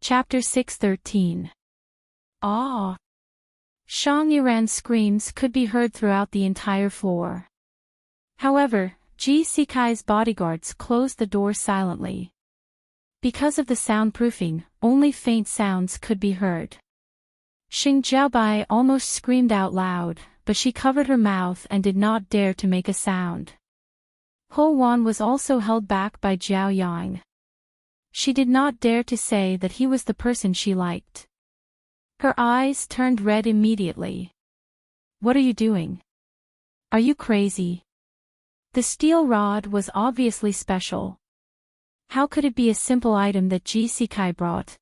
Chapter 613. Ah! Shang Yiran's screams could be heard throughout the entire floor. However, Ji Sikai's bodyguards closed the door silently. Because of the soundproofing, only faint sounds could be heard. Xing Jiaobai almost screamed out loud, but she covered her mouth and did not dare to make a sound. Ho Wan was also held back by Jiao Yang. She did not dare to say that he was the person she liked. Her eyes turned red immediately. What are you doing? Are you crazy? The steel rod was obviously special. How could it be a simple item that Ji Sikai brought?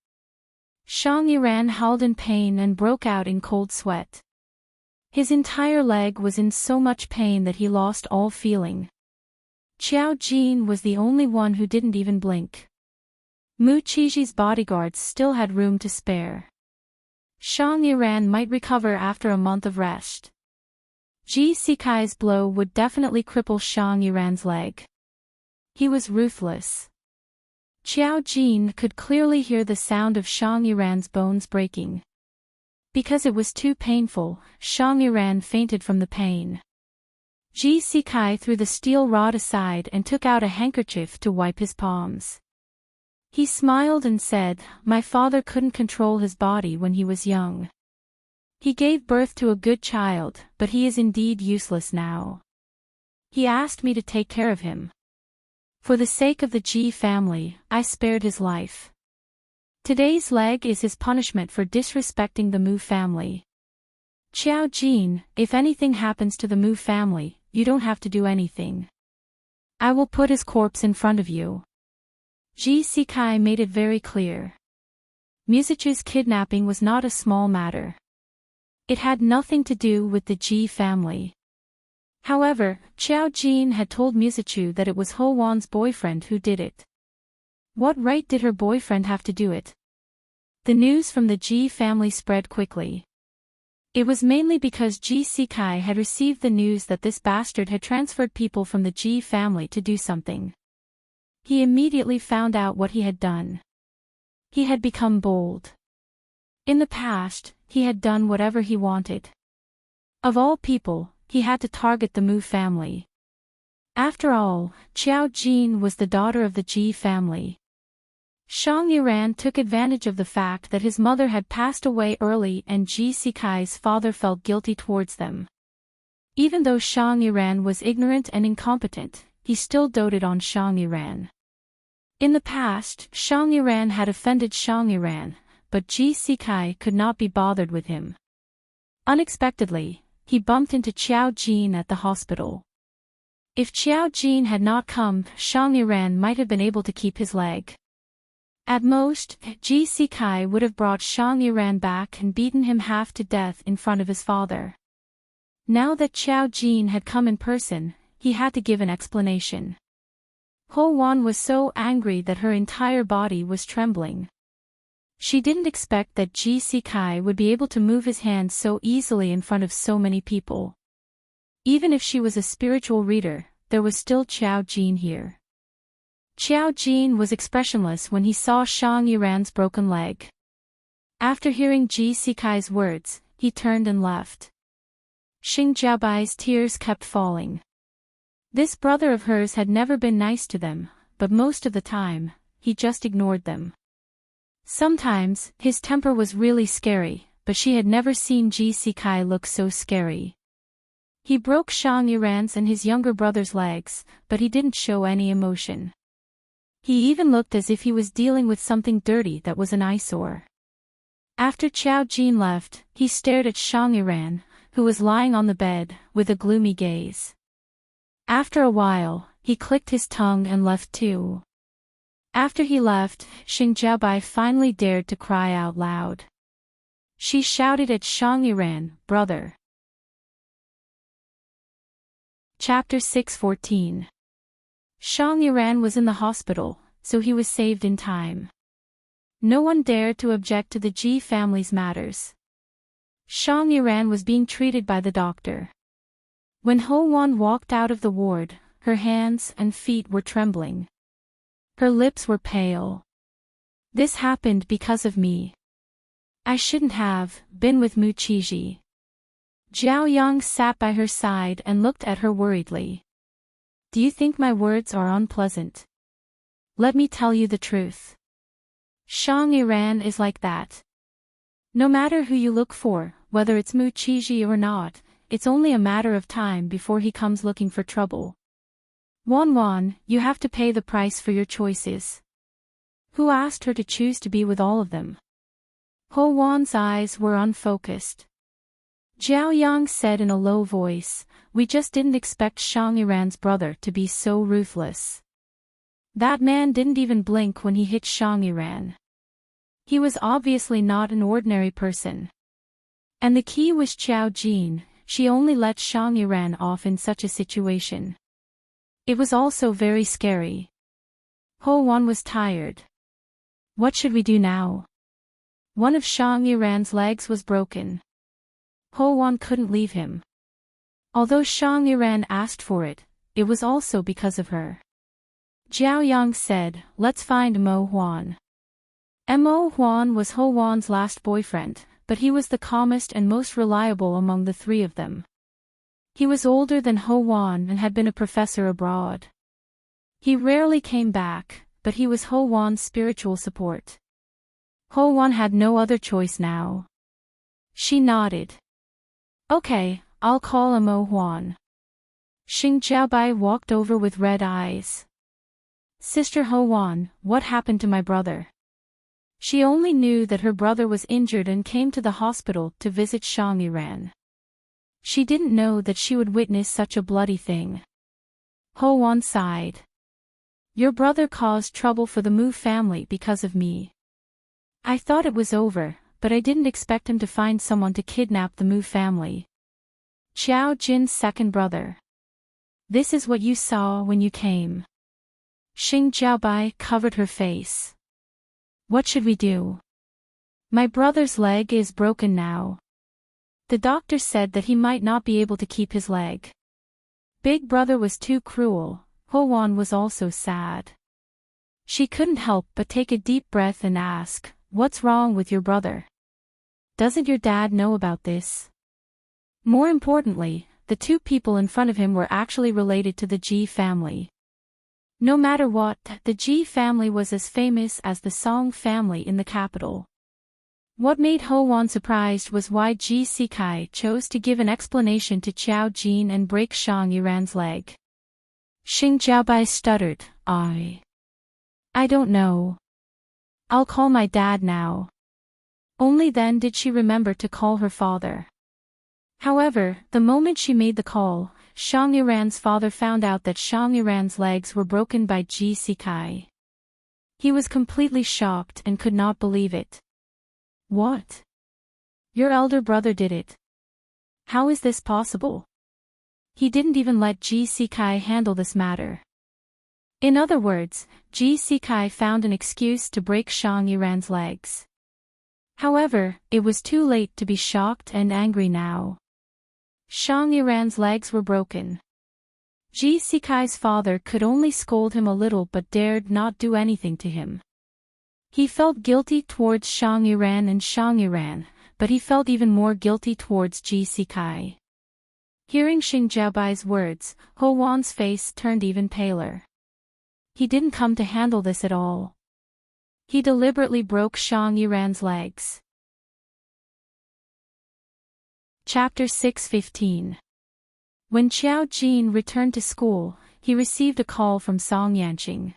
Shang Yiran howled in pain and broke out in cold sweat. His entire leg was in so much pain that he lost all feeling. Qiao Jin was the only one who didn't even blink. Mu Qiji's bodyguards still had room to spare. Shang Yiran might recover after a month of rest. Ji Sikai's blow would definitely cripple Shang Yiran's leg. He was ruthless. Qiao Jin could clearly hear the sound of Shang Yiran's bones breaking. Because it was too painful, Shang Yiran fainted from the pain. Ji Sikai threw the steel rod aside and took out a handkerchief to wipe his palms. He smiled and said, "My father couldn't control his body when he was young. He gave birth to a good child, but he is indeed useless now. He asked me to take care of him. For the sake of the Ji family, I spared his life. Today's leg is his punishment for disrespecting the Mu family. Qiao Jin, if anything happens to the Mu family, you don't have to do anything. I will put his corpse in front of you." Ji Sikai made it very clear. Musichu's kidnapping was not a small matter. It had nothing to do with the Ji family. However, Qiao Jin had told Musichu that it was Ho Wan's boyfriend who did it. What right did her boyfriend have to do it? The news from the Ji family spread quickly. It was mainly because Ji Sikai had received the news that this bastard had transferred people from the Ji family to do something. He immediately found out what he had done. He had become bold. In the past, he had done whatever he wanted. Of all people, he had to target the Mu family. After all, Qiao Jin was the daughter of the Ji family. Shang Yiran took advantage of the fact that his mother had passed away early and Ji Sikai's father felt guilty towards them. Even though Shang Yiran was ignorant and incompetent, he still doted on Shang Yiran. In the past, Shang Yiran had offended Shang Yiran, but Ji Sikai could not be bothered with him. Unexpectedly, he bumped into Qiao Jin at the hospital. If Qiao Jin had not come, Shang Yiran might have been able to keep his leg. At most, Ji Sikai would have brought Shang Yiran back and beaten him half to death in front of his father. Now that Qiao Jin had come in person, he had to give an explanation. Ho Wan was so angry that her entire body was trembling. She didn't expect that Ji Sikai would be able to move his hands so easily in front of so many people. Even if she was a spiritual reader, there was still Qiao Jin here. Qiao Jin was expressionless when he saw Shang Yiran's broken leg. After hearing Ji Sikai's words, he turned and left. Xing Jiaobai's tears kept falling. This brother of hers had never been nice to them, but most of the time, he just ignored them. Sometimes, his temper was really scary, but she had never seen Ji Sikai look so scary. He broke Shang Yiran's and his younger brother's legs, but he didn't show any emotion. He even looked as if he was dealing with something dirty that was an eyesore. After Qiao Jin left, he stared at Shang Yiran, who was lying on the bed, with a gloomy gaze. After a while, he clicked his tongue and left too. After he left, Xing Jiaobai finally dared to cry out loud. She shouted at Shang Yiran, "Brother!" Chapter 614. Shang Yiran was in the hospital, so he was saved in time. No one dared to object to the Ji family's matters. Shang Yiran was being treated by the doctor. When Ho Wan walked out of the ward, her hands and feet were trembling. Her lips were pale. This happened because of me. I shouldn't have been with Muchiji. Zhao Yang sat by her side and looked at her worriedly. Do you think my words are unpleasant? Let me tell you the truth. Shang Yiran is like that. No matter who you look for, whether it's Muchiji or not, it's only a matter of time before he comes looking for trouble. Wan, you have to pay the price for your choices. Who asked her to choose to be with all of them? Ho Wan's eyes were unfocused. Zhao Yang said in a low voice, we just didn't expect Shang Yiran's brother to be so ruthless. That man didn't even blink when he hit Shang Yiran. He was obviously not an ordinary person. And the key was Qiao Jin, she only let Shang Yiran off in such a situation. It was also very scary. Ho Wan was tired. What should we do now? One of Shang Yiran's legs was broken. Ho Wan couldn't leave him. Although Shang Yiran asked for it, it was also because of her. Zhao Yang said, let's find Mo Huan. Mo Huan was Ho Wan's last boyfriend, but he was the calmest and most reliable among the three of them. He was older than Ho Wan and had been a professor abroad. He rarely came back, but he was Ho Wan's spiritual support. Ho Wan had no other choice now. She nodded. Okay, I'll call Mo Huan. Xing Jiaobai walked over with red eyes. Sister Ho Wan, what happened to my brother? She only knew that her brother was injured and came to the hospital to visit Shang Yiran. She didn't know that she would witness such a bloody thing. Ho Wan sighed. Your brother caused trouble for the Mu family because of me. I thought it was over, but I didn't expect him to find someone to kidnap the Mu family. Qiao Jin's second brother. This is what you saw when you came. Xing Jiaobai covered her face. What should we do? My brother's leg is broken now. The doctor said that he might not be able to keep his leg. Big brother was too cruel. Ho Wan was also sad. She couldn't help but take a deep breath and ask, what's wrong with your brother? Doesn't your dad know about this? More importantly, the two people in front of him were actually related to the Ji family. No matter what, the Ji family was as famous as the Song family in the capital. What made Ho Wan surprised was why Ji Sikai chose to give an explanation to Qiao Jin and break Shang Yiran's leg. Xing Jiaobai stuttered, I don't know. I'll call my dad now. Only then did she remember to call her father. However, the moment she made the call, Shang Yiran's father found out that Shang Yiran's legs were broken by Ji Sikai. He was completely shocked and could not believe it. What? Your elder brother did it. How is this possible? He didn't even let Ji Sikai handle this matter. In other words, Ji Sikai found an excuse to break Shang Yiran's legs. However, it was too late to be shocked and angry now. Shang Yiran's legs were broken. Ji Sikai's father could only scold him a little but dared not do anything to him. He felt guilty towards Shang Yiran and Shang Yiran, but he felt even more guilty towards Ji Sikai. Hearing Xing Jiaobai's words, Ho Wan's face turned even paler. He didn't come to handle this at all. He deliberately broke Shang Yiran's legs. Chapter 6:15. When Qiao Jin returned to school, he received a call from Song Yanqing.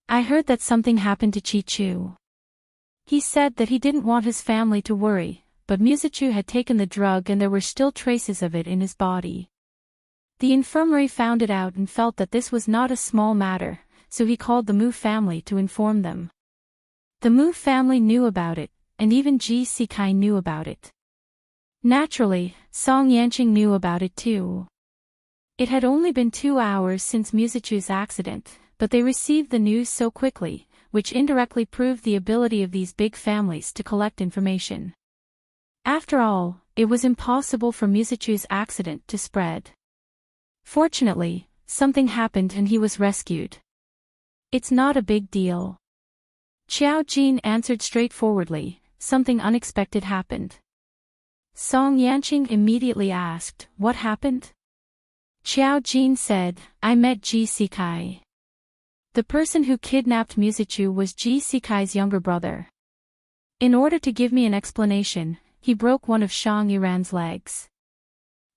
I heard that something happened to Chi-Chu. He said that he didn't want his family to worry, but Musichu had taken the drug and there were still traces of it in his body. The infirmary found it out and felt that this was not a small matter, so he called the Mu family to inform them. The Mu family knew about it, and even Ji Sikai knew about it. Naturally, Song Yanqing knew about it too. It had only been 2 hours since Musichu's accident, but they received the news so quickly, which indirectly proved the ability of these big families to collect information. After all, it was impossible for Musichu's accident to spread. Fortunately, something happened and he was rescued. It's not a big deal. Xiao Jin answered straightforwardly. Something unexpected happened. Song Yanqing immediately asked, what happened? Xiao Jin said, I met Ji Sikai. The person who kidnapped Musichu was Ji Sikai's younger brother. In order to give me an explanation, he broke one of Shang Yiran's legs.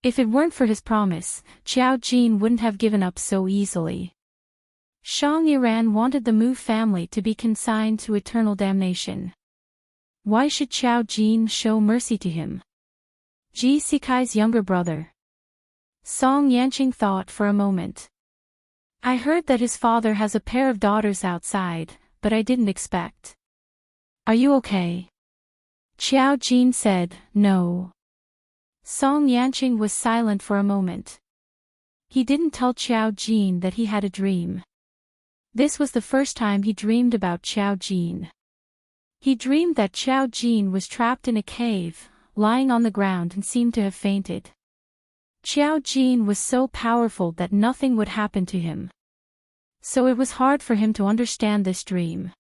If it weren't for his promise, Xiao Jin wouldn't have given up so easily. Shang Yiran wanted the Mu family to be consigned to eternal damnation. Why should Xiao Jin show mercy to him? Ji Sikai's younger brother. Song Yanqing thought for a moment. I heard that his father has a pair of daughters outside, but I didn't expect. Are you okay? Xiao Jin said, no. Song Yanqing was silent for a moment. He didn't tell Xiao Jin that he had a dream. This was the first time he dreamed about Xiao Jin. He dreamed that Xiao Jin was trapped in a cave, lying on the ground and seemed to have fainted. Xiao Jin was so powerful that nothing would happen to him. So it was hard for him to understand this dream.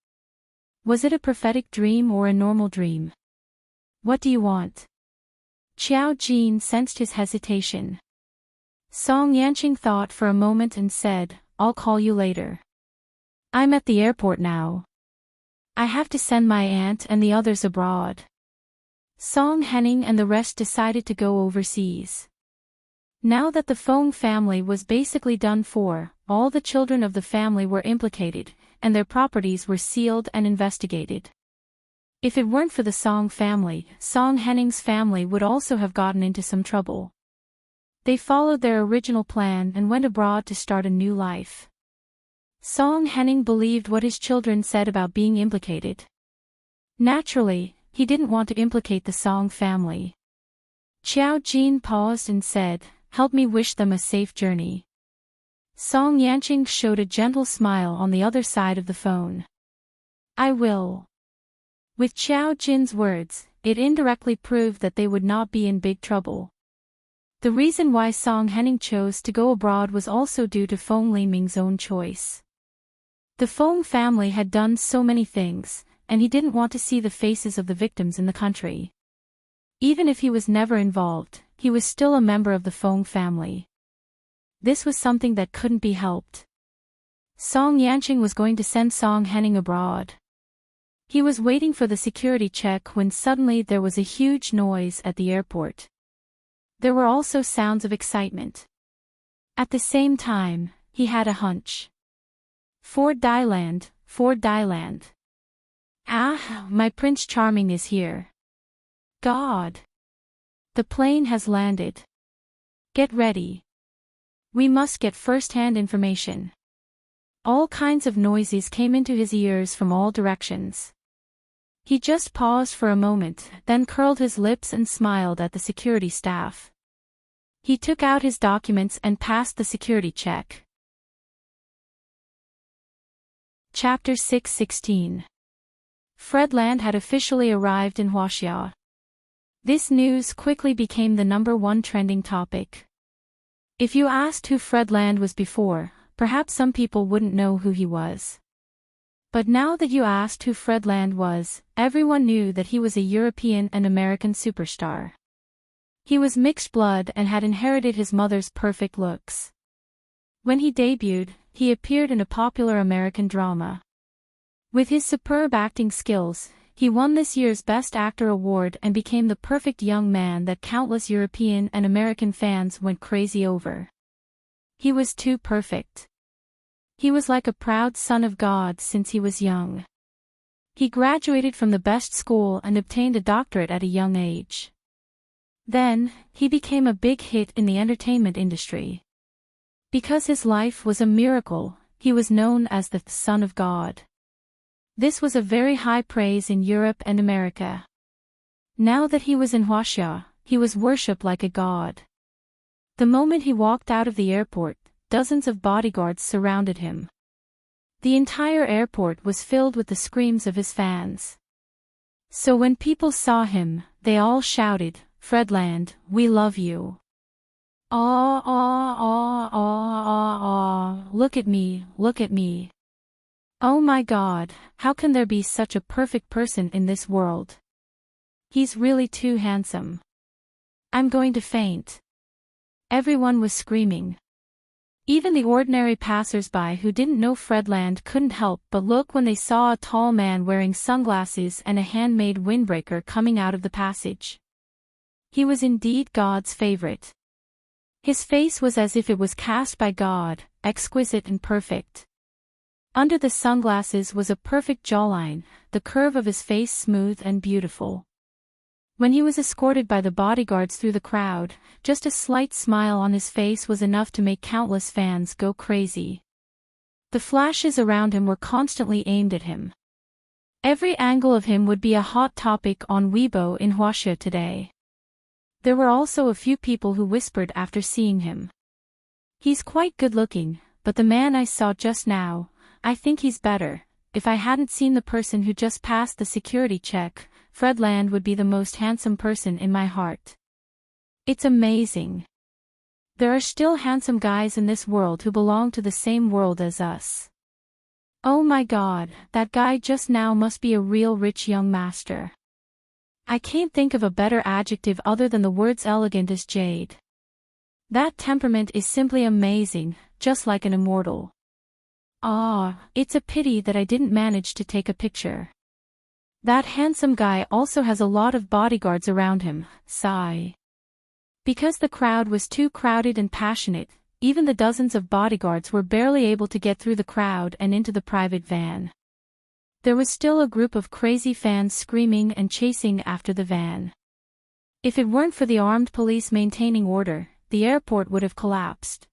Was it a prophetic dream or a normal dream? What do you want? Xiao Jin sensed his hesitation. Song Yanqing thought for a moment and said, I'll call you later. I'm at the airport now. I have to send my aunt and the others abroad. Song Henning and the rest decided to go overseas. Now that the Feng family was basically done for, all the children of the family were implicated, and their properties were sealed and investigated. If it weren't for the Song family, Song Henning's family would also have gotten into some trouble. They followed their original plan and went abroad to start a new life. Song Henning believed what his children said about being implicated. Naturally, he didn't want to implicate the Song family. Xiao Jin paused and said, help me wish them a safe journey. Song Yanqing showed a gentle smile on the other side of the phone. I will. With Xiao Jin's words, it indirectly proved that they would not be in big trouble. The reason why Song Henning chose to go abroad was also due to Feng Liming's own choice. The Feng family had done so many things, and he didn't want to see the faces of the victims in the country. Even if he was never involved, he was still a member of the Feng family. This was something that couldn't be helped. Song Yanqing was going to send Song Henning abroad. He was waiting for the security check when suddenly there was a huge noise at the airport. There were also sounds of excitement. At the same time, he had a hunch. Ford Dyland, Ford Dyland. Ah, my Prince Charming is here. God. The plane has landed. Get ready. We must get first-hand information. All kinds of noises came into his ears from all directions. He just paused for a moment, then curled his lips and smiled at the security staff. He took out his documents and passed the security check. Chapter 6:16. Fredland had officially arrived in Huaxia. This news quickly became the #1 trending topic. If you asked who Fredland was before, perhaps some people wouldn't know who he was. But now that you asked who Fredland was, everyone knew that he was a European and American superstar. He was mixed blood and had inherited his mother's perfect looks. When he debuted, he appeared in a popular American drama. With his superb acting skills, he won this year's Best Actor award and became the perfect young man that countless European and American fans went crazy over. He was too perfect. He was like a proud son of God since he was young. He graduated from the best school and obtained a doctorate at a young age. Then, he became a big hit in the entertainment industry. Because his life was a miracle, he was known as the Son of God. This was a very high praise in Europe and America. Now that he was in Huaxia, he was worshipped like a god. The moment he walked out of the airport, dozens of bodyguards surrounded him. The entire airport was filled with the screams of his fans. So when people saw him, they all shouted, "Fredland, we love you. Aw, aw, aw, aw, aw, aw, look at me, look at me." Oh my God, how can there be such a perfect person in this world? He's really too handsome. I'm going to faint. Everyone was screaming. Even the ordinary passers-by who didn't know Fredland couldn't help but look when they saw a tall man wearing sunglasses and a handmade windbreaker coming out of the passage. He was indeed God's favorite. His face was as if it was cast by God, exquisite and perfect. Under the sunglasses was a perfect jawline, the curve of his face smooth and beautiful. When he was escorted by the bodyguards through the crowd, just a slight smile on his face was enough to make countless fans go crazy. The flashes around him were constantly aimed at him. Every angle of him would be a hot topic on Weibo in Huaxia today. There were also a few people who whispered after seeing him. He's quite good-looking, but the man I saw just now, I think he's better. If I hadn't seen the person who just passed the security check, Fredland would be the most handsome person in my heart. It's amazing. There are still handsome guys in this world who belong to the same world as us. Oh my God, that guy just now must be a real rich young master. I can't think of a better adjective other than the words elegant as jade. That temperament is simply amazing, just like an immortal. Ah, it's a pity that I didn't manage to take a picture. That handsome guy also has a lot of bodyguards around him, sigh. Because the crowd was too crowded and passionate, even the dozens of bodyguards were barely able to get through the crowd and into the private van. There was still a group of crazy fans screaming and chasing after the van. If it weren't for the armed police maintaining order, the airport would have collapsed.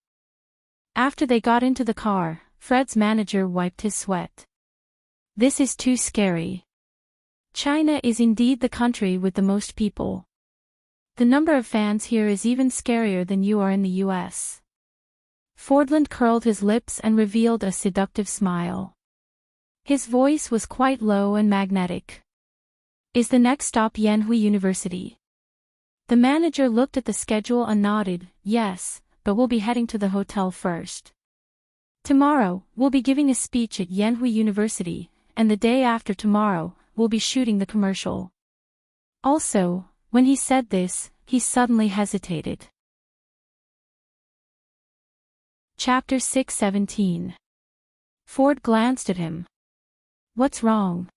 After they got into the car, Fred's manager wiped his sweat. This is too scary. China is indeed the country with the most people. The number of fans here is even scarier than you are in the US. Fordland curled his lips and revealed a seductive smile. His voice was quite low and magnetic. Is the next stop Yanhui University? The manager looked at the schedule and nodded, yes, but we'll be heading to the hotel first. Tomorrow, we'll be giving a speech at Yanhui University, and the day after tomorrow, we'll be shooting the commercial. Also, when he said this, he suddenly hesitated. Chapter 6:17. Ford glanced at him. What's wrong?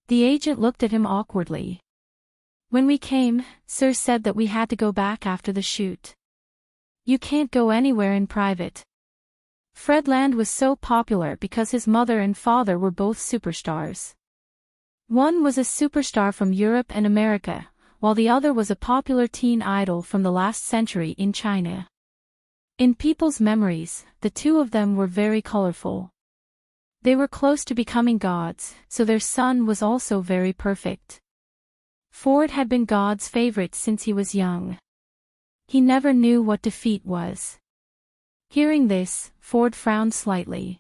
The agent looked at him awkwardly. When we came, Sir said that we had to go back after the shoot. You can't go anywhere in private. Fredland was so popular because his mother and father were both superstars. One was a superstar from Europe and America, while the other was a popular teen idol from the last century in China. In people's memories, the two of them were very colorful. They were close to becoming gods, so their son was also very perfect. Ford had been God's favorite since he was young. He never knew what defeat was. Hearing this, Ford frowned slightly.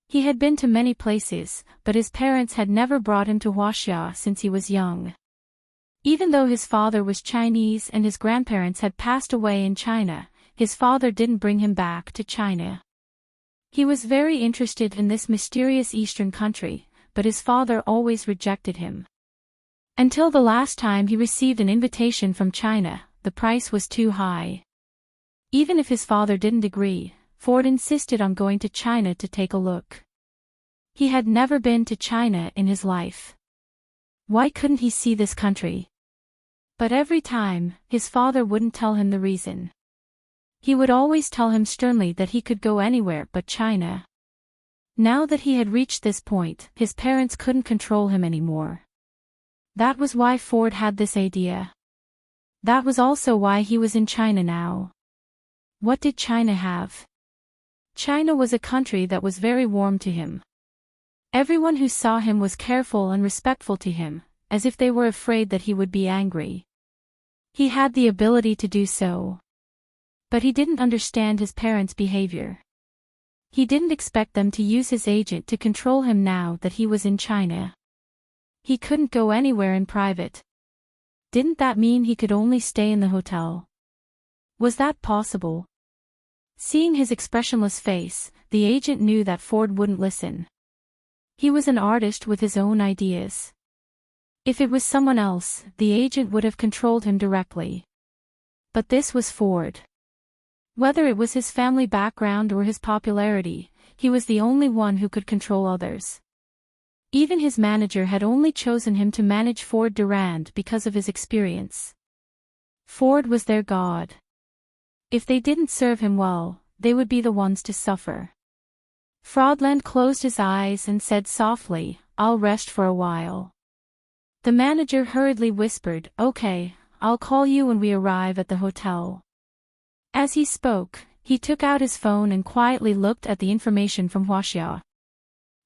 He had been to many places, but his parents had never brought him to Huaxia since he was young. Even though his father was Chinese and his grandparents had passed away in China, his father didn't bring him back to China. He was very interested in this mysterious Eastern country, but his father always rejected him. Until the last time he received an invitation from China, the price was too high. Even if his father didn't agree, Ford insisted on going to China to take a look. He had never been to China in his life. Why couldn't he see this country? But every time, his father wouldn't tell him the reason. He would always tell him sternly that he could go anywhere but China. Now that he had reached this point, his parents couldn't control him anymore. That was why Ford had this idea. That was also why he was in China now. What did China have? China was a country that was very warm to him. Everyone who saw him was careful and respectful to him, as if they were afraid that he would be angry. He had the ability to do so. But he didn't understand his parents' behavior. He didn't expect them to use his agent to control him now that he was in China. He couldn't go anywhere in private. Didn't that mean he could only stay in the hotel? Was that possible? Seeing his expressionless face, the agent knew that Ford wouldn't listen. He was an artist with his own ideas. If it was someone else, the agent would have controlled him directly. But this was Ford. Whether it was his family background or his popularity, he was the only one who could control others. Even his manager had only chosen him to manage Ford Durand because of his experience. Ford was their god. If they didn't serve him well, they would be the ones to suffer. Fraudland closed his eyes and said softly, "I'll rest for a while." The manager hurriedly whispered, "Okay, I'll call you when we arrive at the hotel." As he spoke, he took out his phone and quietly looked at the information from Huaxia.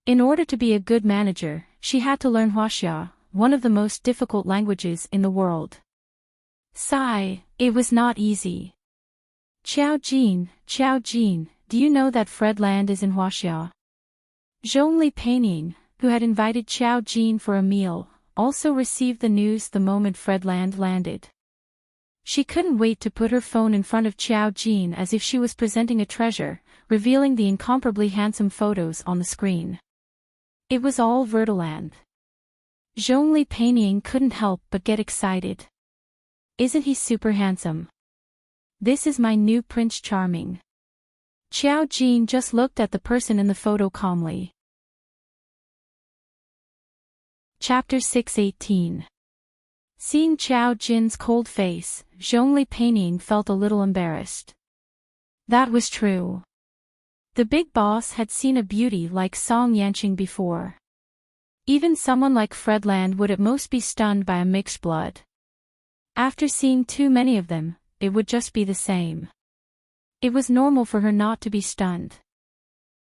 In order to be a good manager, she had to learn Huaxia, one of the most difficult languages in the world. Sigh, it was not easy. Xiao Jin, do you know that Fred Land is in Huaxia? Zhongli Peining, who had invited Xiao Jin for a meal, also received the news the moment Fred Land landed. She couldn't wait to put her phone in front of Xiao Jin as if she was presenting a treasure, revealing the incomparably handsome photos on the screen. It was all Verdeland. Zhongli Peining couldn't help but get excited. Isn't he super handsome? This is my new Prince Charming. Xiao Jin just looked at the person in the photo calmly. Chapter 618. Seeing Xiao Jin's cold face, Zhongli Peining felt a little embarrassed. That was true. The big boss had seen a beauty like Song Yanqing before. Even someone like Fred Land would at most be stunned by a mixed blood. After seeing too many of them, it would just be the same. It was normal for her not to be stunned.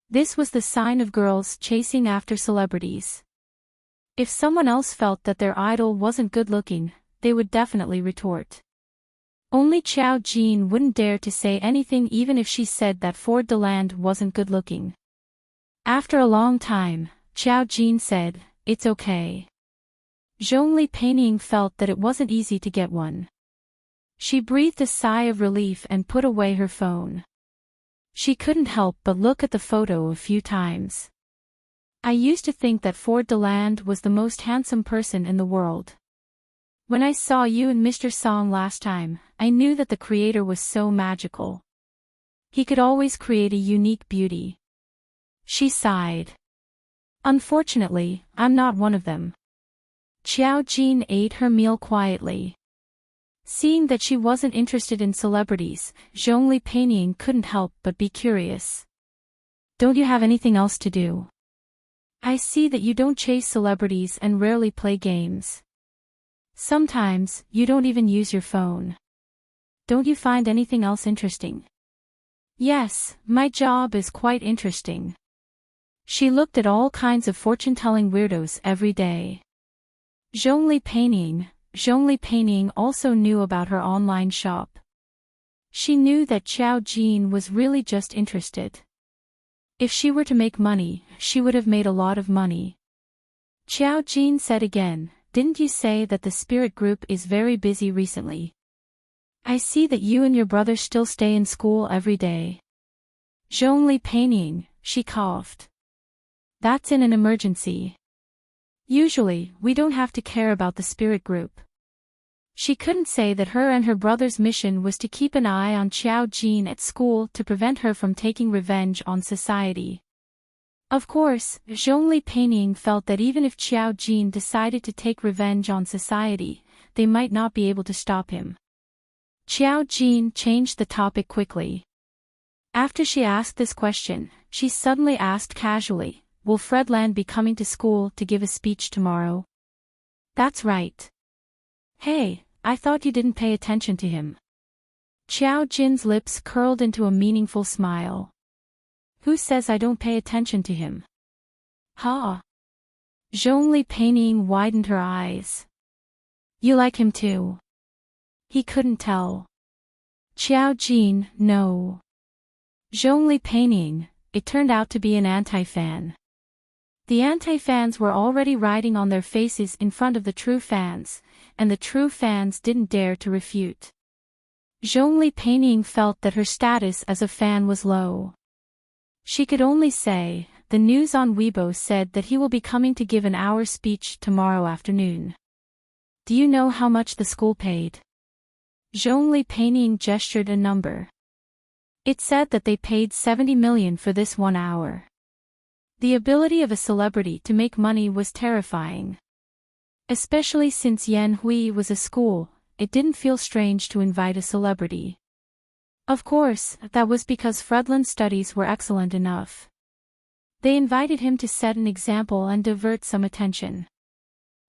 This was the sign of girls chasing after celebrities. If someone else felt that their idol wasn't good-looking, they would definitely retort. Only Xiao Jin wouldn't dare to say anything even if she said that Ford Deland wasn't good-looking. After a long time, Xiao Jin said, "It's okay." Zhongli Peining felt that it wasn't easy to get one. She breathed a sigh of relief and put away her phone. She couldn't help but look at the photo a few times. I used to think that Ford Deland was the most handsome person in the world. When I saw you and Mr. Song last time, I knew that the creator was so magical. He could always create a unique beauty. She sighed. Unfortunately, I'm not one of them. Xiao Jin ate her meal quietly. Seeing that she wasn't interested in celebrities, Zhongli Peining couldn't help but be curious. Don't you have anything else to do? I see that you don't chase celebrities and rarely play games. Sometimes, you don't even use your phone. Don't you find anything else interesting? Yes, my job is quite interesting. She looked at all kinds of fortune-telling weirdos every day. Zhongli Peining also knew about her online shop. She knew that Xiao Jin was really just interested. If she were to make money, she would have made a lot of money. Xiao Jin said again, "Didn't you say that the spirit group is very busy recently? I see that you and your brother still stay in school every day." Zhongli Peining, she coughed. That's in an emergency. Usually, we don't have to care about the spirit group. She couldn't say that her and her brother's mission was to keep an eye on Xiao Jin at school to prevent her from taking revenge on society. Of course, Zhongli Peining felt that even if Xiao Jin decided to take revenge on society, they might not be able to stop him. Xiao Jin changed the topic quickly. After she asked this question, she suddenly asked casually, "Will Fred Land be coming to school to give a speech tomorrow?" "That's right." "Hey, I thought you didn't pay attention to him." Xiao Jin's lips curled into a meaningful smile. "Who says I don't pay attention to him?" "Ha!" Zhongli Peining widened her eyes. "You like him too?" He couldn't tell. Xiao Jin, no. Zhongli Peining, it turned out to be an anti-fan. The anti-fans were already riding on their faces in front of the true fans, and the true fans didn't dare to refute. Zhongli Peining felt that her status as a fan was low. She could only say, the news on Weibo said that he will be coming to give an hour speech tomorrow afternoon. Do you know how much the school paid? Zhongli Peining gestured a number. It said that they paid 70 million for this 1 hour. The ability of a celebrity to make money was terrifying. Especially since Yan Hui was a school, it didn't feel strange to invite a celebrity. Of course, that was because Fredlin's studies were excellent enough. They invited him to set an example and divert some attention.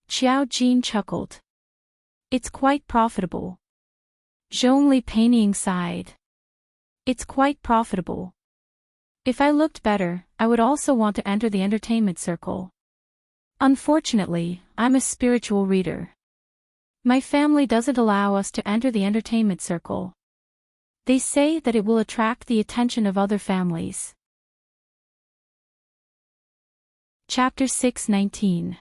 Xiao Jin chuckled. It's quite profitable. Zhongli Peining sighed. It's quite profitable. If I looked better, I would also want to enter the entertainment circle. Unfortunately, I'm a spiritual reader. My family doesn't allow us to enter the entertainment circle. They say that it will attract the attention of other families. Chapter 6:19.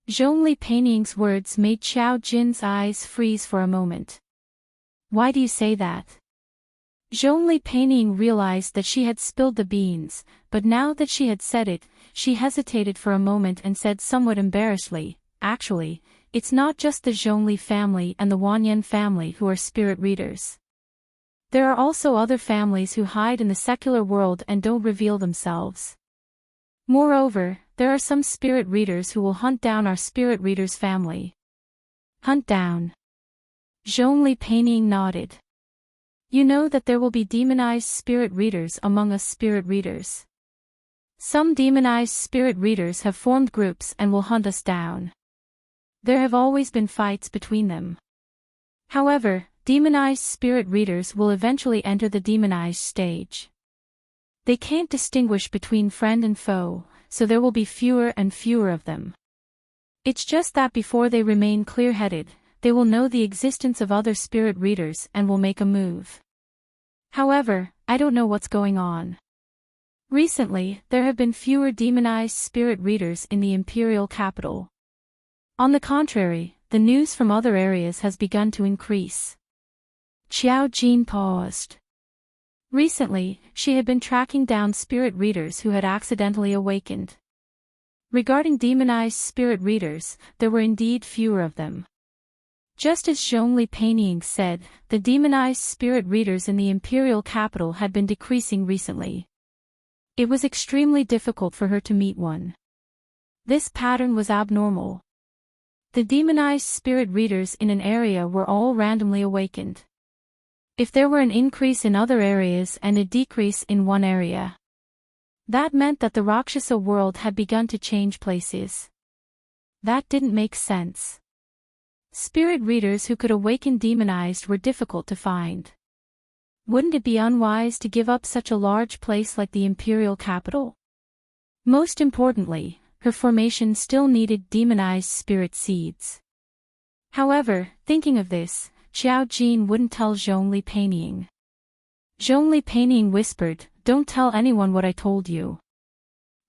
Zhongli Peining's words made Xiao Jin's eyes freeze for a moment. Why do you say that? Zhongli Peining realized that she had spilled the beans, but now that she had said it, she hesitated for a moment and said somewhat embarrassedly, actually, it's not just the Zhongli family and the Wanyan family who are spirit readers. There are also other families who hide in the secular world and don't reveal themselves. Moreover, there are some spirit readers who will hunt down our spirit readers' family. Hunt down. Zhongli Peining nodded. You know that there will be demonized spirit readers among us spirit readers. Some demonized spirit readers have formed groups and will hunt us down. There have always been fights between them. However, demonized spirit readers will eventually enter the demonized stage. They can't distinguish between friend and foe, so there will be fewer and fewer of them. It's just that before they remain clear-headed, they will know the existence of other spirit readers and will make a move. However, I don't know what's going on. Recently, there have been fewer demonized spirit readers in the imperial capital. On the contrary, the news from other areas has begun to increase. Xiao Jin paused. Recently, she had been tracking down spirit readers who had accidentally awakened. Regarding demonized spirit readers, there were indeed fewer of them. Just as Zhongli Peining said, the demonized spirit readers in the imperial capital had been decreasing recently. It was extremely difficult for her to meet one. This pattern was abnormal. The demonized spirit readers in an area were all randomly awakened. If there were an increase in other areas and a decrease in one area, that meant that the Rakshasa world had begun to change places. That didn't make sense. Spirit readers who could awaken demonized were difficult to find. Wouldn't it be unwise to give up such a large place like the imperial capital? Most importantly, her formation still needed demonized spirit seeds. However, thinking of this, Xiao Jin wouldn't tell Zhongli Peining. Zhongli Peining whispered, "Don't tell anyone what I told you.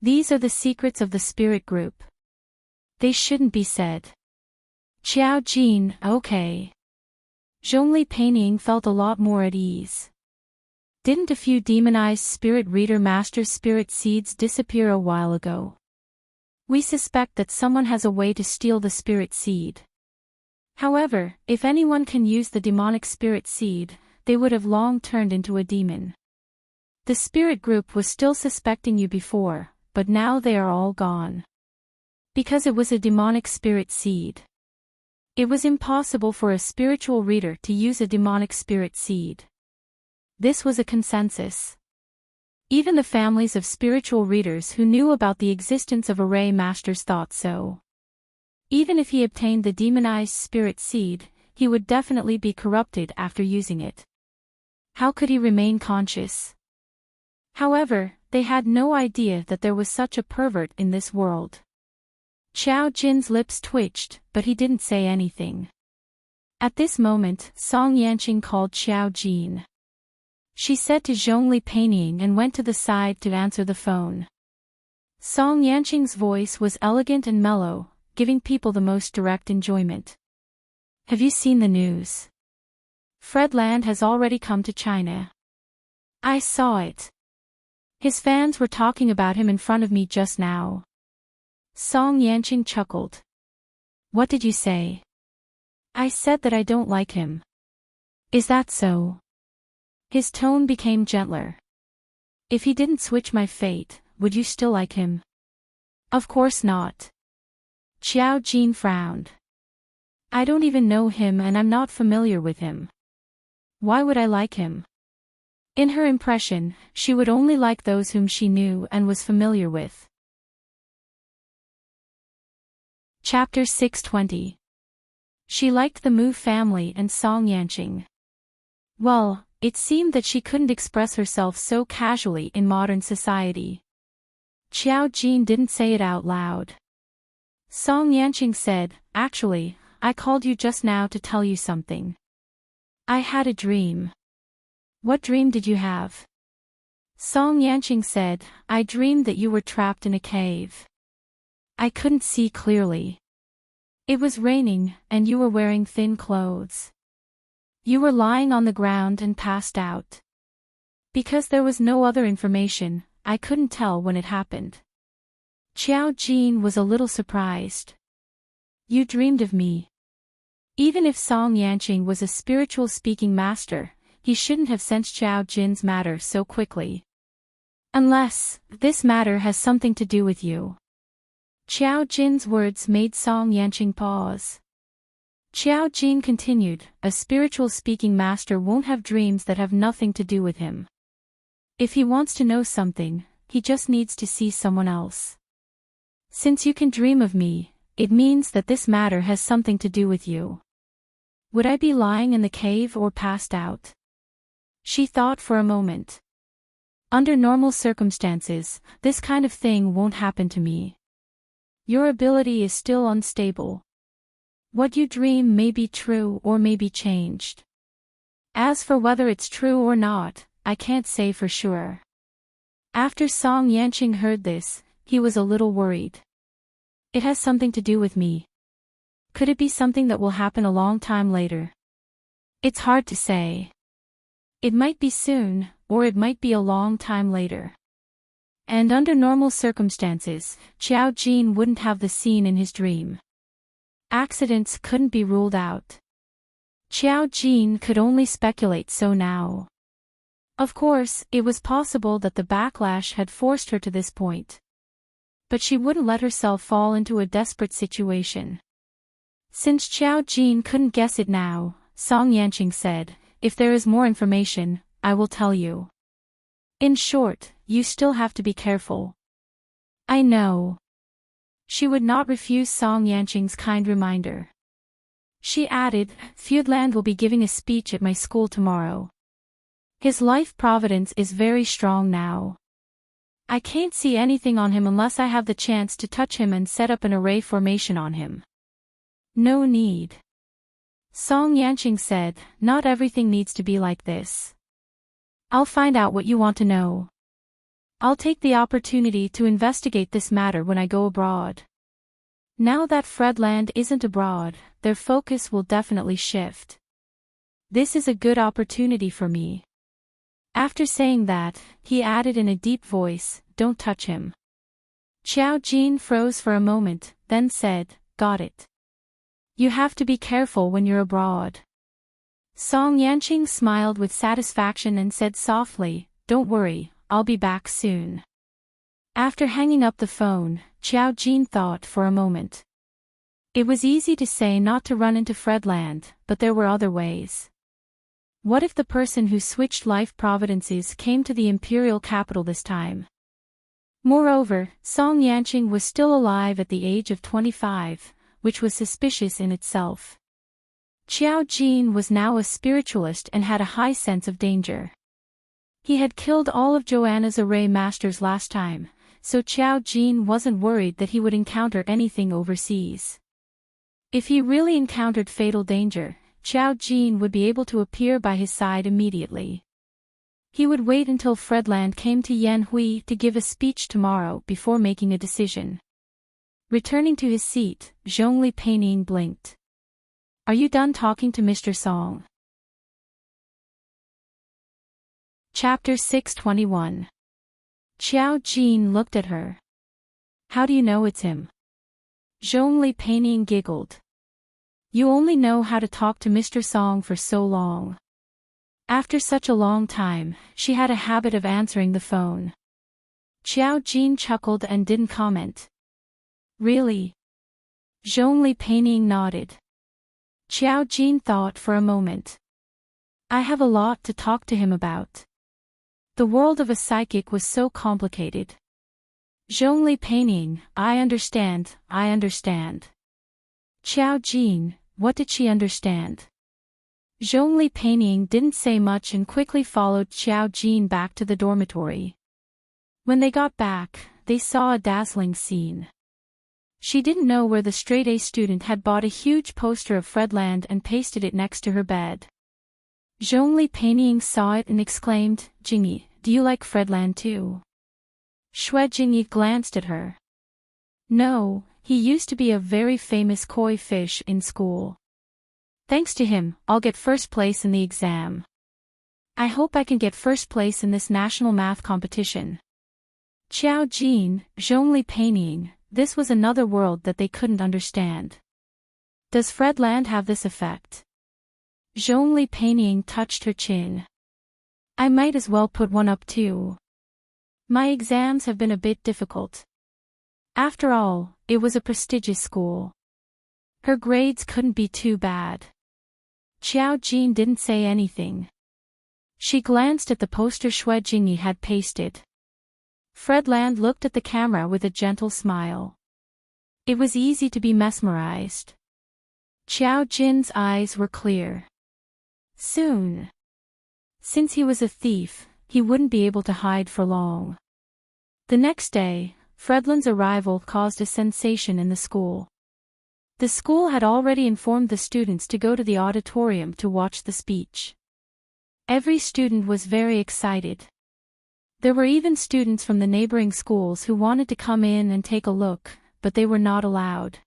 These are the secrets of the spirit group. They shouldn't be said." Xiao Jin, okay. Zhongli Peining felt a lot more at ease. Didn't a few demonized spirit reader master spirit seeds disappear a while ago? We suspect that someone has a way to steal the spirit seed. However, if anyone can use the demonic spirit seed, they would have long turned into a demon. The spirit group was still suspecting you before, but now they are all gone. Because it was a demonic spirit seed. It was impossible for a spiritual reader to use a demonic spirit seed. This was a consensus. Even the families of spiritual readers who knew about the existence of array masters thought so. Even if he obtained the demonized spirit seed, he would definitely be corrupted after using it. How could he remain conscious? However, they had no idea that there was such a pervert in this world. Xiao Jin's lips twitched, but he didn't say anything. At this moment, Song Yanqing called Xiao Jin. She said to Zhongli Peining and went to the side to answer the phone. Song Yanqing's voice was elegant and mellow, giving people the most direct enjoyment. Have you seen the news? Fred Land has already come to China. I saw it. His fans were talking about him in front of me just now. Song Yanqing chuckled. What did you say? I said that I don't like him. Is that so? His tone became gentler. If he didn't switch my fate, would you still like him? Of course not. Xiao Jin frowned. I don't even know him and I'm not familiar with him. Why would I like him? In her impression, she would only like those whom she knew and was familiar with. Chapter 620. She liked the Mu family and Song Yanqing. Well, it seemed that she couldn't express herself so casually in modern society. Xiao Jin didn't say it out loud. Song Yanqing said, Actually, I called you just now to tell you something. I had a dream. What dream did you have? Song Yanqing said, I dreamed that you were trapped in a cave. I couldn't see clearly. It was raining, and you were wearing thin clothes. You were lying on the ground and passed out. Because there was no other information, I couldn't tell when it happened. Xiao Jin was a little surprised. You dreamed of me. Even if Song Yanqing was a spiritual speaking master, he shouldn't have sensed Xiao Jin's matter so quickly. Unless, this matter has something to do with you. Xiao Jin's words made Song Yanqing pause. Xiao Jin continued, a spiritual speaking master won't have dreams that have nothing to do with him. If he wants to know something, he just needs to see someone else. Since you can dream of me, it means that this matter has something to do with you. Would I be lying in the cave or passed out? She thought for a moment. Under normal circumstances, this kind of thing won't happen to me. Your ability is still unstable. What you dream may be true or may be changed. As for whether it's true or not, I can't say for sure. After Song Yanqing heard this, he was a little worried. It has something to do with me. Could it be something that will happen a long time later? It's hard to say. It might be soon, or it might be a long time later. And under normal circumstances, Xiao Jin wouldn't have the scene in his dream. Accidents couldn't be ruled out. Xiao Jin could only speculate so now. Of course, it was possible that the backlash had forced her to this point. But she wouldn't let herself fall into a desperate situation. Since Xiao Jin couldn't guess it now, Song Yanqing said, If there is more information, I will tell you. In short, you still have to be careful. I know. She would not refuse Song Yanqing's kind reminder. She added, Feudland will be giving a speech at my school tomorrow. His life providence is very strong now. I can't see anything on him unless I have the chance to touch him and set up an array formation on him. No need. Song Yanqing said, Not everything needs to be like this. I'll find out what you want to know. I'll take the opportunity to investigate this matter when I go abroad. Now that Fredland isn't abroad, their focus will definitely shift. This is a good opportunity for me. After saying that, he added in a deep voice, Don't touch him. Xiao Jin froze for a moment, then said, Got it. You have to be careful when you're abroad. Song Yanqing smiled with satisfaction and said softly, Don't worry, I'll be back soon. After hanging up the phone, Xiao Jin thought for a moment. It was easy to say not to run into Fredland, but there were other ways. What if the person who switched life providences came to the imperial capital this time? Moreover, Song Yanqing was still alive at the age of 25, which was suspicious in itself. Xiao Jin was now a spiritualist and had a high sense of danger. He had killed all of Joanna's array masters last time, so Xiao Jin wasn't worried that he would encounter anything overseas. If he really encountered fatal danger, Xiao Jin would be able to appear by his side immediately. He would wait until Fredland came to Yanhui to give a speech tomorrow before making a decision. Returning to his seat, Zhongli Peining blinked. Are you done talking to Mr. Song? Chapter 621. Xiao Jin looked at her. How do you know it's him? Zhongli Panning giggled. You only know how to talk to Mr. Song for so long. After such a long time, she had a habit of answering the phone. Xiao Jin chuckled and didn't comment. Really? Zhongli Panning nodded. Xiao Jin thought for a moment. I have a lot to talk to him about. The world of a psychic was so complicated. Zhongli Panning, I understand. Xiao Jin, what did she understand? Zhongli Panning didn't say much and quickly followed Xiao Jin back to the dormitory. When they got back, they saw a dazzling scene. She didn't know where the straight-A student had bought a huge poster of Fredland and pasted it next to her bed. Zhongli Panning saw it and exclaimed, Jingyi, do you like Fredland too? Xue Jingyi glanced at her. No, he used to be a very famous koi fish in school. Thanks to him, I'll get first place in the exam. I hope I can get first place in this national math competition. Xiao Jin, Zhongli Panning, this was another world that they couldn't understand. Does Fredland have this effect? Zhongli Panning touched her chin. I might as well put one up too. My exams have been a bit difficult. After all, it was a prestigious school. Her grades couldn't be too bad. Xiao Jin didn't say anything. She glanced at the poster Xue Jingyi had pasted. Fredland looked at the camera with a gentle smile. It was easy to be mesmerized. Xiao Jin's eyes were clear. Soon. Since he was a thief, he wouldn't be able to hide for long. The next day, Fredland's arrival caused a sensation in the school. The school had already informed the students to go to the auditorium to watch the speech. Every student was very excited. There were even students from the neighboring schools who wanted to come in and take a look, but they were not allowed.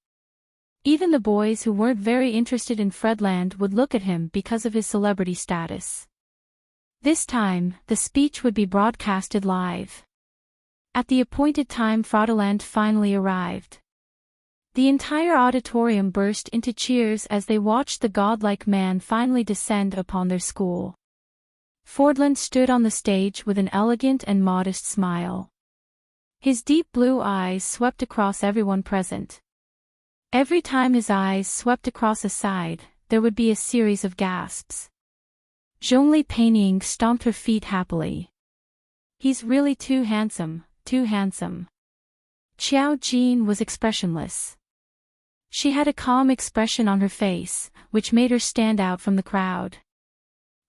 Even the boys who weren't very interested in Fredland would look at him because of his celebrity status. This time, the speech would be broadcasted live. At the appointed time, Fredland finally arrived. The entire auditorium burst into cheers as they watched the godlike man finally descend upon their school. Fredland stood on the stage with an elegant and modest smile. His deep blue eyes swept across everyone present. Every time his eyes swept across a side, there would be a series of gasps. Zhongli Panning stomped her feet happily. He's really too handsome, too handsome. Xiao Jin was expressionless. She had a calm expression on her face, which made her stand out from the crowd.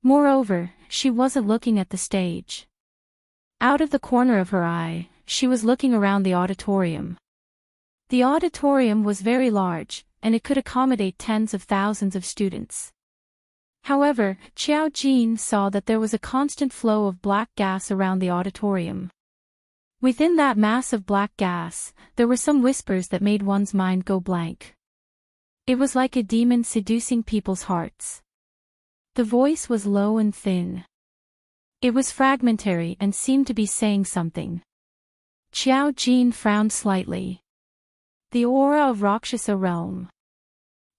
Moreover, she wasn't looking at the stage. Out of the corner of her eye, she was looking around the auditorium. The auditorium was very large, and it could accommodate tens of thousands of students. However, Xiao Jin saw that there was a constant flow of black gas around the auditorium. Within that mass of black gas, there were some whispers that made one's mind go blank. It was like a demon seducing people's hearts. The voice was low and thin. It was fragmentary and seemed to be saying something. Xiao Jin frowned slightly. The aura of Rakshasa realm.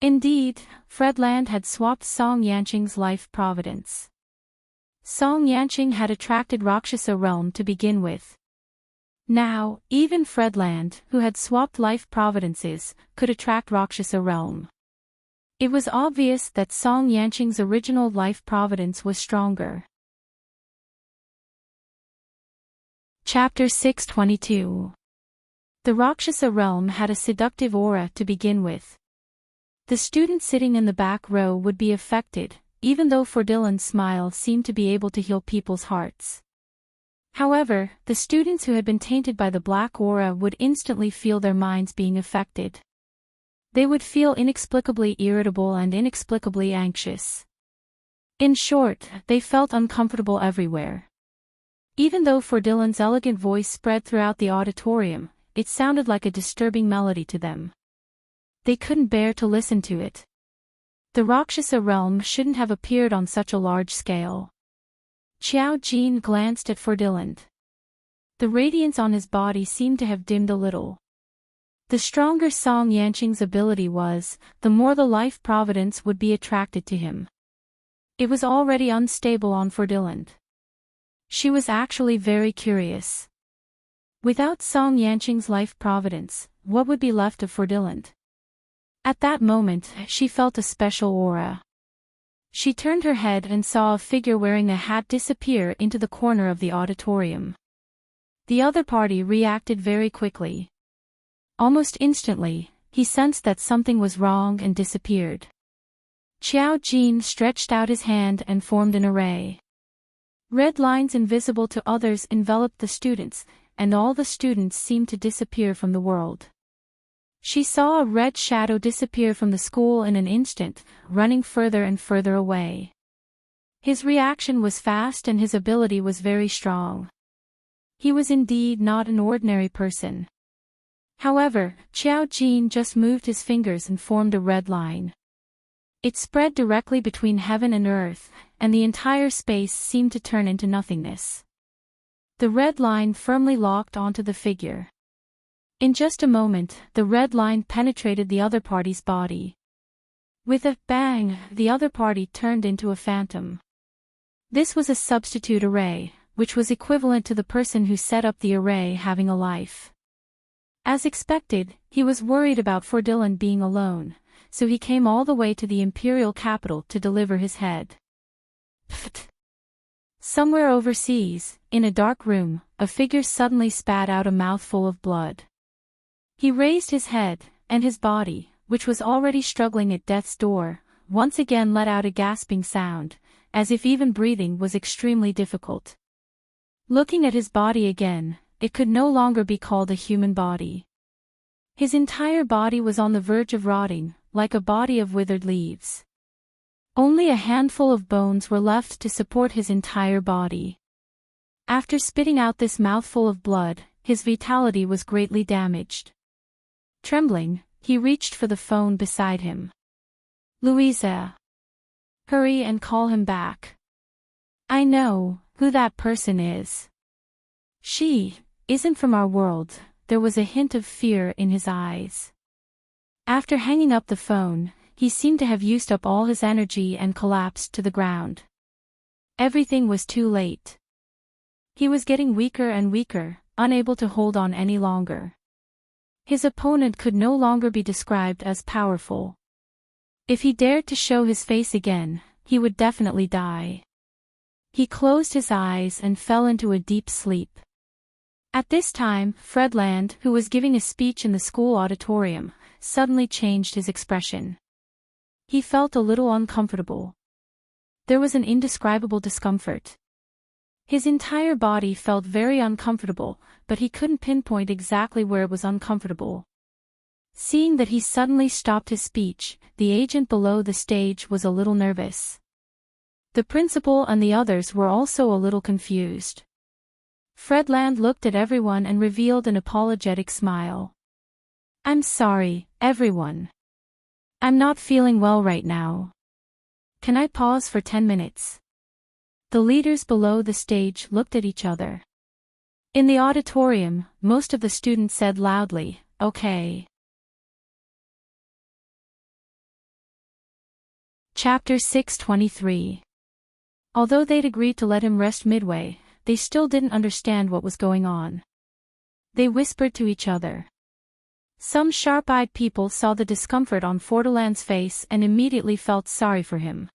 Indeed, Fredland had swapped Song Yanqing's life providence. Song Yanqing had attracted Rakshasa realm to begin with. Now, even Fredland, who had swapped life providences, could attract Rakshasa realm. It was obvious that Song Yanqing's original life providence was stronger. Chapter 622. The Rakshasa realm had a seductive aura to begin with. The student sitting in the back row would be affected, even though Fredland's smile seemed to be able to heal people's hearts. However, the students who had been tainted by the black aura would instantly feel their minds being affected. They would feel inexplicably irritable and inexplicably anxious. In short, they felt uncomfortable everywhere. Even though Fredland's elegant voice spread throughout the auditorium, it sounded like a disturbing melody to them. They couldn't bear to listen to it. The Rakshasa realm shouldn't have appeared on such a large scale. Xiao Jin glanced at Fredland. The radiance on his body seemed to have dimmed a little. The stronger Song Yanqing's ability was, the more the life providence would be attracted to him. It was already unstable on Ferdinand. She was actually very curious. Without Song Yanqing's life providence, what would be left of Ferdinand? At that moment, she felt a special aura. She turned her head and saw a figure wearing a hat disappear into the corner of the auditorium. The other party reacted very quickly. Almost instantly, he sensed that something was wrong and disappeared. Qiao Jin stretched out his hand and formed an array. Red lines invisible to others enveloped the students, and all the students seemed to disappear from the world. She saw a red shadow disappear from the school in an instant, running further and further away. His reaction was fast and his ability was very strong. He was indeed not an ordinary person. However, Qiao Jin just moved his fingers and formed a red line. It spread directly between heaven and earth, and the entire space seemed to turn into nothingness. The red line firmly locked onto the figure. In just a moment, the red line penetrated the other party's body. With a bang, the other party turned into a phantom. This was a substitute array, which was equivalent to the person who set up the array having a life. As expected, he was worried about Ferdinand being alone, so he came all the way to the imperial capital to deliver his head. Pfft. Somewhere overseas, in a dark room, a figure suddenly spat out a mouthful of blood. He raised his head, and his body, which was already struggling at death's door, once again let out a gasping sound, as if even breathing was extremely difficult. Looking at his body again, it could no longer be called a human body. His entire body was on the verge of rotting, like a body of withered leaves. Only a handful of bones were left to support his entire body. After spitting out this mouthful of blood, his vitality was greatly damaged. Trembling, he reached for the phone beside him. "Louisa. Hurry and call him back. I know who that person is. She isn't from our world." There was a hint of fear in his eyes. After hanging up the phone, he seemed to have used up all his energy and collapsed to the ground. Everything was too late. He was getting weaker and weaker, unable to hold on any longer. His opponent could no longer be described as powerful. If he dared to show his face again, he would definitely die. He closed his eyes and fell into a deep sleep. At this time, Fredland, who was giving a speech in the school auditorium, suddenly changed his expression. He felt a little uncomfortable. There was an indescribable discomfort. His entire body felt very uncomfortable, but he couldn't pinpoint exactly where it was uncomfortable. Seeing that he suddenly stopped his speech, the agent below the stage was a little nervous. The principal and the others were also a little confused. Fredland looked at everyone and revealed an apologetic smile. "I'm sorry, everyone. I'm not feeling well right now. Can I pause for 10 minutes? The leaders below the stage looked at each other. In the auditorium, most of the students said loudly, "Okay." Chapter 623. Although they'd agreed to let him rest midway, they still didn't understand what was going on. They whispered to each other. Some sharp-eyed people saw the discomfort on Ferdinand's face and immediately felt sorry for him.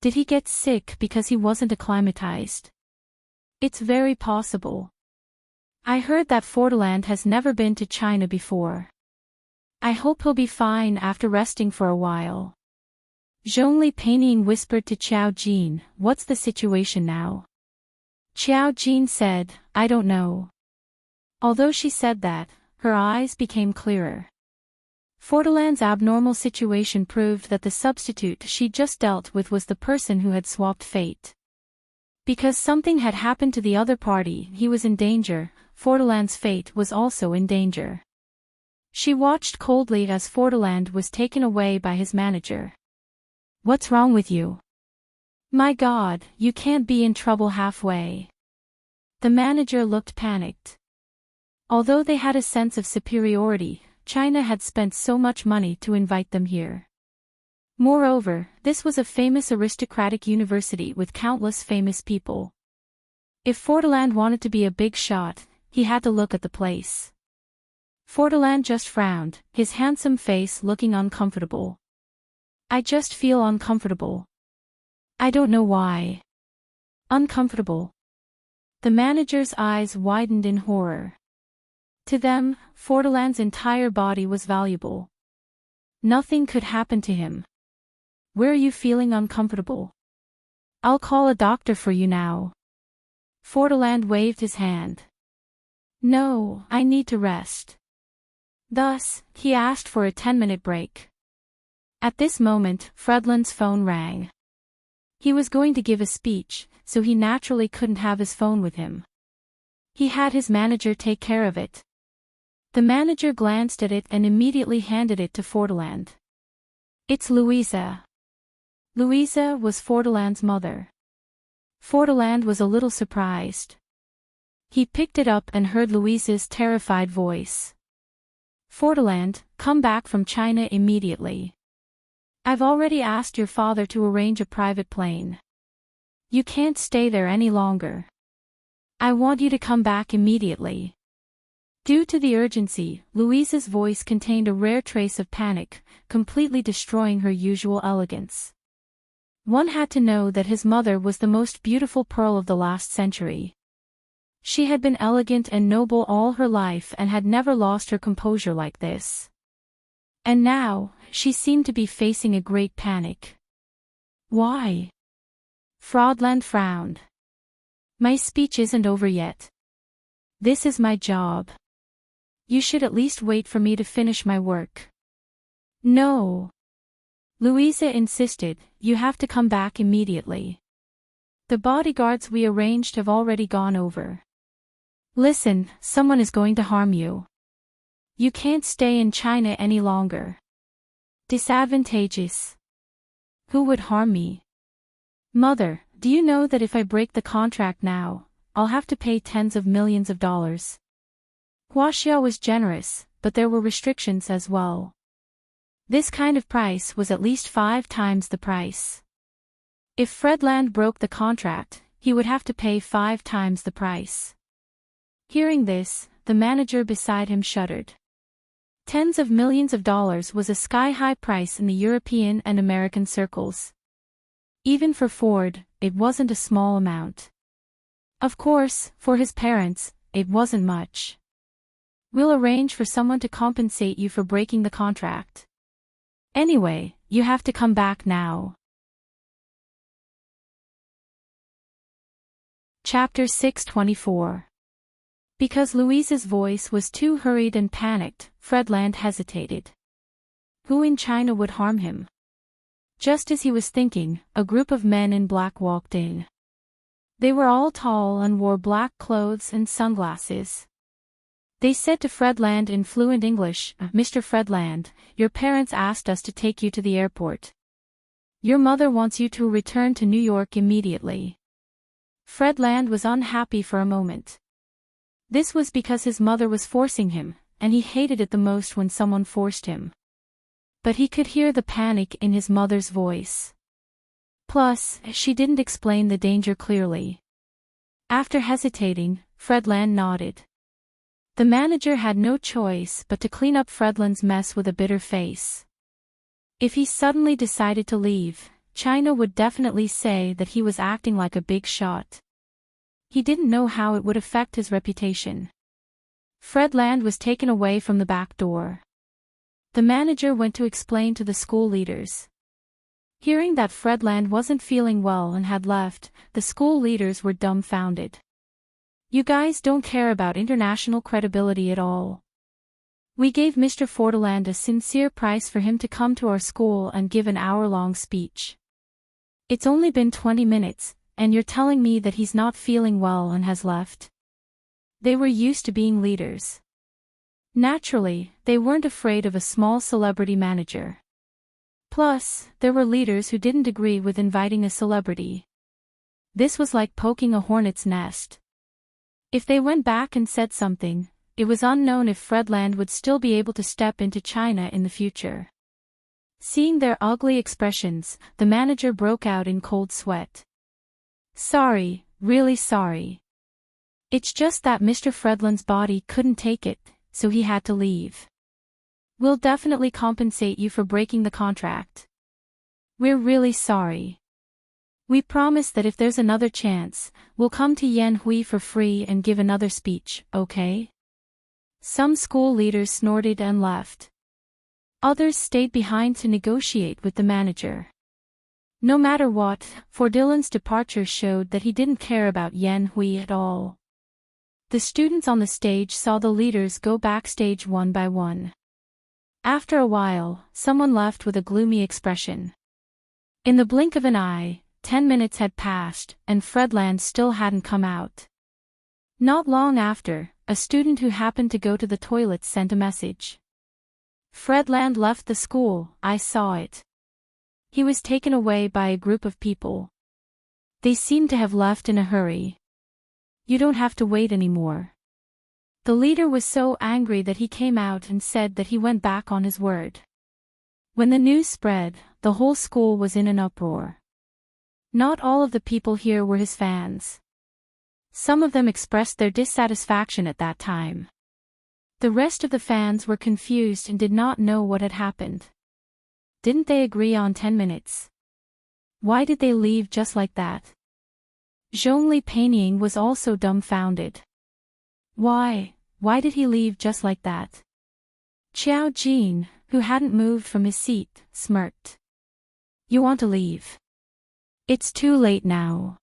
Did he get sick because he wasn't acclimatized? It's very possible. I heard that Ferdinand has never been to China before. I hope he'll be fine after resting for a while. Zhongli Peining whispered to Qiao Jin, "What's the situation now?" Qiao Jin said, "I don't know." Although she said that, her eyes became clearer. Ferdinand's abnormal situation proved that the substitute she just dealt with was the person who had swapped fate. Because something had happened to the other party, he was in danger. Ferdinand's fate was also in danger. She watched coldly as Ferdinand was taken away by his manager. "What's wrong with you? My God, you can't be in trouble halfway." The manager looked panicked. Although they had a sense of superiority, China had spent so much money to invite them here. Moreover, this was a famous aristocratic university with countless famous people. If Forteland wanted to be a big shot, he had to look at the place. Forteland just frowned, his handsome face looking uncomfortable. I just feel uncomfortable. I don't know why. Uncomfortable. The manager's eyes widened in horror. To them, Forteland's entire body was valuable. Nothing could happen to him. Where are you feeling uncomfortable? I'll call a doctor for you now. Forteland waved his hand. No, I need to rest. Thus, he asked for a 10-minute break. At this moment, Fredland's phone rang. He was going to give a speech, so he naturally couldn't have his phone with him. He had his manager take care of it. The manager glanced at it and immediately handed it to Forteland. It's Louisa. Louisa was Forteland's mother. Forteland was a little surprised. He picked it up and heard Louisa's terrified voice. Forteland, come back from China immediately. I've already asked your father to arrange a private plane. You can't stay there any longer. I want you to come back immediately. Due to the urgency, Louisa's voice contained a rare trace of panic, completely destroying her usual elegance. One had to know that his mother was the most beautiful pearl of the last century. She had been elegant and noble all her life and had never lost her composure like this. And now, she seemed to be facing a great panic. Why? Frodland frowned. My speech isn't over yet. This is my job. You should at least wait for me to finish my work. No. Louisa insisted, you have to come back immediately. The bodyguards we arranged have already gone over. Listen, someone is going to harm you. You can't stay in China any longer. Disadvantageous. Who would harm me? Mother, do you know that if I break the contract now, I'll have to pay tens of millions of dollars? Huaxia was generous, but there were restrictions as well. This kind of price was at least 5 times the price. If Fredland broke the contract, he would have to pay 5 times the price. Hearing this, the manager beside him shuddered. Tens of millions of dollars was a sky-high price in the European and American circles. Even for Ford, it wasn't a small amount. Of course, for his parents, it wasn't much. We'll arrange for someone to compensate you for breaking the contract. Anyway, you have to come back now. Chapter 624. Because Louisa's voice was too hurried and panicked, Fredland hesitated. Who in China would harm him? Just as he was thinking, a group of men in black walked in. They were all tall and wore black clothes and sunglasses. They said to Fredland in fluent English, Mr. Fredland, your parents asked us to take you to the airport. Your mother wants you to return to New York immediately. Fredland was unhappy for a moment. This was because his mother was forcing him, and he hated it the most when someone forced him. But he could hear the panic in his mother's voice. Plus, she didn't explain the danger clearly. After hesitating, Fredland nodded. The manager had no choice but to clean up Fredland's mess with a bitter face. If he suddenly decided to leave, China would definitely say that he was acting like a big shot. He didn't know how it would affect his reputation. Fredland was taken away from the back door. The manager went to explain to the school leaders. Hearing that Fredland wasn't feeling well and had left, the school leaders were dumbfounded. You guys don't care about international credibility at all. We gave Mr. Forteland a sincere price for him to come to our school and give an hour-long speech. It's only been 20 minutes, and you're telling me that he's not feeling well and has left? They were used to being leaders. Naturally, they weren't afraid of a small celebrity manager. Plus, there were leaders who didn't agree with inviting a celebrity. This was like poking a hornet's nest. If they went back and said something, it was unknown if Fredland would still be able to step into China in the future. Seeing their ugly expressions, the manager broke out in cold sweat. Sorry, really sorry. It's just that Mr. Fredland's body couldn't take it, so he had to leave. We'll definitely compensate you for breaking the contract. We're really sorry. We promise that if there's another chance, we'll come to Yanhui for free and give another speech, okay? Some school leaders snorted and left. Others stayed behind to negotiate with the manager. No matter what, for Dylan's departure showed that he didn't care about Yanhui at all. The students on the stage saw the leaders go backstage one by one. After a while, someone left with a gloomy expression. In the blink of an eye, 10 minutes had passed, and Fredland still hadn't come out. Not long after, a student who happened to go to the toilet sent a message. Fredland left the school, I saw it. He was taken away by a group of people. They seemed to have left in a hurry. You don't have to wait anymore. The leader was so angry that he came out and said that he went back on his word. When the news spread, the whole school was in an uproar. Not all of the people here were his fans. Some of them expressed their dissatisfaction at that time. The rest of the fans were confused and did not know what had happened. Didn't they agree on 10 minutes? Why did they leave just like that? Zhongli Peining was also dumbfounded. Why did he leave just like that? Qiao Jin, who hadn't moved from his seat, smirked. You want to leave? It's too late now.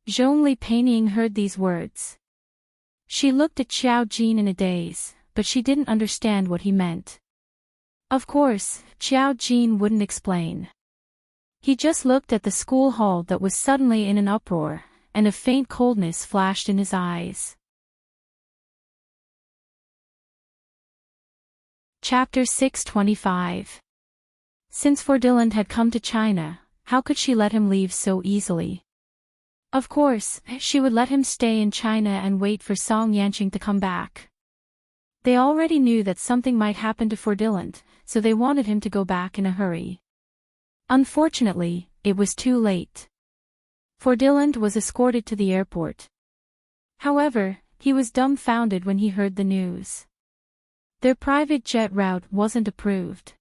Zhongli Peining heard these words. She looked at Qiao Jin in a daze, but she didn't understand what he meant. Of course, Qiao Jin wouldn't explain. He just looked at the school hall that was suddenly in an uproar, and a faint coldness flashed in his eyes. Chapter 625. Since Dylan had come to China, how could she let him leave so easily? Of course, she would let him stay in China and wait for Song Yanqing to come back. They already knew that something might happen to Dylan, so they wanted him to go back in a hurry. Unfortunately, it was too late. Dylan was escorted to the airport. However, he was dumbfounded when he heard the news. Their private jet route wasn't approved.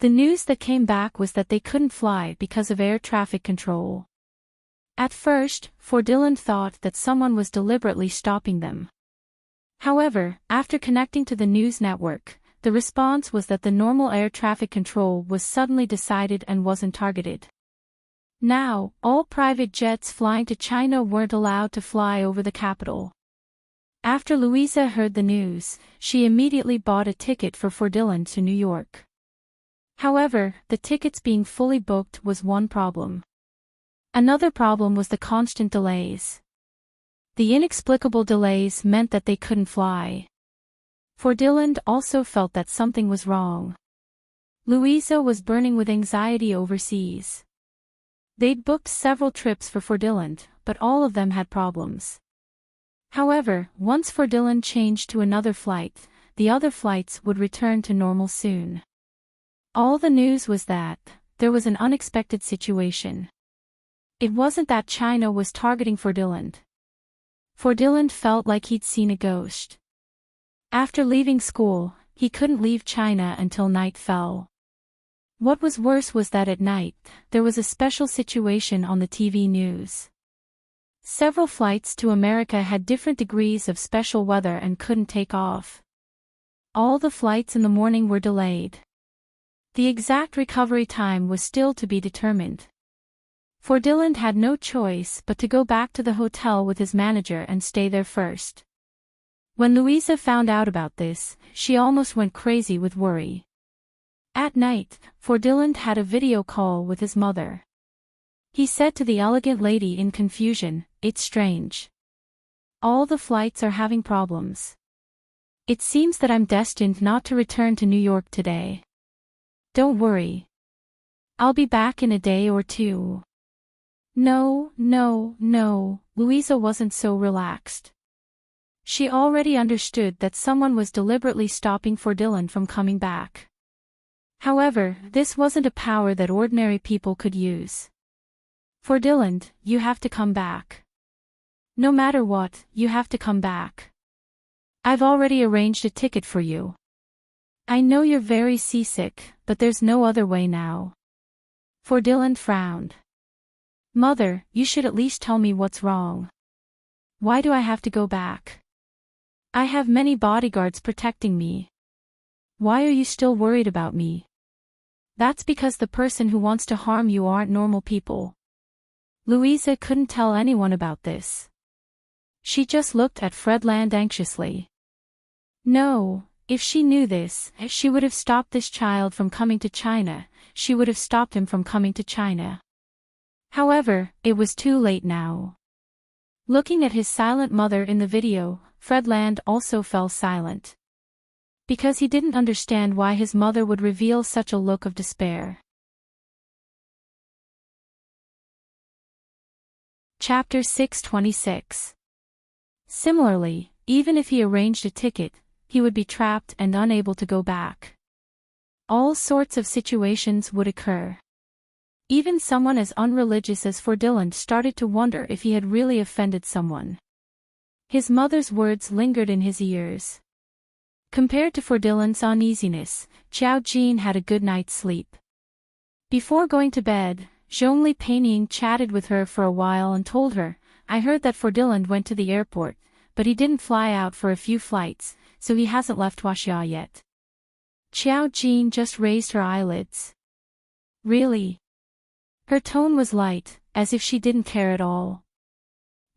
The news that came back was that they couldn't fly because of air traffic control. At first, Dylan thought that someone was deliberately stopping them. However, after connecting to the news network, the response was that the normal air traffic control was suddenly decided and wasn't targeted. Now, all private jets flying to China weren't allowed to fly over the capital. After Louisa heard the news, she immediately bought a ticket for Dylan to New York. However, the tickets being fully booked was one problem. Another problem was the constant delays. The inexplicable delays meant that they couldn't fly. Dylan also felt that something was wrong. Louisa was burning with anxiety overseas. They'd booked several trips for Dylan, but all of them had problems. However, once Dylan changed to another flight, the other flights would return to normal soon. All the news was that there was an unexpected situation. It wasn't that China was targeting Dylan. Dylan felt like he'd seen a ghost. After leaving school, he couldn't leave China until night fell. What was worse was that at night, there was a special situation on the TV news. Several flights to America had different degrees of special weather and couldn't take off. All the flights in the morning were delayed. The exact recovery time was still to be determined. Dylan had no choice but to go back to the hotel with his manager and stay there first. When Louisa found out about this, she almost went crazy with worry. At night, Dylan had a video call with his mother. He said to the elegant lady in confusion, "It's strange. All the flights are having problems. It seems that I'm destined not to return to New York today. Don't worry. I'll be back in a day or two." No, Louisa wasn't so relaxed. She already understood that someone was deliberately stopping Dylan from coming back. However, this wasn't a power that ordinary people could use. Dylan, you have to come back. No matter what, you have to come back. I've already arranged a ticket for you. I know you're very seasick, but there's no other way now. Dylan frowned. Mother, you should at least tell me what's wrong. Why do I have to go back? I have many bodyguards protecting me. Why are you still worried about me? That's because the person who wants to harm you aren't normal people. Louisa couldn't tell anyone about this. She just looked at Fredland anxiously. No, if she knew this, she would have stopped this child from coming to China, she would have stopped him from coming to China. However, it was too late now. Looking at his silent mother in the video, Fredland also fell silent. Because he didn't understand why his mother would reveal such a look of despair. Chapter 626. Similarly, even if he arranged a ticket, he would be trapped and unable to go back. All sorts of situations would occur. Even someone as unreligious as Dylan started to wonder if he had really offended someone. His mother's words lingered in his ears. Compared to Dylan's uneasiness, Xiao Jin had a good night's sleep. Before going to bed, Zhongli Peining chatted with her for a while and told her, I heard that Dylan went to the airport, but he didn't fly out for a few flights, so he hasn't left Huaxia yet. Xiao Jin just raised her eyelids. Really? Her tone was light, as if she didn't care at all.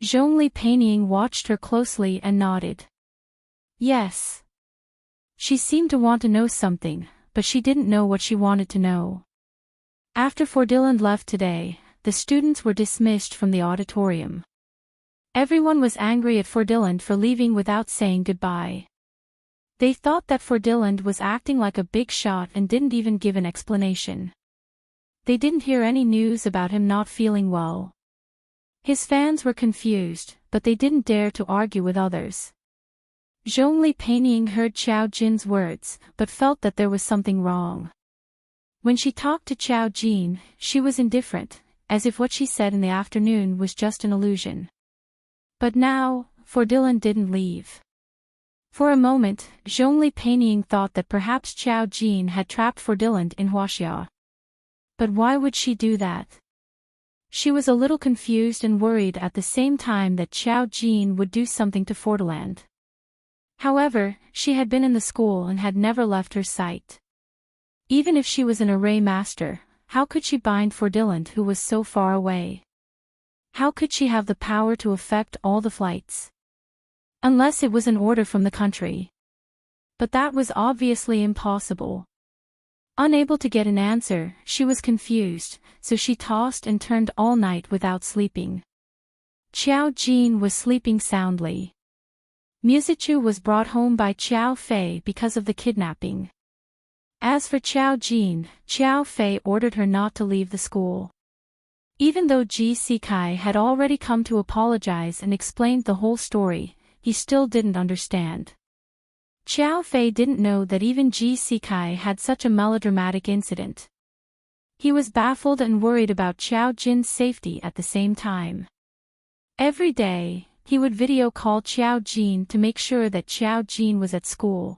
Zhongli Peining watched her closely and nodded. Yes. She seemed to want to know something, but she didn't know what she wanted to know. After Dylan left today, the students were dismissed from the auditorium. Everyone was angry at Dylan for leaving without saying goodbye. They thought that Dylan was acting like a big shot and didn't even give an explanation. They didn't hear any news about him not feeling well. His fans were confused, but they didn't dare to argue with others. Zhongli Peining heard Xiao Jin's words, but felt that there was something wrong. When she talked to Xiao Jin, she was indifferent, as if what she said in the afternoon was just an illusion. But now, Dylan didn't leave. For a moment, Zhongli Peining thought that perhaps Xiao Jin had trapped Dylan in Huaxia. But why would she do that? She was a little confused and worried at the same time that Xiao Jin would do something to Dylan. However, she had been in the school and had never left her sight. Even if she was an array master, how could she bind Dylan who was so far away? How could she have the power to affect all the flights? Unless it was an order from the country. But that was obviously impossible. Unable to get an answer, she was confused, so she tossed and turned all night without sleeping. Xiao Jin was sleeping soundly. Musichu was brought home by Qiao Fei because of the kidnapping. As for Xiao Jin, Qiao Fei ordered her not to leave the school. Even though Ji Sikai had already come to apologize and explained the whole story, he still didn't understand. Qiao Fei didn't know that even Ji Sikai had such a melodramatic incident. He was baffled and worried about Xiao Jin's safety at the same time. Every day, he would video call Xiao Jin to make sure that Xiao Jin was at school.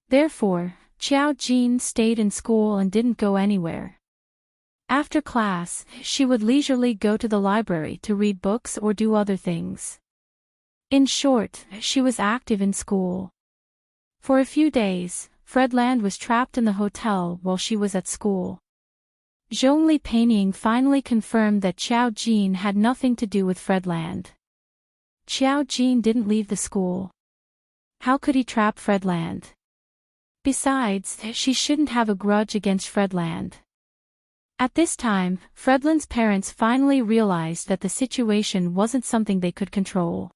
Therefore, Xiao Jin stayed in school and didn't go anywhere. After class, she would leisurely go to the library to read books or do other things. In short, she was active in school. For a few days, Fredland was trapped in the hotel while she was at school. Zhongli Peining finally confirmed that Xiao Jin had nothing to do with Fredland. Xiao Jin didn't leave the school. How could he trap Fredland? Besides, she shouldn't have a grudge against Fredland. At this time, Fredland's parents finally realized that the situation wasn't something they could control.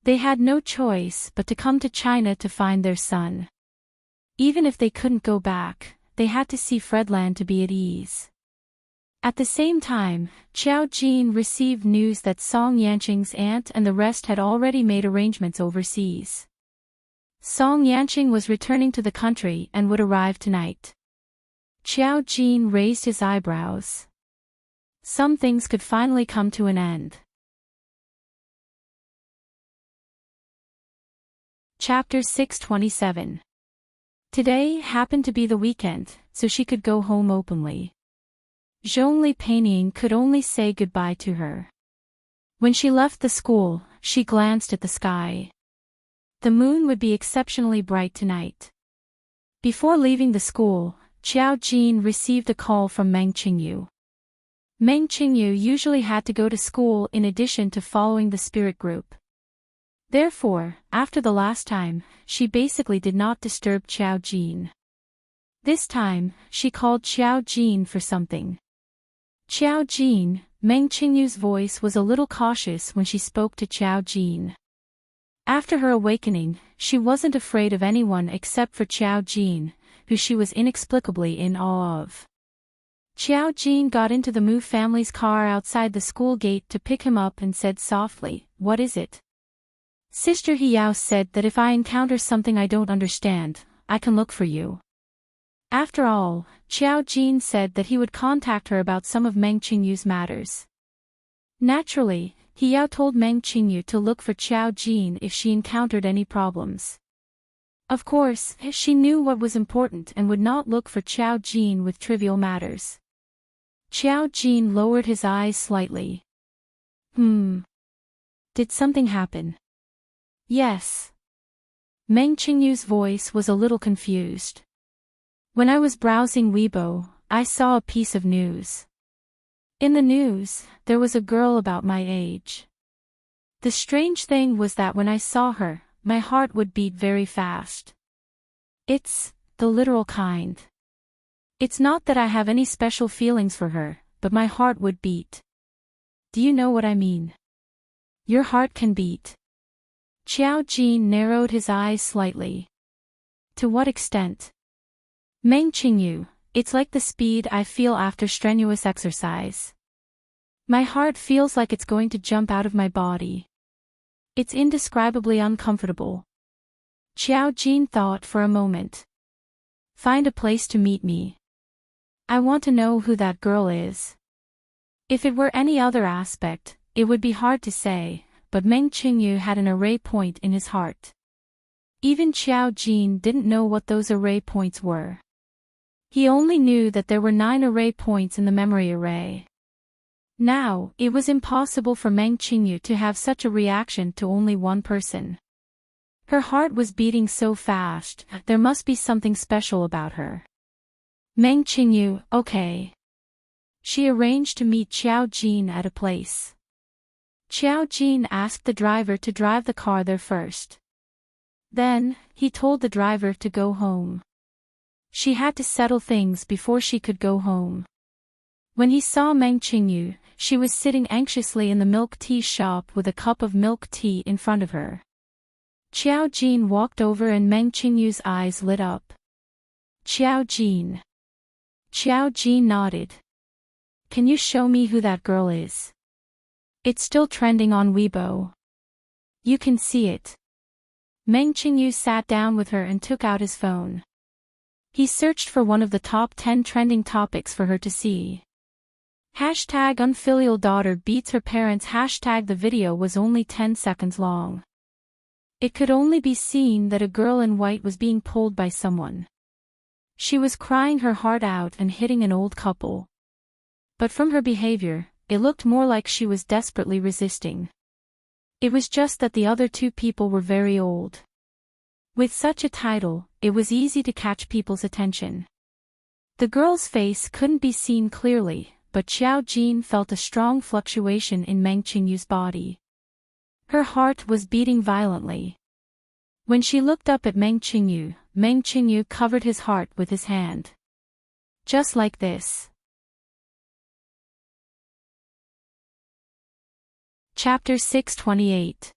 They had no choice but to come to China to find their son. Even if they couldn't go back, they had to see Fredland to be at ease. At the same time, Xiao Jin received news that Song Yanqing's aunt and the rest had already made arrangements overseas. Song Yanqing was returning to the country and would arrive tonight. Xiao Jin raised his eyebrows. Some things could finally come to an end. Chapter 627. Today happened to be the weekend, so she could go home openly. Zhongli Peining could only say goodbye to her. When she left the school, she glanced at the sky. The moon would be exceptionally bright tonight. Before leaving the school, Xiao Jin received a call from Meng Qingyu. Meng Qingyu usually had to go to school in addition to following the spirit group. Therefore, after the last time, she basically did not disturb Xiao Jin. This time, she called Xiao Jin for something. Xiao Jin, Meng Qingyu's voice was a little cautious when she spoke to Xiao Jin. After her awakening, she wasn't afraid of anyone except for Xiao Jin, who she was inexplicably in awe of. Xiao Jin got into the Mu family's car outside the school gate to pick him up and said softly, "What is it?" Sister Hiyao said that if I encounter something I don't understand, I can look for you. After all, Xiao Jin said that he would contact her about some of Meng Qingyu's matters. Naturally, Hiyao told Meng Qingyu to look for Xiao Jin if she encountered any problems. Of course, she knew what was important and would not look for Xiao Jin with trivial matters. Xiao Jin lowered his eyes slightly. Did something happen? Yes. Meng Qingyu's voice was a little confused. When I was browsing Weibo, I saw a piece of news. In the news, there was a girl about my age. The strange thing was that when I saw her, my heart would beat very fast. It's the literal kind. It's not that I have any special feelings for her, but my heart would beat. Do you know what I mean? Your heart can beat. Xiao Jin narrowed his eyes slightly. To what extent? Meng Qingyu, it's like the speed I feel after strenuous exercise. My heart feels like it's going to jump out of my body. It's indescribably uncomfortable. Xiao Jin thought for a moment. Find a place to meet me. I want to know who that girl is. If it were any other aspect, it would be hard to say, but Meng Qingyu had an array point in his heart. Even Xiao Jin didn't know what those array points were. He only knew that there were 9 array points in the memory array. Now, it was impossible for Meng Qingyu to have such a reaction to only one person. Her heart was beating so fast, there must be something special about her. Meng Qingyu, okay. She arranged to meet Xiao Jin at a place. Xiao Jin asked the driver to drive the car there first. Then, he told the driver to go home. She had to settle things before she could go home. When he saw Meng Qingyu, she was sitting anxiously in the milk tea shop with a cup of milk tea in front of her. Xiao Jin walked over and Meng Qingyu's eyes lit up. Xiao Jin. Xiao Jin nodded. Can you show me who that girl is? It's still trending on Weibo. You can see it. Meng Qingyu sat down with her and took out his phone. He searched for one of the top 10 trending topics for her to see. Hashtag unfilial daughter beats her parents. Hashtag the video was only 10 seconds long. It could only be seen that a girl in white was being pulled by someone. She was crying her heart out and hitting an old couple. But from her behavior, it looked more like she was desperately resisting. It was just that the other 2 people were very old. With such a title, it was easy to catch people's attention. The girl's face couldn't be seen clearly, but Xiao Jin felt a strong fluctuation in Meng Qingyu's body. Her heart was beating violently. When she looked up at Meng Qingyu covered his heart with his hand. Just like this. Chapter 628.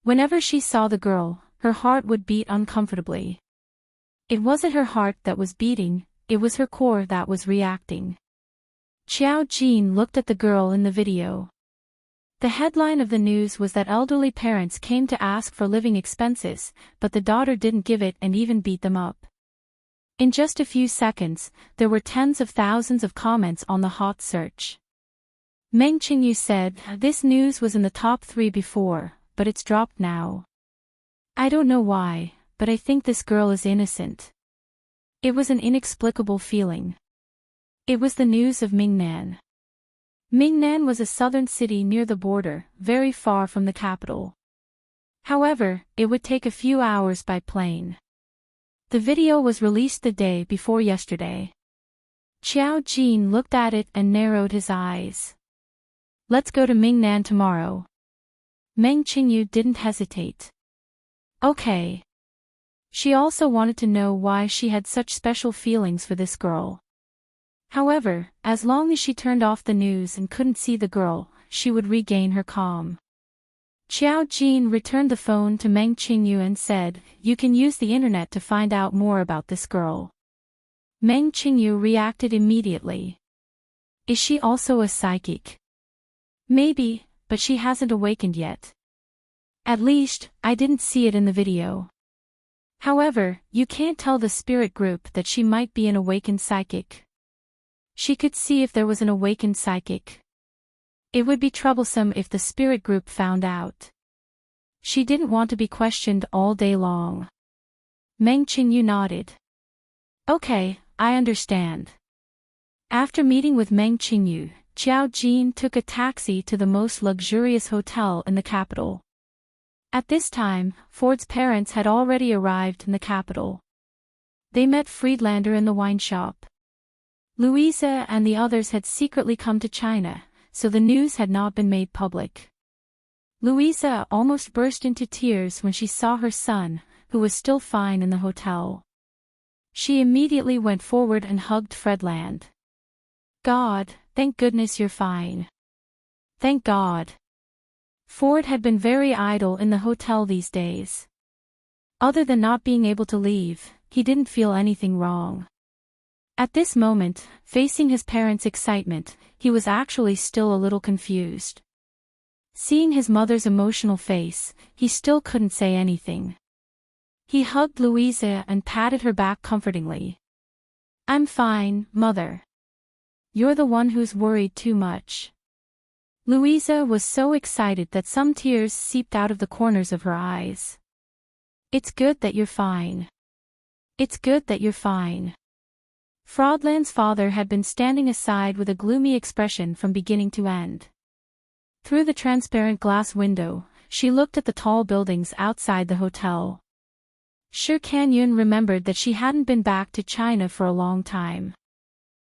Whenever she saw the girl, her heart would beat uncomfortably. It wasn't her heart that was beating, it was her core that was reacting. Xiao Jin looked at the girl in the video. The headline of the news was that elderly parents came to ask for living expenses, but the daughter didn't give it and even beat them up. In just a few seconds, there were tens of thousands of comments on the hot search. Meng Qingyu said, "This news was in the top 3 before, but it's dropped now. I don't know why, but I think this girl is innocent." It was an inexplicable feeling. It was the news of Mingnan. Mingnan was a southern city near the border, very far from the capital. However, it would take a few hours by plane. The video was released the day before yesterday. Xiao Jin looked at it and narrowed his eyes. "Let's go to Mingnan tomorrow." Meng Qingyu didn't hesitate. Okay. She also wanted to know why she had such special feelings for this girl. However, as long as she turned off the news and couldn't see the girl, she would regain her calm. Xiao Jin returned the phone to Meng Qingyu and said, "You can use the internet to find out more about this girl." Meng Qingyu reacted immediately. Is she also a psychic? Maybe, but she hasn't awakened yet. At least, I didn't see it in the video. However, you can't tell the spirit group that she might be an awakened psychic. She could see if there was an awakened psychic. It would be troublesome if the spirit group found out. She didn't want to be questioned all day long. Meng Qingyu nodded. Okay, I understand. After meeting with Meng Qingyu, Xiao Jin took a taxi to the most luxurious hotel in the capital. At this time, Ford's parents had already arrived in the capital. They met Friedlander in the wine shop. Louisa and the others had secretly come to China, so the news had not been made public. Louisa almost burst into tears when she saw her son, who was still fine in the hotel. She immediately went forward and hugged Friedland. "God, thank goodness you're fine." Thank God. Ford had been very idle in the hotel these days. Other than not being able to leave, he didn't feel anything wrong. At this moment, facing his parents' excitement, he was actually still a little confused. Seeing his mother's emotional face, he still couldn't say anything. He hugged Louisa and patted her back comfortingly. "I'm fine, Mother. You're the one who's worried too much." Louisa was so excited that some tears seeped out of the corners of her eyes. "It's good that you're fine. It's good that you're fine." Friedland's father had been standing aside with a gloomy expression from beginning to end. Through the transparent glass window, she looked at the tall buildings outside the hotel. Shi Kanyun remembered that she hadn't been back to China for a long time.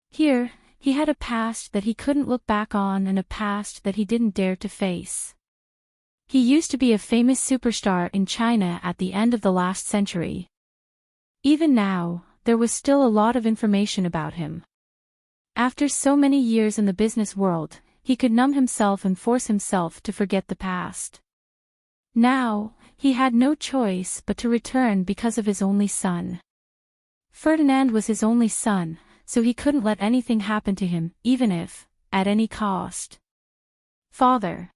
Here, he had a past that he couldn't look back on and a past that he didn't dare to face. He used to be a famous superstar in China at the end of the last century. Even now, there was still a lot of information about him. After so many years in the business world, he could numb himself and force himself to forget the past. Now, he had no choice but to return because of his only son. Ferdinand was his only son, so he couldn't let anything happen to him, even if, at any cost. "Father."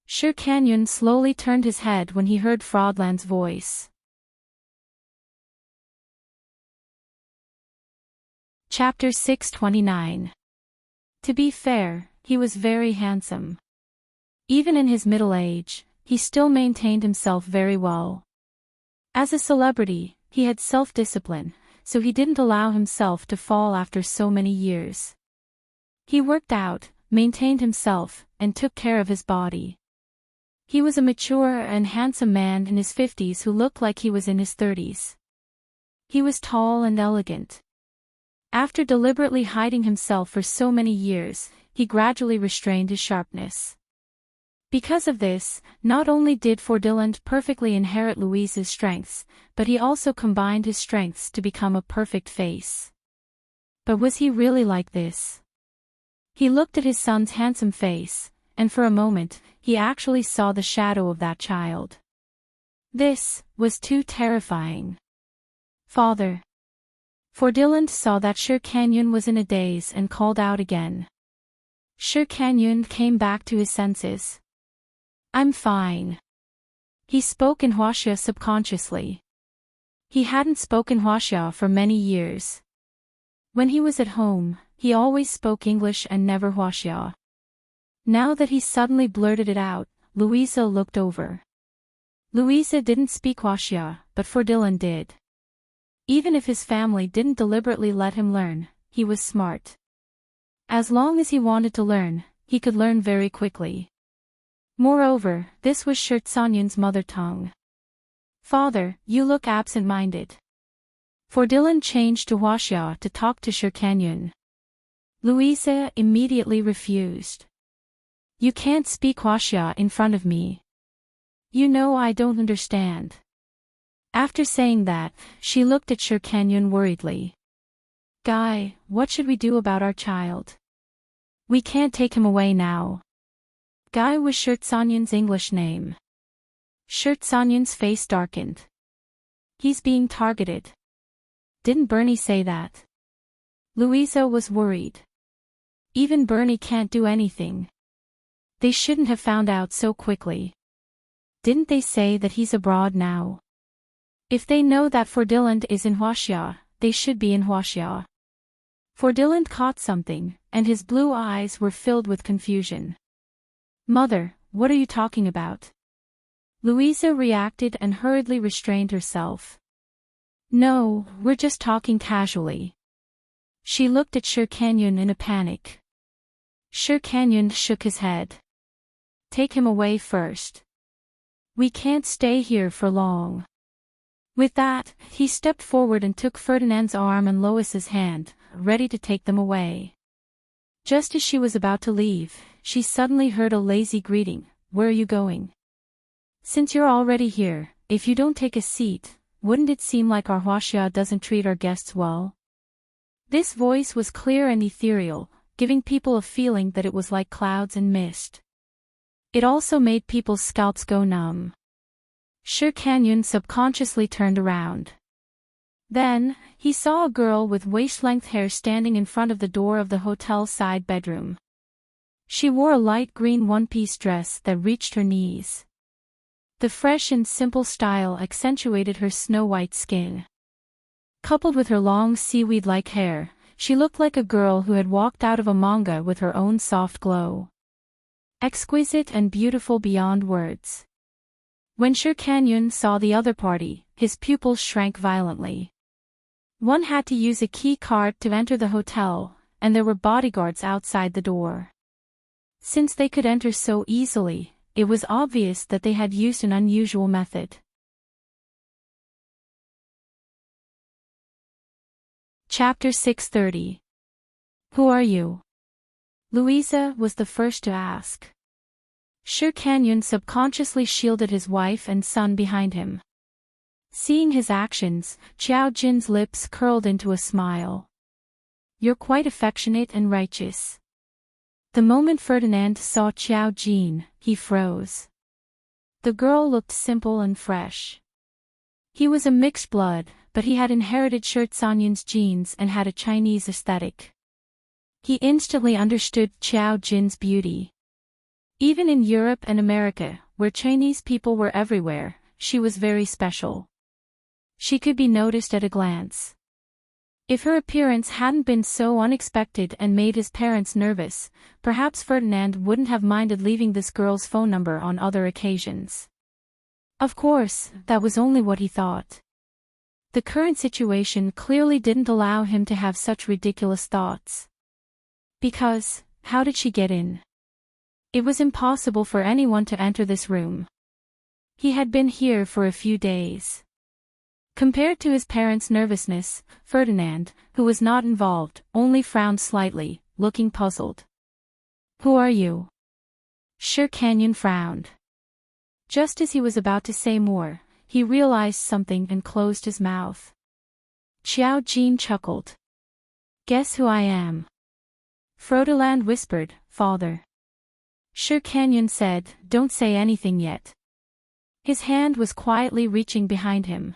Shi Kanyun slowly turned his head when he heard Friedland's voice. Chapter 629. To be fair, he was very handsome. Even in his middle age, he still maintained himself very well. As a celebrity, he had self-discipline, so he didn't allow himself to fall after so many years. He worked out, maintained himself, and took care of his body. He was a mature and handsome man in his 50s who looked like he was in his 30s. He was tall and elegant. After deliberately hiding himself for so many years, he gradually restrained his sharpness. Because of this, not only did Ferdinand perfectly inherit Louise's strengths, but he also combined his strengths to become a perfect face. But was he really like this? He looked at his son's handsome face, and for a moment, he actually saw the shadow of that child. This was too terrifying. "Father." For Dylan saw that Sher Canyon was in a daze and called out again. Sher Canyon came back to his senses. I'm fine. He spoke in Huaxia subconsciously. He hadn't spoken Huaxia for many years. When he was at home, he always spoke English and never Huaxia. Now that he suddenly blurted it out, Louisa looked over. Louisa didn't speak Huaxia, but for Dylan did. Even if his family didn't deliberately let him learn, he was smart. As long as he wanted to learn, he could learn very quickly. Moreover, this was Sher Tsanyun's mother tongue. Father, you look absent-minded. For Dylan changed to Huaxia to talk to Sher Canyon. Louisa immediately refused. You can't speak Huaxia in front of me. You know I don't understand. After saying that, she looked at Sher Canyon worriedly. Guy, what should we do about our child? We can't take him away now. Guy was Sher Tsanyun's English name. Sher Tsanyun's face darkened. He's being targeted. Didn't Bernie say that? Louisa was worried. Even Bernie can't do anything. They shouldn't have found out so quickly. Didn't they say that he's abroad now? If they know that For Dylan is in Huaxia, they should be in Huaxia. For Dylan caught something, and his blue eyes were filled with confusion. Mother, what are you talking about? Louisa reacted and hurriedly restrained herself. No, we're just talking casually. She looked at Sher Canyon in a panic. Sher Canyon shook his head. Take him away first. We can't stay here for long. With that, he stepped forward and took Ferdinand's arm and Lois's hand, ready to take them away. Just as she was about to leave, she suddenly heard a lazy greeting. Where are you going? Since you're already here, if you don't take a seat, wouldn't it seem like our Huaxia doesn't treat our guests well? This voice was clear and ethereal, giving people a feeling that it was like clouds and mist. It also made people's scalps go numb. Sher Canyon subconsciously turned around. Then, he saw a girl with waist-length hair standing in front of the door of the hotel's side bedroom. She wore a light green one-piece dress that reached her knees. The fresh and simple style accentuated her snow-white skin. Coupled with her long seaweed-like hair, she looked like a girl who had walked out of a manga with her own soft glow. Exquisite and beautiful beyond words. When Sher Canyon saw the other party, his pupils shrank violently. One had to use a key card to enter the hotel, and there were bodyguards outside the door. Since they could enter so easily, it was obvious that they had used an unusual method. Chapter 630. Who are you? Louisa was the first to ask. Sher Canyon subconsciously shielded his wife and son behind him. Seeing his actions, Qiao Jin's lips curled into a smile. You're quite affectionate and righteous. The moment Ferdinand saw Qiao Jin, he froze. The girl looked simple and fresh. He was a mixed blood, but he had inherited Sher Tsanyun's genes and had a Chinese aesthetic. He instantly understood Qiao Jin's beauty. Even in Europe and America, where Chinese people were everywhere, she was very special. She could be noticed at a glance. If her appearance hadn't been so unexpected and made his parents nervous, perhaps Ferdinand wouldn't have minded leaving this girl's phone number on other occasions. Of course, that was only what he thought. The current situation clearly didn't allow him to have such ridiculous thoughts. Because, how did she get in? It was impossible for anyone to enter this room. He had been here for a few days. Compared to his parents' nervousness, Ferdinand, who was not involved, only frowned slightly, looking puzzled. Who are you? Sher Canyon frowned. Just as he was about to say more, he realized something and closed his mouth. Qiao Jin chuckled. Guess who I am? Frodoland whispered, Father. Sher Canyon said, Don't say anything yet. His hand was quietly reaching behind him.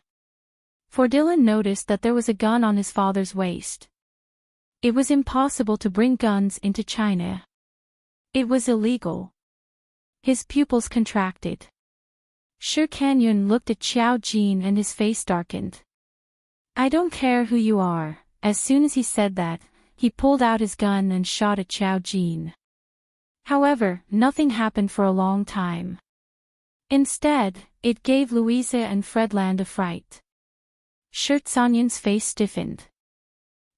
For Dylan noticed that there was a gun on his father's waist. It was impossible to bring guns into China. It was illegal. His pupils contracted. Shi Kanyun looked at Xiao Jin and his face darkened. I don't care who you are. As soon as he said that, he pulled out his gun and shot at Xiao Jin. However, nothing happened for a long time. Instead, it gave Louisa and Fredland a fright. Shi Kanyun's face stiffened.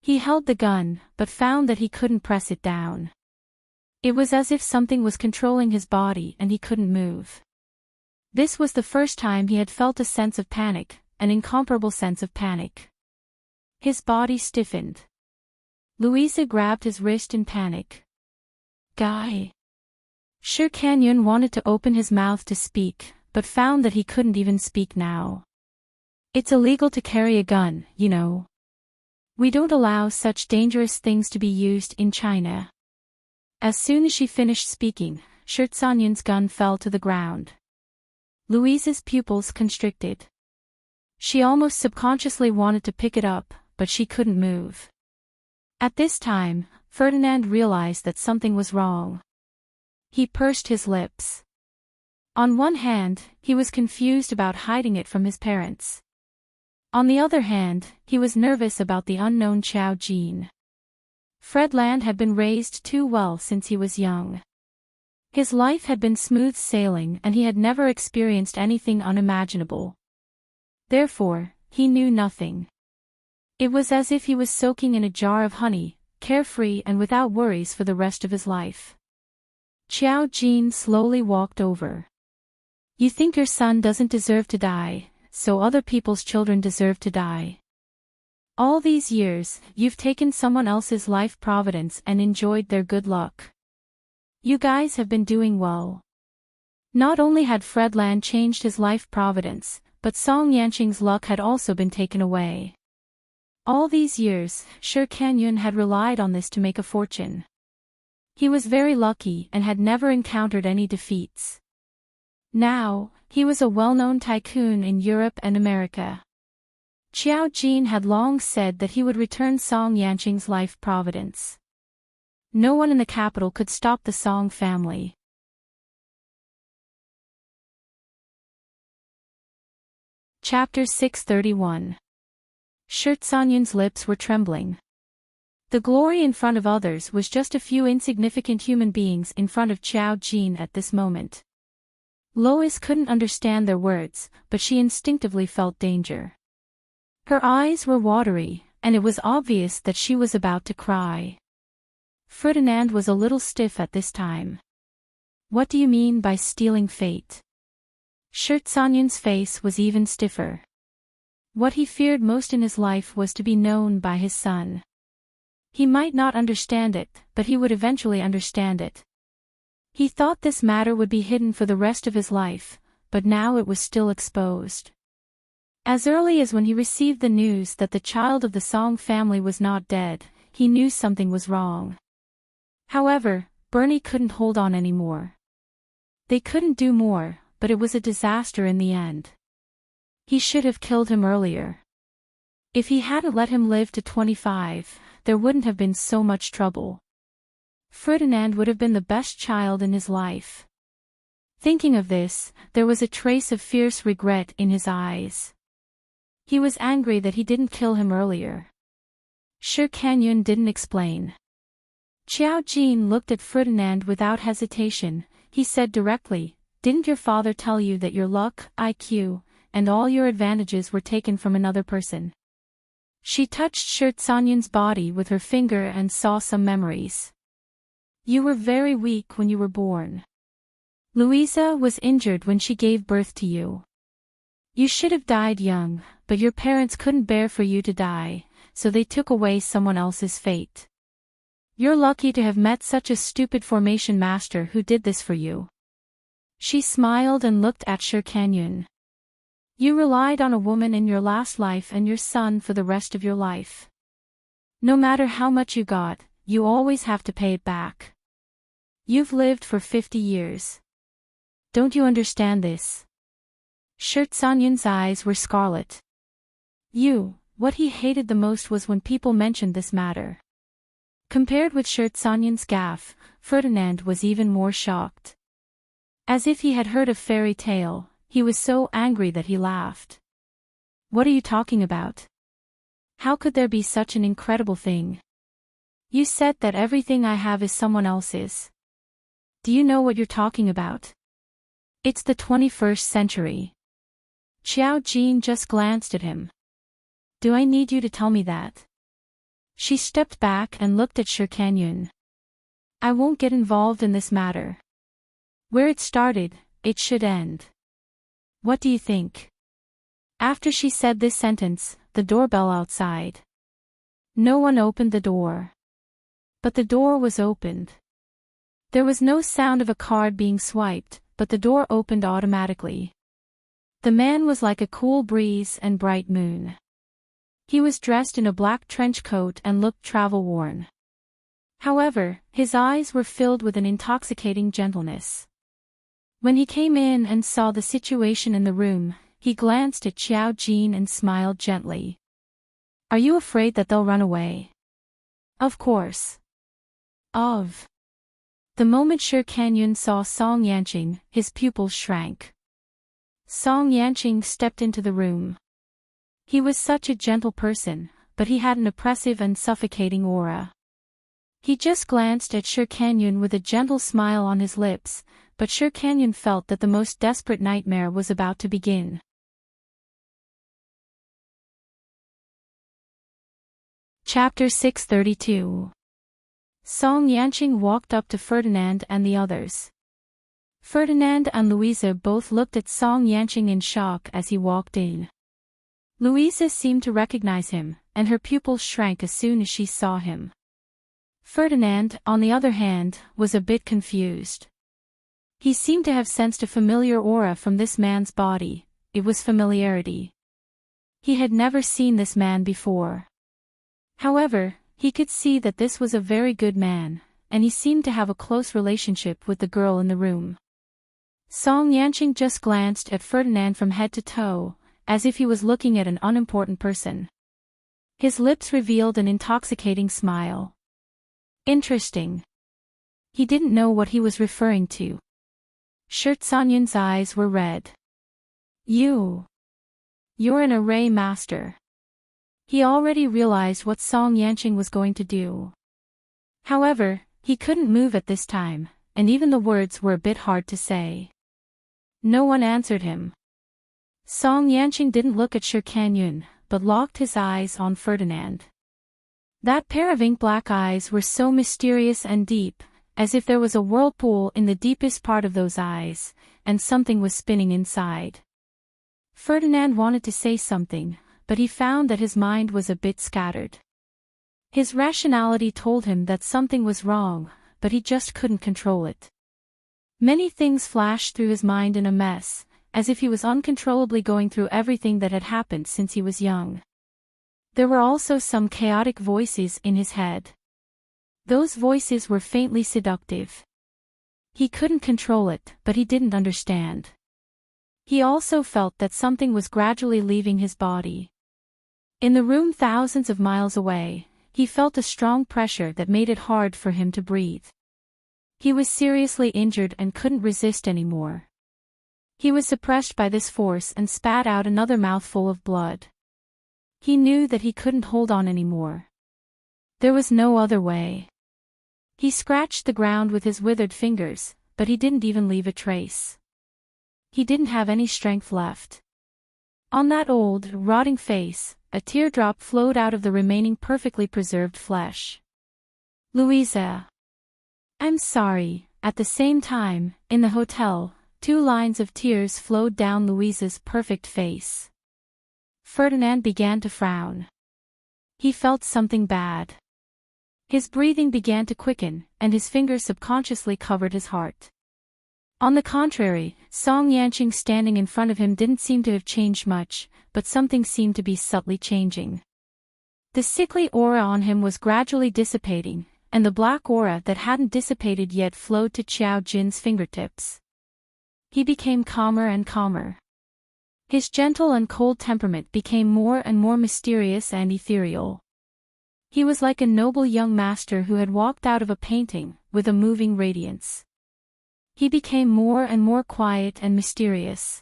He held the gun, but found that he couldn't press it down. It was as if something was controlling his body and he couldn't move. This was the first time he had felt a sense of panic, an incomparable sense of panic. His body stiffened. Louisa grabbed his wrist in panic. Guy. Shi Kanyun wanted to open his mouth to speak, but found that he couldn't even speak now. It's illegal to carry a gun, you know. We don't allow such dangerous things to be used in China. As soon as she finished speaking, Shi Kanyun's gun fell to the ground. Louisa's pupils constricted. She almost subconsciously wanted to pick it up, but she couldn't move. At this time, Ferdinand realized that something was wrong. He pursed his lips. On one hand, he was confused about hiding it from his parents. On the other hand, he was nervous about the unknown Xiao Jin. Fredland had been raised too well since he was young. His life had been smooth sailing and he had never experienced anything unimaginable. Therefore, he knew nothing. It was as if he was soaking in a jar of honey, carefree and without worries for the rest of his life. Xiao Jin slowly walked over. You think your son doesn't deserve to die, so other people's children deserve to die. All these years, you've taken someone else's life providence and enjoyed their good luck. You guys have been doing well. Not only had Fredland changed his life providence, but Song Yanqing's luck had also been taken away. All these years, Shi Kanyun had relied on this to make a fortune. He was very lucky and had never encountered any defeats. Now, he was a well-known tycoon in Europe and America. Xiao Jin had long said that he would return Song Yanqing's life providence. No one in the capital could stop the Song family. Chapter 631. Shi Kanyun's lips were trembling. The glory in front of others was just a few insignificant human beings in front of Xiao Jin at this moment. Lois couldn't understand their words, but she instinctively felt danger. Her eyes were watery, and it was obvious that she was about to cry. Ferdinand was a little stiff at this time. What do you mean by stealing fate? Shi Kanyun's face was even stiffer. What he feared most in his life was to be known by his son. He might not understand it, but he would eventually understand it. He thought this matter would be hidden for the rest of his life, but now it was still exposed. As early as when he received the news that the child of the Song family was not dead, he knew something was wrong. However, Bernie couldn't hold on anymore. They couldn't do more, but it was a disaster in the end. He should have killed him earlier. If he hadn't let him live to 25, there wouldn't have been so much trouble. Ferdinand would have been the best child in his life. Thinking of this, there was a trace of fierce regret in his eyes. He was angry that he didn't kill him earlier. Shi Kanyun didn't explain. Xiao Jin looked at Ferdinand without hesitation. He said directly, "Didn't your father tell you that your luck, IQ, and all your advantages were taken from another person?" She touched Shi Kanyun's body with her finger and saw some memories. You were very weak when you were born. Louisa was injured when she gave birth to you. You should have died young, but your parents couldn't bear for you to die, so they took away someone else's fate. You're lucky to have met such a stupid formation master who did this for you. She smiled and looked at Shi Kanyun. You relied on a woman in your last life and your son for the rest of your life. No matter how much you got, you always have to pay it back. You've lived for 50 years. Don't you understand this? Shi Kanyun's eyes were scarlet. What he hated the most was when people mentioned this matter. Compared with Shirtsanyan's gaffe, Ferdinand was even more shocked. As if he had heard a fairy tale, he was so angry that he laughed. What are you talking about? How could there be such an incredible thing? You said that everything I have is someone else's. Do you know what you're talking about? It's the 21st century. Xiao Jin just glanced at him. Do I need you to tell me that? She stepped back and looked at Shirkanyan. I won't get involved in this matter. Where it started, it should end. What do you think? After she said this sentence, the doorbell outside. No one opened the door. But the door was opened. There was no sound of a card being swiped, but the door opened automatically. The man was like a cool breeze and bright moon. He was dressed in a black trench coat and looked travel-worn. However, his eyes were filled with an intoxicating gentleness. When he came in and saw the situation in the room, he glanced at Xiao Jin and smiled gently. Are you afraid that they'll run away? Of course. The moment Shirkanyan saw Song Yanqing, his pupils shrank. Song Yanqing stepped into the room. He was such a gentle person, but he had an oppressive and suffocating aura. He just glanced at Shirkanyan with a gentle smile on his lips, but Shirkanyan felt that the most desperate nightmare was about to begin. Chapter 632. Song Yanqing walked up to Ferdinand and the others. Ferdinand and Louisa both looked at Song Yanqing in shock as he walked in. Louisa seemed to recognize him, and her pupils shrank as soon as she saw him. Ferdinand, on the other hand, was a bit confused. He seemed to have sensed a familiar aura from this man's body. It was familiarity. He had never seen this man before. However, he could see that this was a very good man, and he seemed to have a close relationship with the girl in the room. Song Yanqing just glanced at Ferdinand from head to toe, as if he was looking at an unimportant person. His lips revealed an intoxicating smile. Interesting. He didn't know what he was referring to. Shirtsanyan's eyes were red. You're an array master. He already realized what Song Yanqing was going to do. However, he couldn't move at this time, and even the words were a bit hard to say. No one answered him. Song Yanqing didn't look at Shirkanyan, but locked his eyes on Ferdinand. That pair of ink-black eyes were so mysterious and deep, as if there was a whirlpool in the deepest part of those eyes, and something was spinning inside. Ferdinand wanted to say something, but he found that his mind was a bit scattered. His rationality told him that something was wrong, but he just couldn't control it. Many things flashed through his mind in a mess, as if he was uncontrollably going through everything that had happened since he was young. There were also some chaotic voices in his head. Those voices were faintly seductive. He couldn't control it, but he didn't understand. He also felt that something was gradually leaving his body. In the room thousands of miles away, he felt a strong pressure that made it hard for him to breathe. He was seriously injured and couldn't resist anymore. He was suppressed by this force and spat out another mouthful of blood. He knew that he couldn't hold on anymore. There was no other way. He scratched the ground with his withered fingers, but he didn't even leave a trace. He didn't have any strength left. On that old, rotting face, a teardrop flowed out of the remaining perfectly preserved flesh. Louisa. I'm sorry. At the same time, in the hotel, 2 lines of tears flowed down Louisa's perfect face. Ferdinand began to frown. He felt something bad. His breathing began to quicken, and his fingers subconsciously covered his heart. On the contrary, Song Yanqing standing in front of him didn't seem to have changed much, but something seemed to be subtly changing. The sickly aura on him was gradually dissipating, and the black aura that hadn't dissipated yet flowed to Xiao Jin's fingertips. He became calmer and calmer. His gentle and cold temperament became more and more mysterious and ethereal. He was like a noble young master who had walked out of a painting, with a moving radiance. He became more and more quiet and mysterious.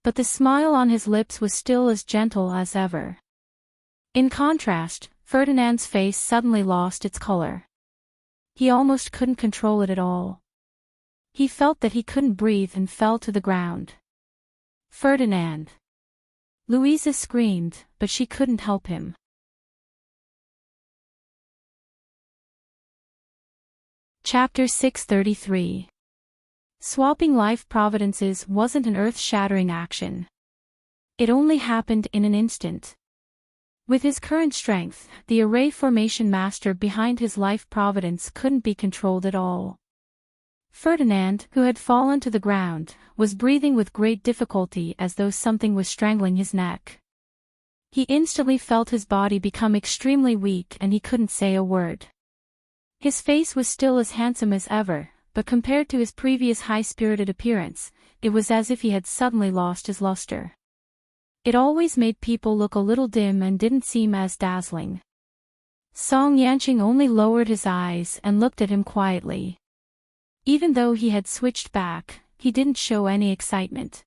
But the smile on his lips was still as gentle as ever. In contrast, Ferdinand's face suddenly lost its color. He almost couldn't control it at all. He felt that he couldn't breathe and fell to the ground. Ferdinand! Louisa screamed, but she couldn't help him. Chapter 633. Swapping life providences wasn't an earth-shattering action. It only happened in an instant. With his current strength, the array formation master behind his life providence couldn't be controlled at all. Ferdinand, who had fallen to the ground, was breathing with great difficulty as though something was strangling his neck. He instantly felt his body become extremely weak and he couldn't say a word. His face was still as handsome as ever, but compared to his previous high-spirited appearance, it was as if he had suddenly lost his luster. It always made people look a little dim and didn't seem as dazzling. Song Yanqing only lowered his eyes and looked at him quietly. Even though he had switched back, he didn't show any excitement.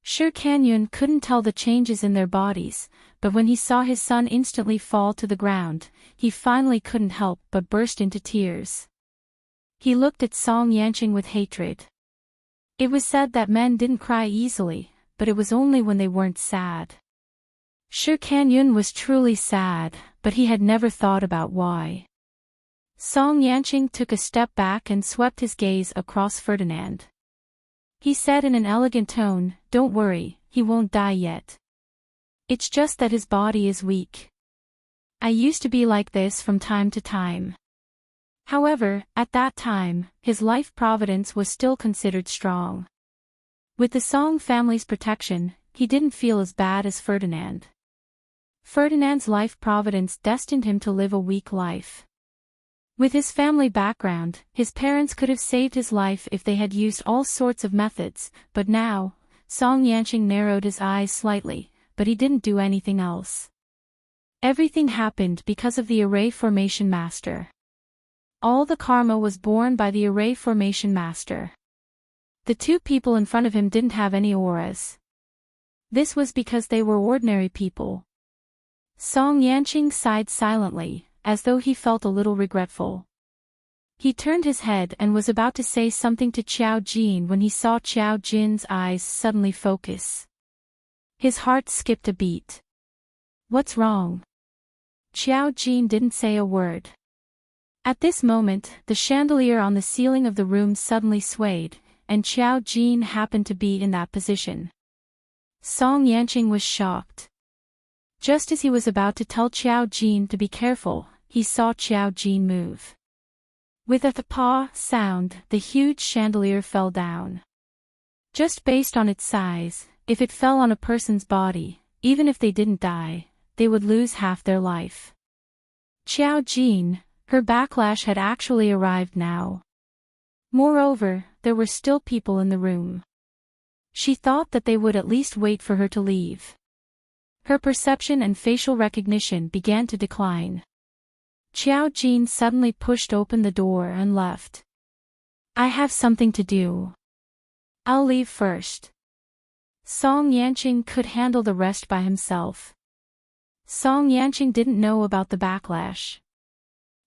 Shi Kanyun couldn't tell the changes in their bodies, but when he saw his son instantly fall to the ground, he finally couldn't help but burst into tears. He looked at Song Yanqing with hatred. It was said that men didn't cry easily, but it was only when they weren't sad. Shi Kanyun was truly sad, but he had never thought about why. Song Yanqing took a step back and swept his gaze across Ferdinand. He said in an elegant tone, "Don't worry, he won't die yet. It's just that his body is weak. I used to be like this from time to time." However, at that time, his life providence was still considered strong. With the Song family's protection, he didn't feel as bad as Ferdinand. Ferdinand's life providence destined him to live a weak life. With his family background, his parents could have saved his life if they had used all sorts of methods, but now, Song Yanqing narrowed his eyes slightly, but he didn't do anything else. Everything happened because of the array formation master. All the karma was borne by the array formation master. The two people in front of him didn't have any auras. This was because they were ordinary people. Song Yanqing sighed silently, as though he felt a little regretful. He turned his head and was about to say something to Qiao Jin when he saw Qiao Jin's eyes suddenly focus. His heart skipped a beat. "What's wrong?" Qiao Jin didn't say a word. At this moment, the chandelier on the ceiling of the room suddenly swayed, and Qiao Jin happened to be in that position. Song Yanqing was shocked. Just as he was about to tell Qiao Jin to be careful, he saw Qiao Jin move. With a "thpa" sound, the huge chandelier fell down. Just based on its size, if it fell on a person's body, even if they didn't die, they would lose half their life. Qiao Jin, her backlash had actually arrived now. Moreover, there were still people in the room. She thought that they would at least wait for her to leave. Her perception and facial recognition began to decline. Qiao Jin suddenly pushed open the door and left. "I have something to do. I'll leave first." Song Yanqing could handle the rest by himself. Song Yanqing didn't know about the backlash.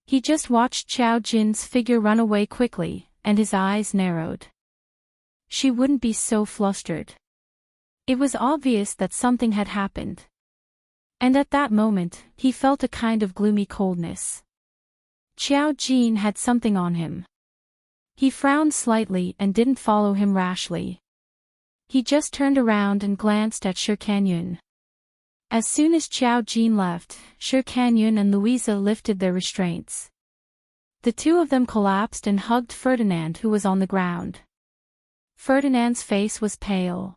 He just watched Qiao Jin's figure run away quickly, and his eyes narrowed. She wouldn't be so flustered. It was obvious that something had happened. And at that moment, he felt a kind of gloomy coldness. Qiao Jin had something on him. He frowned slightly and didn't follow him rashly. He just turned around and glanced at Shi Kanyun. As soon as Qiao Jin left, Shi Kanyun and Louisa lifted their restraints. The two of them collapsed and hugged Ferdinand, who was on the ground. Ferdinand's face was pale.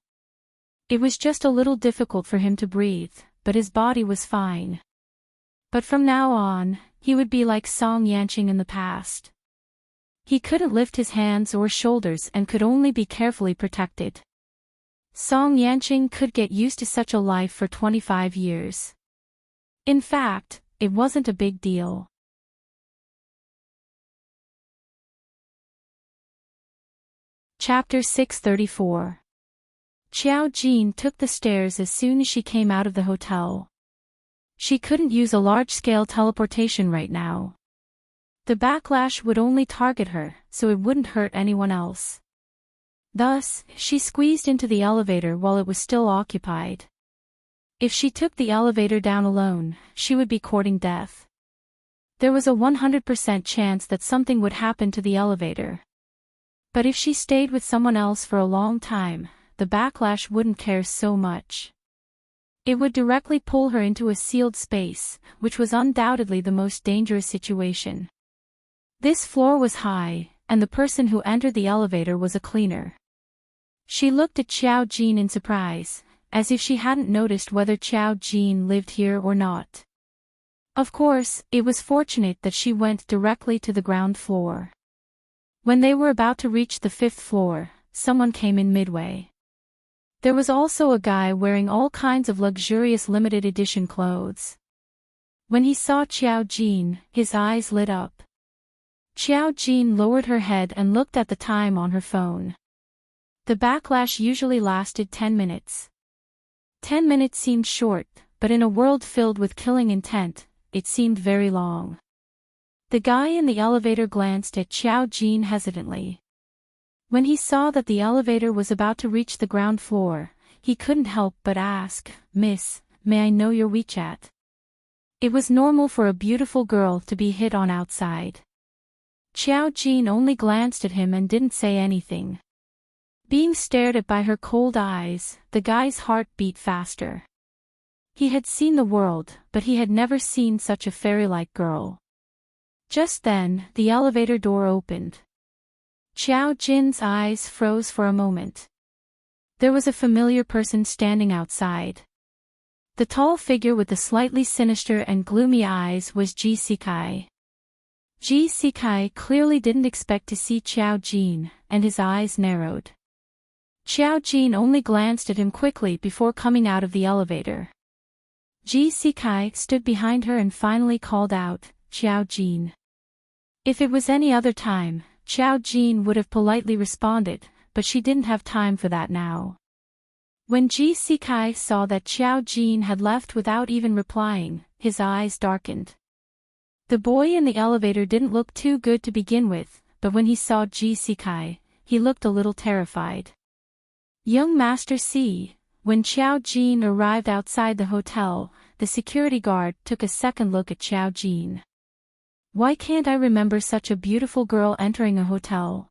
It was just a little difficult for him to breathe, but his body was fine. But from now on, he would be like Song Yanqing in the past. He couldn't lift his hands or shoulders and could only be carefully protected. Song Yanqing could get used to such a life for 25 years. In fact, it wasn't a big deal. Chapter 634. Qiao Jin took the stairs as soon as she came out of the hotel. She couldn't use a large-scale teleportation right now. The backlash would only target her, so it wouldn't hurt anyone else. Thus, she squeezed into the elevator while it was still occupied. If she took the elevator down alone, she would be courting death. There was a 100% chance that something would happen to the elevator. But if she stayed with someone else for a long time, the backlash wouldn't care so much. It would directly pull her into a sealed space, which was undoubtedly the most dangerous situation. This floor was high, and the person who entered the elevator was a cleaner. She looked at Qiao Jin in surprise, as if she hadn't noticed whether Qiao Jin lived here or not. Of course, it was fortunate that she went directly to the ground floor. When they were about to reach the 5th floor, someone came in midway. There was also a guy wearing all kinds of luxurious limited edition clothes. When he saw Qiao Jin, his eyes lit up. Qiao Jin lowered her head and looked at the time on her phone. The backlash usually lasted 10 minutes. 10 minutes seemed short, but in a world filled with killing intent, it seemed very long. The guy in the elevator glanced at Qiao Jin hesitantly. When he saw that the elevator was about to reach the ground floor, he couldn't help but ask, "Miss, may I know your WeChat?" It was normal for a beautiful girl to be hit on outside. Qiao Jin only glanced at him and didn't say anything. Being stared at by her cold eyes, the guy's heart beat faster. He had seen the world, but he had never seen such a fairy-like girl. Just then, the elevator door opened. Qiao Jin's eyes froze for a moment. There was a familiar person standing outside. The tall figure with the slightly sinister and gloomy eyes was Ji Sikai. Ji Sikai clearly didn't expect to see Qiao Jin, and his eyes narrowed. Qiao Jin only glanced at him quickly before coming out of the elevator. Ji Sikai stood behind her and finally called out, "Qiao Jin." If it was any other time, Qiao Jin would have politely responded, but she didn't have time for that now. When Ji Sikai saw that Qiao Jin had left without even replying, his eyes darkened. The boy in the elevator didn't look too good to begin with, but when he saw Ji Sikai, he looked a little terrified. Young Master C. When Qiao Jin arrived outside the hotel, the security guard took a second look at Qiao Jin. Why can't I remember such a beautiful girl entering a hotel?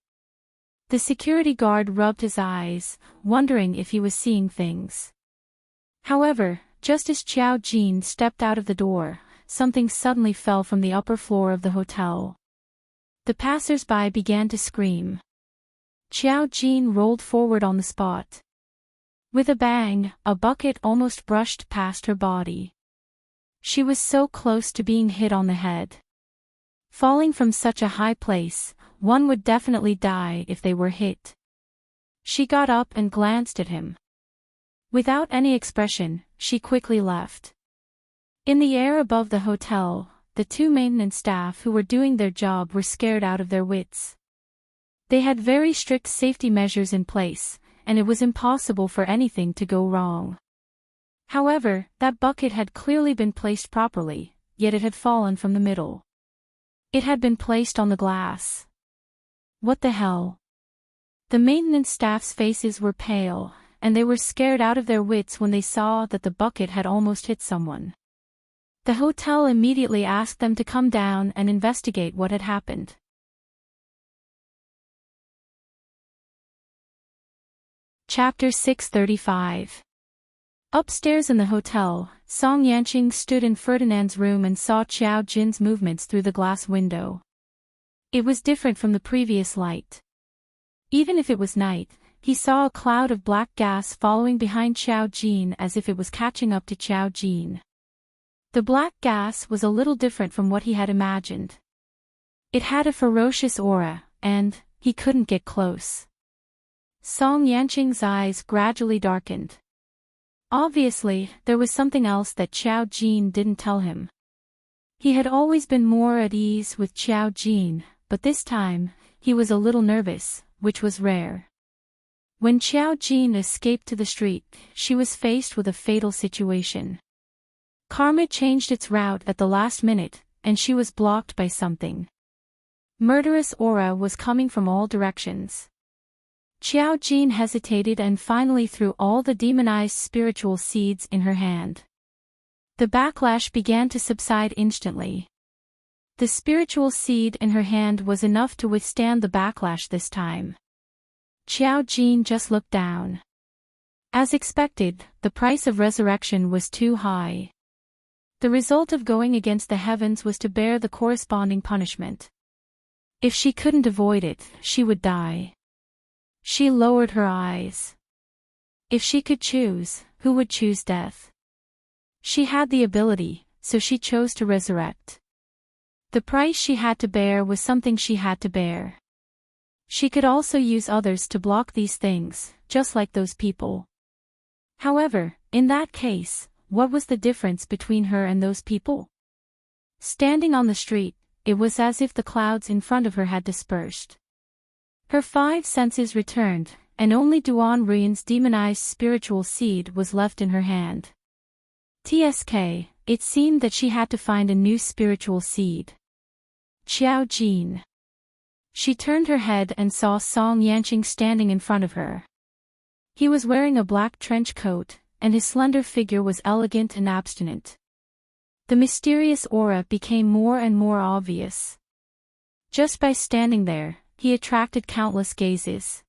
The security guard rubbed his eyes, wondering if he was seeing things. However, just as Qiao Jin stepped out of the door, something suddenly fell from the upper floor of the hotel. The passers-by began to scream. Qiao Jin rolled forward on the spot. With a bang, a bucket almost brushed past her body. She was so close to being hit on the head. Falling from such a high place, one would definitely die if they were hit. She got up and glanced at him. Without any expression, she quickly left. In the air above the hotel, the two maintenance staff who were doing their job were scared out of their wits. They had very strict safety measures in place, and it was impossible for anything to go wrong. However, that bucket had clearly been placed properly, yet it had fallen from the middle. It had been placed on the glass. What the hell? The maintenance staff's faces were pale, and they were scared out of their wits when they saw that the bucket had almost hit someone. The hotel immediately asked them to come down and investigate what had happened. Chapter 635. Upstairs in the hotel, Song Yanqing stood in Ferdinand's room and saw Qiao Jin's movements through the glass window. It was different from the previous light. Even if it was night, he saw a cloud of black gas following behind Qiao Jin as if it was catching up to Qiao Jin. The black gas was a little different from what he had imagined. It had a ferocious aura, and he couldn't get close. Song Yanqing's eyes gradually darkened. Obviously, there was something else that Qiao Jin didn't tell him. He had always been more at ease with Qiao Jin, but this time, he was a little nervous, which was rare. When Qiao Jin escaped to the street, she was faced with a fatal situation. Karma changed its route at the last minute, and she was blocked by something. Murderous aura was coming from all directions. Qiao Jin hesitated and finally threw all the demonized spiritual seeds in her hand. The backlash began to subside instantly. The spiritual seed in her hand was enough to withstand the backlash this time. Qiao Jin just looked down. As expected, the price of resurrection was too high. The result of going against the heavens was to bear the corresponding punishment. If she couldn't avoid it, she would die. She lowered her eyes. If she could choose, who would choose death? She had the ability, so she chose to resurrect. The price she had to bear was something she had to bear. She could also use others to block these things, just like those people. However, in that case, what was the difference between her and those people? Standing on the street, it was as if the clouds in front of her had dispersed. Her five senses returned, and only Duan Ruin's demonized spiritual seed was left in her hand. TSK, it seemed that she had to find a new spiritual seed. Qiao Jin. She turned her head and saw Song Yanqing standing in front of her. He was wearing a black trench coat, and his slender figure was elegant and abstinent. The mysterious aura became more and more obvious. Just by standing there, he attracted countless gazes.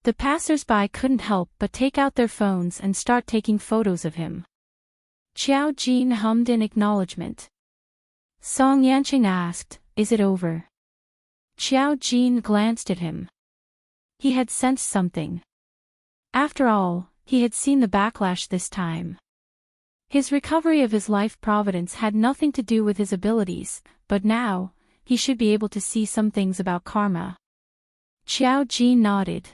The passers-by couldn't help but take out their phones and start taking photos of him. Qiao Jin hummed in acknowledgement. Song Yanqing asked, "Is it over?" Qiao Jin glanced at him. He had sensed something. After all, he had seen the backlash this time. His recovery of his life providence had nothing to do with his abilities, but now, he should be able to see some things about karma. Qiao Jin nodded.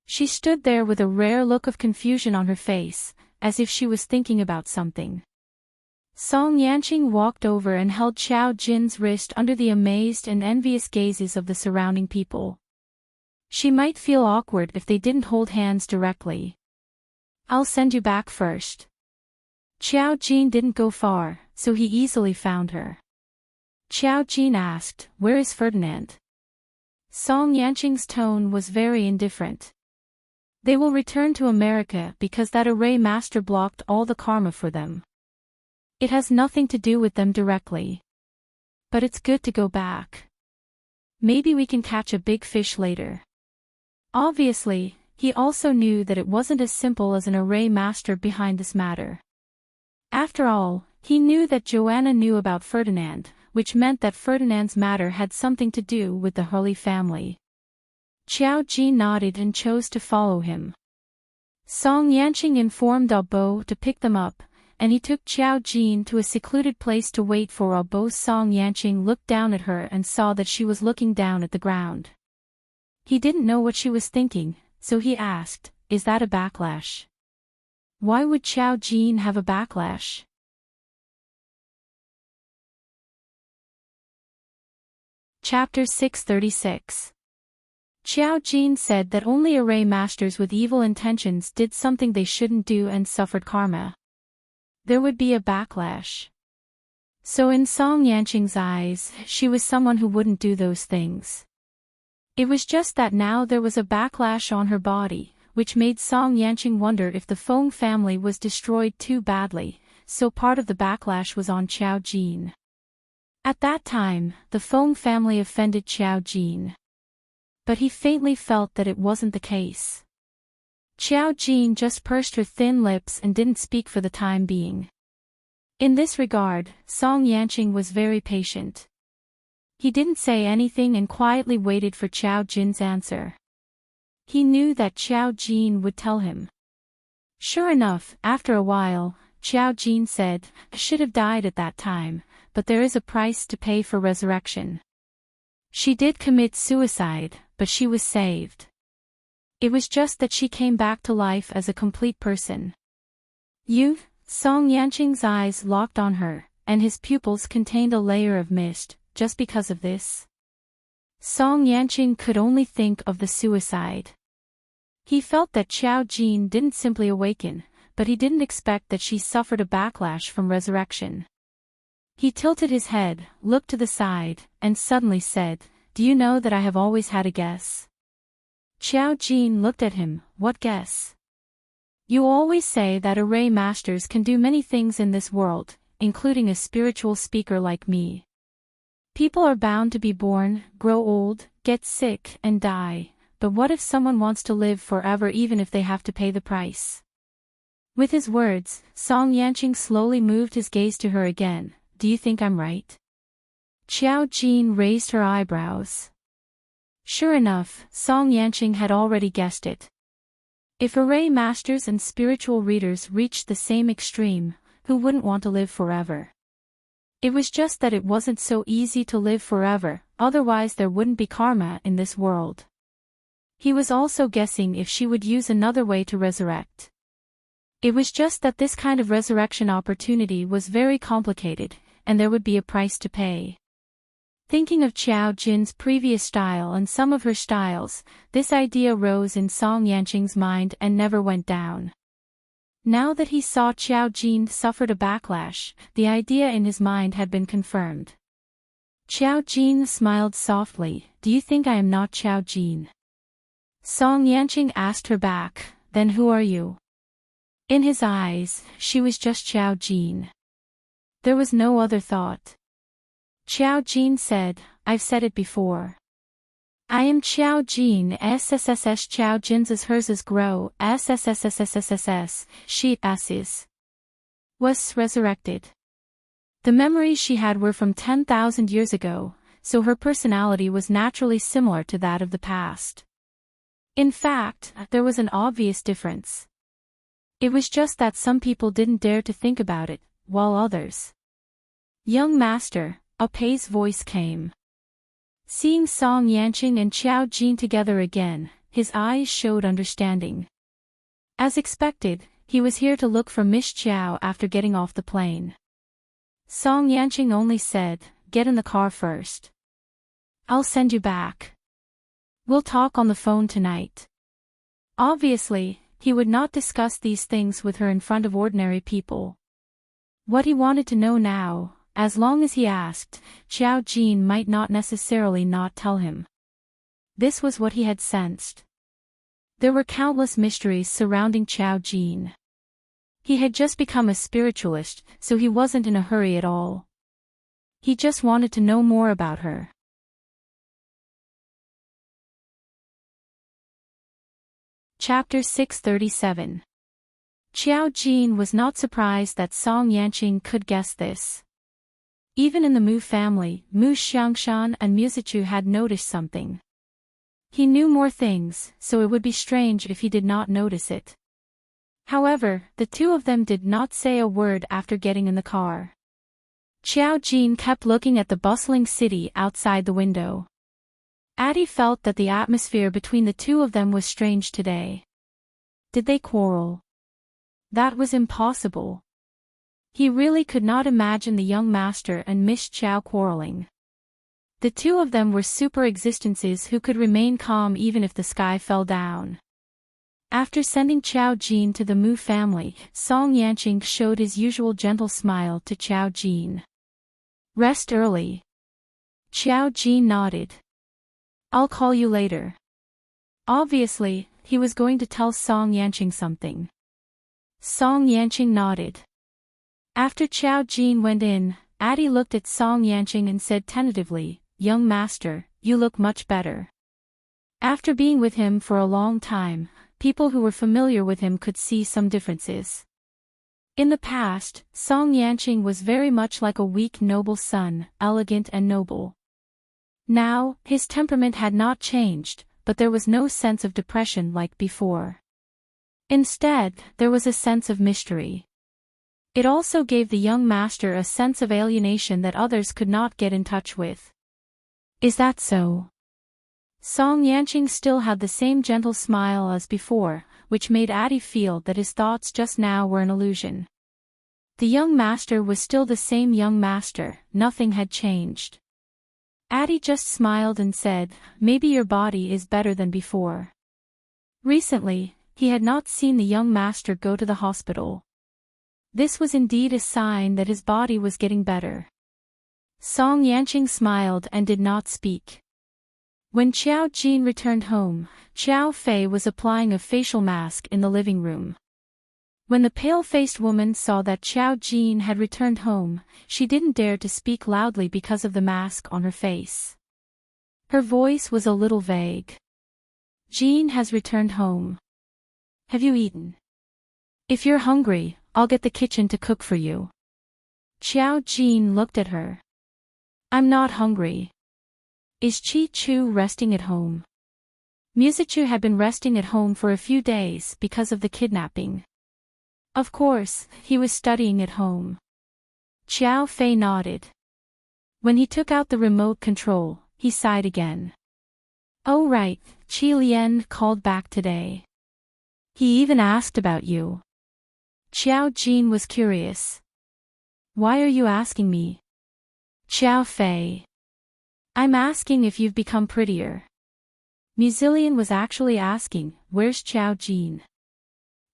She stood there with a rare look of confusion on her face, as if she was thinking about something. Song Yanqing walked over and held Qiao Jin's wrist under the amazed and envious gazes of the surrounding people. She might feel awkward if they didn't hold hands directly. "I'll send you back first." Qiao Jin didn't go far, so he easily found her. Qiao Jin asked, "Where is Ferdinand?" Song Yanqing's tone was very indifferent. "They will return to America because that array master blocked all the karma for them. It has nothing to do with them directly. But it's good to go back. Maybe we can catch a big fish later." Obviously, he also knew that it wasn't as simple as an array master behind this matter. After all, he knew that Joanna knew about Ferdinand, which meant that Ferdinand's matter had something to do with the Hurley family. Qiao Jin nodded and chose to follow him. Song Yanqing informed Abo to pick them up, and he took Qiao Jin to a secluded place to wait for Abo. Song Yanqing looked down at her and saw that she was looking down at the ground. He didn't know what she was thinking, so he asked, "Is that a backlash?" Why would Qiao Jin have a backlash? Chapter 636. Qiao Jin said that only array masters with evil intentions did something they shouldn't do and suffered karma. There would be a backlash. So in Song Yanqing's eyes, she was someone who wouldn't do those things. It was just that now there was a backlash on her body, which made Song Yanqing wonder if the Feng family was destroyed too badly, so part of the backlash was on Qiao Jin. At that time, the Feng family offended Qiao Jin. But he faintly felt that it wasn't the case. Qiao Jin just pursed her thin lips and didn't speak for the time being. In this regard, Song Yanqing was very patient. He didn't say anything and quietly waited for Qiao Jin's answer. He knew that Qiao Jin would tell him. Sure enough, after a while, Qiao Jin said, "I should have died at that time, but there is a price to pay for resurrection. She did commit suicide, but she was saved." It was just that she came back to life as a complete person. You? Song Yanqing's eyes locked on her, and his pupils contained a layer of mist, just because of this. Song Yanqing could only think of the suicide. He felt that Qiao Jin didn't simply awaken, but he didn't expect that she suffered a backlash from resurrection. He tilted his head, looked to the side, and suddenly said, "Do you know that I have always had a guess?" Qiao Jin looked at him. "What guess?" "You always say that array masters can do many things in this world, including a spiritual speaker like me. People are bound to be born, grow old, get sick, and die, but what if someone wants to live forever even if they have to pay the price?" With his words, Song Yanqing slowly moved his gaze to her again. "Do you think I'm right?" Qiao Jin raised her eyebrows. Sure enough, Song Yanqing had already guessed it. If array masters and spiritual readers reached the same extreme, who wouldn't want to live forever? It was just that it wasn't so easy to live forever, otherwise there wouldn't be karma in this world. He was also guessing if she would use another way to resurrect. It was just that this kind of resurrection opportunity was very complicated, and there would be a price to pay. Thinking of Qiao Jin's previous style and some of her styles, this idea rose in Song Yanqing's mind and never went down. Now that he saw Qiao Jin suffered a backlash, the idea in his mind had been confirmed. Qiao Jin smiled softly. "Do you think I am not Qiao Jin?" Song Yanqing asked her back, "Then who are you?" In his eyes, she was just Qiao Jin. There was no other thought. Qiao Jin said, "I've said it before. I am Qiao Jin SSSS Qiao Jin's hers grow SSSSSSS she asses was resurrected." The memories she had were from 10,000 years ago, so her personality was naturally similar to that of the past. In fact, there was an obvious difference. It was just that some people didn't dare to think about it, while others. "Young master," a Pei's voice came. Seeing Song Yanqing and Qiao Jin together again, his eyes showed understanding. As expected, he was here to look for Miss Qiao after getting off the plane. Song Yanqing only said, "Get in the car first. I'll send you back. We'll talk on the phone tonight." Obviously, he would not discuss these things with her in front of ordinary people. What he wanted to know now, as long as he asked, Qiao Jin might not necessarily not tell him. This was what he had sensed. There were countless mysteries surrounding Qiao Jin. He had just become a spiritualist, so he wasn't in a hurry at all. He just wanted to know more about her. Chapter 637. Qiao Jin was not surprised that Song Yanqing could guess this. Even in the Mu family, Mu Xiangshan and Musichu had noticed something. He knew more things, so it would be strange if he did not notice it. However, the two of them did not say a word after getting in the car. Qiao Jin kept looking at the bustling city outside the window. Addie felt that the atmosphere between the two of them was strange today. Did they quarrel? That was impossible. He really could not imagine the young master and Miss Qiao quarreling. The two of them were super existences who could remain calm even if the sky fell down. After sending Qiao Jin to the Mu family, Song Yanqing showed his usual gentle smile to Qiao Jin. "Rest early." Qiao Jin nodded. "I'll call you later." Obviously, he was going to tell Song Yanqing something. Song Yanqing nodded. After Qiao Jin went in, Addie looked at Song Yanqing and said tentatively, "Young master, you look much better." After being with him for a long time, people who were familiar with him could see some differences. In the past, Song Yanqing was very much like a weak noble son, elegant and noble. Now, his temperament had not changed, but there was no sense of depression like before. Instead, there was a sense of mystery. It also gave the young master a sense of alienation that others could not get in touch with. "Is that so?" Song Yanqing still had the same gentle smile as before, which made Addie feel that his thoughts just now were an illusion. The young master was still the same young master, nothing had changed. Addie just smiled and said, "Maybe your body is better than before." Recently, he had not seen the young master go to the hospital. This was indeed a sign that his body was getting better. Song Yanqing smiled and did not speak. When Qiao Jin returned home, Qiao Fei was applying a facial mask in the living room. When the pale-faced woman saw that Qiao Jin had returned home, she didn't dare to speak loudly because of the mask on her face. Her voice was a little vague. "Jin has returned home. Have you eaten? If you're hungry, I'll get the kitchen to cook for you." Qiao Jin looked at her. "I'm not hungry. Is Chi Chu resting at home?" Musichu had been resting at home for a few days because of the kidnapping. Of course, he was studying at home. Qiao Fei nodded. When he took out the remote control, he sighed again. "Oh right, Qi Lian called back today. He even asked about you." Qiao Jin was curious. "Why are you asking me?" "Qiao Fei. I'm asking if you've become prettier." Musilian was actually asking, "Where's Qiao Jin?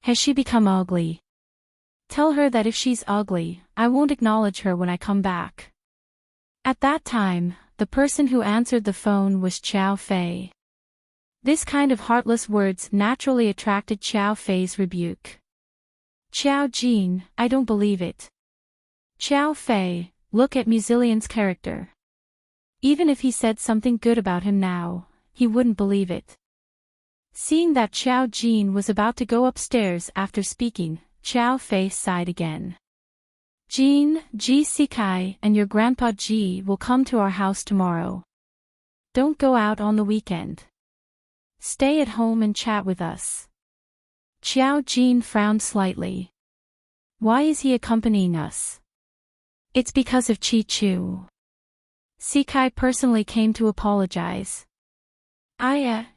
Has she become ugly? Tell her that if she's ugly, I won't acknowledge her when I come back." At that time, the person who answered the phone was Qiao Fei. This kind of heartless words naturally attracted Qiao Fei's rebuke. "Qiao Jin, I don't believe it." "Qiao Fei, look at Musilian's character. Even if he said something good about him now, he wouldn't believe it." Seeing that Qiao Jin was about to go upstairs after speaking, Qiao Fei sighed again. "Jin, Ji Sikai and your grandpa Ji will come to our house tomorrow. Don't go out on the weekend. Stay at home and chat with us." Qiao Jin frowned slightly. "Why is he accompanying us?" "It's because of Chi Chu. Sikai personally came to apologize.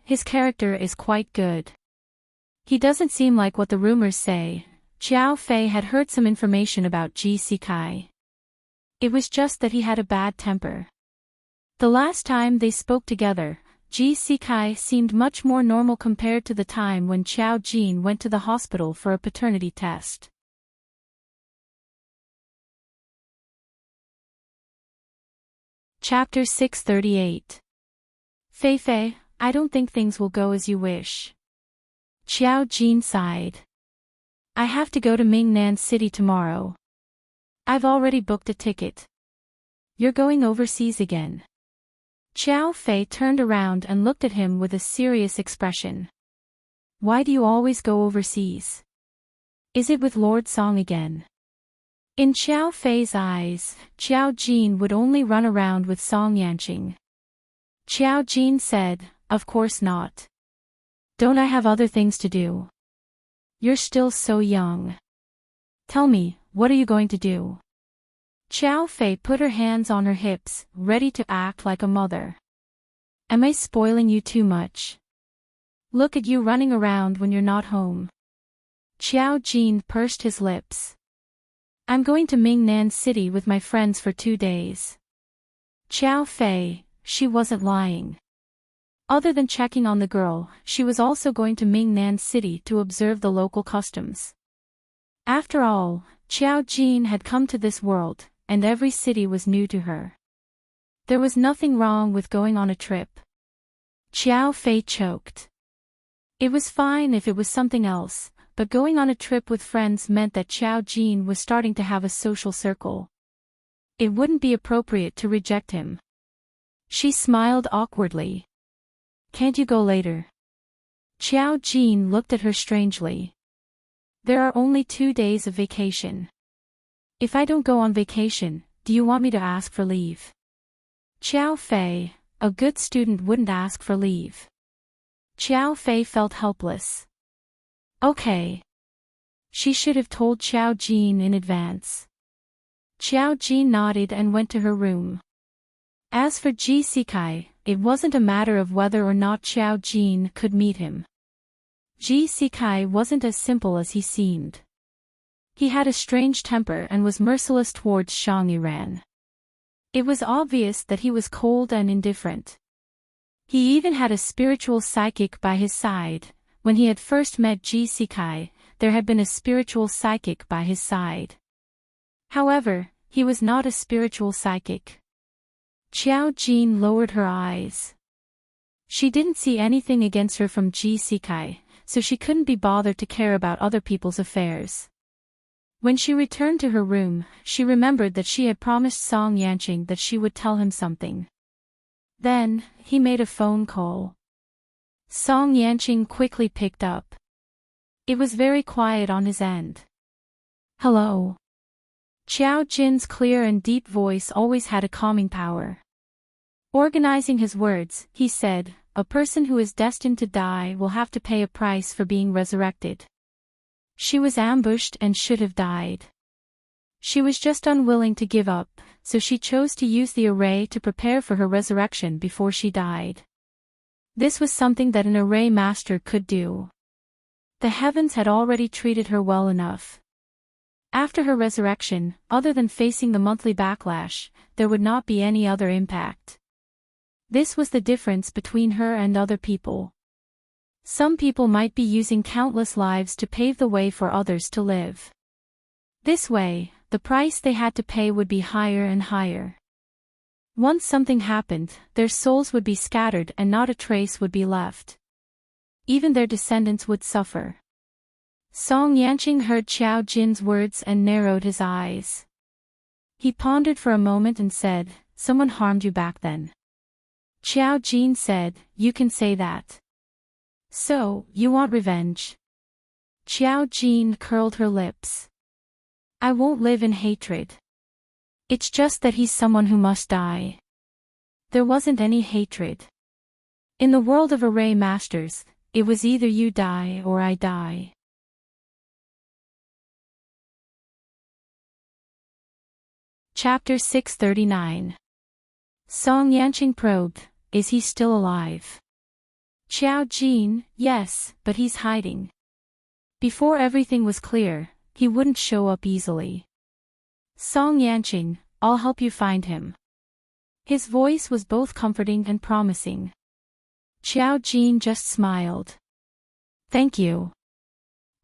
His character is quite good. He doesn't seem like what the rumors say." Qiao Fei had heard some information about Ji Sikai. It was just that he had a bad temper. The last time they spoke together, Ji Sikai seemed much more normal compared to the time when Qiao Jin went to the hospital for a paternity test. Chapter 638. "Fei Fei, I don't think things will go as you wish." Qiao Jin sighed. "I have to go to Mingnan City tomorrow. I've already booked a ticket." "You're going overseas again?" Qiao Fei turned around and looked at him with a serious expression. "Why do you always go overseas? Is it with Lord Song again?" In Qiao Fei's eyes, Qiao Jin would only run around with Song Yanqing. Qiao Jin said, "Of course not. Don't I have other things to do? You're still so young. Tell me, what are you going to do?" Qiao Fei put her hands on her hips, ready to act like a mother. "Am I spoiling you too much? Look at you running around when you're not home." Qiao Jin pursed his lips. "I'm going to Mingnan City with my friends for 2 days." Qiao Fei, she wasn't lying. Other than checking on the girl, she was also going to Mingnan City to observe the local customs. After all, Qiao Jin had come to this world, and every city was new to her. There was nothing wrong with going on a trip. Qiao Fei choked. It was fine if it was something else, but going on a trip with friends meant that Qiao Jin was starting to have a social circle. It wouldn't be appropriate to reject him. She smiled awkwardly. "Can't you go later?" Qiao Jin looked at her strangely. "There are only 2 days of vacation. If I don't go on vacation, do you want me to ask for leave?" Qiao Fei, a good student wouldn't ask for leave. Qiao Fei felt helpless. Okay. She should have told Qiao Jin in advance. Qiao Jin nodded and went to her room. As for Ji Sikai, it wasn't a matter of whether or not Xiao Jin could meet him. Ji Sikai wasn't as simple as he seemed. He had a strange temper and was merciless towards Shang Yuran. It was obvious that he was cold and indifferent. He even had a spiritual psychic by his side. When he had first met Ji Sikai, there had been a spiritual psychic by his side. However, he was not a spiritual psychic. Xiao Jin lowered her eyes. She didn't see anything against her from Ji Sikai, so she couldn't be bothered to care about other people's affairs. When she returned to her room, she remembered that she had promised Song Yanqing that she would tell him something. Then, he made a phone call. Song Yanqing quickly picked up. It was very quiet on his end. Hello. Xiao Jin's clear and deep voice always had a calming power. Organizing his words, he said, "A person who is destined to die will have to pay a price for being resurrected. She was ambushed and should have died. She was just unwilling to give up, so she chose to use the array to prepare for her resurrection before she died. This was something that an array master could do. The heavens had already treated her well enough. After her resurrection, other than facing the monthly backlash, there would not be any other impact. This was the difference between her and other people. Some people might be using countless lives to pave the way for others to live. This way, the price they had to pay would be higher and higher. Once something happened, their souls would be scattered and not a trace would be left. Even their descendants would suffer." Song Yanqing heard Xiao Jin's words and narrowed his eyes. He pondered for a moment and said, "Someone harmed you back then." Xiao Jin said, "You can say that. So, you want revenge?" Xiao Jin curled her lips. "I won't live in hatred. It's just that he's someone who must die." There wasn't any hatred. In the world of array masters, it was either you die or I die. Chapter 639. Song Yanqing probed, "Is he still alive?" Xiao Jin, "Yes, but he's hiding. Before everything was clear, he wouldn't show up easily." Song Yanqing, "I'll help you find him." His voice was both comforting and promising. Xiao Jin just smiled. "Thank you."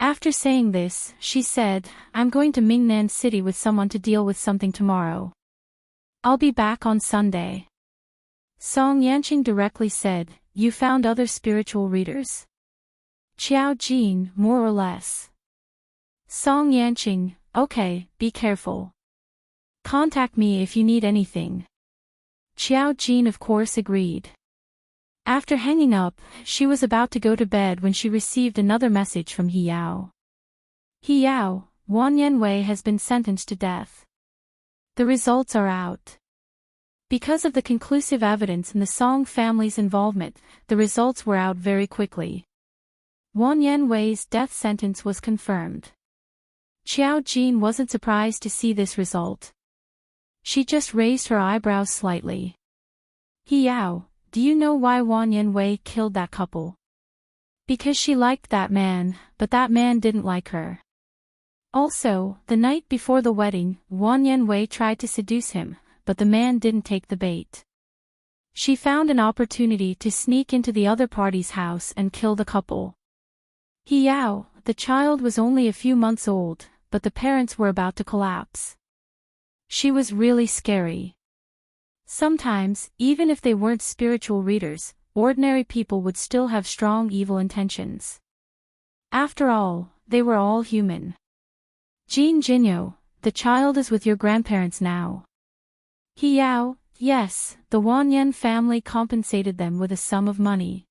After saying this, she said, "I'm going to Mingnan City with someone to deal with something tomorrow. I'll be back on Sunday." Song Yanqing directly said, "You found other spiritual readers?" Xiao Jin, "More or less." Song Yanqing, "Okay, be careful. Contact me if you need anything." Xiao Jin of course agreed. After hanging up, she was about to go to bed when she received another message from He Yao. "He Yao, Wan Yanwei has been sentenced to death. The results are out." Because of the conclusive evidence in the Song family's involvement, the results were out very quickly. Wan Yanwei's death sentence was confirmed. Xiao Jin wasn't surprised to see this result. She just raised her eyebrows slightly. "He Yao, do you know why Wan Yanwei killed that couple?" "Because she liked that man, but that man didn't like her. Also, the night before the wedding, Wan Yanwei tried to seduce him, but the man didn't take the bait. She found an opportunity to sneak into the other party's house and kill the couple. He Yao, the child was only a few months old, but the parents were about to collapse. She was really scary. Sometimes, even if they weren't spiritual readers, ordinary people would still have strong evil intentions. After all, they were all human." "Jin Jinyo, the child is with your grandparents now." "He Yao, yes, the Wan Yan family compensated them with a sum of money.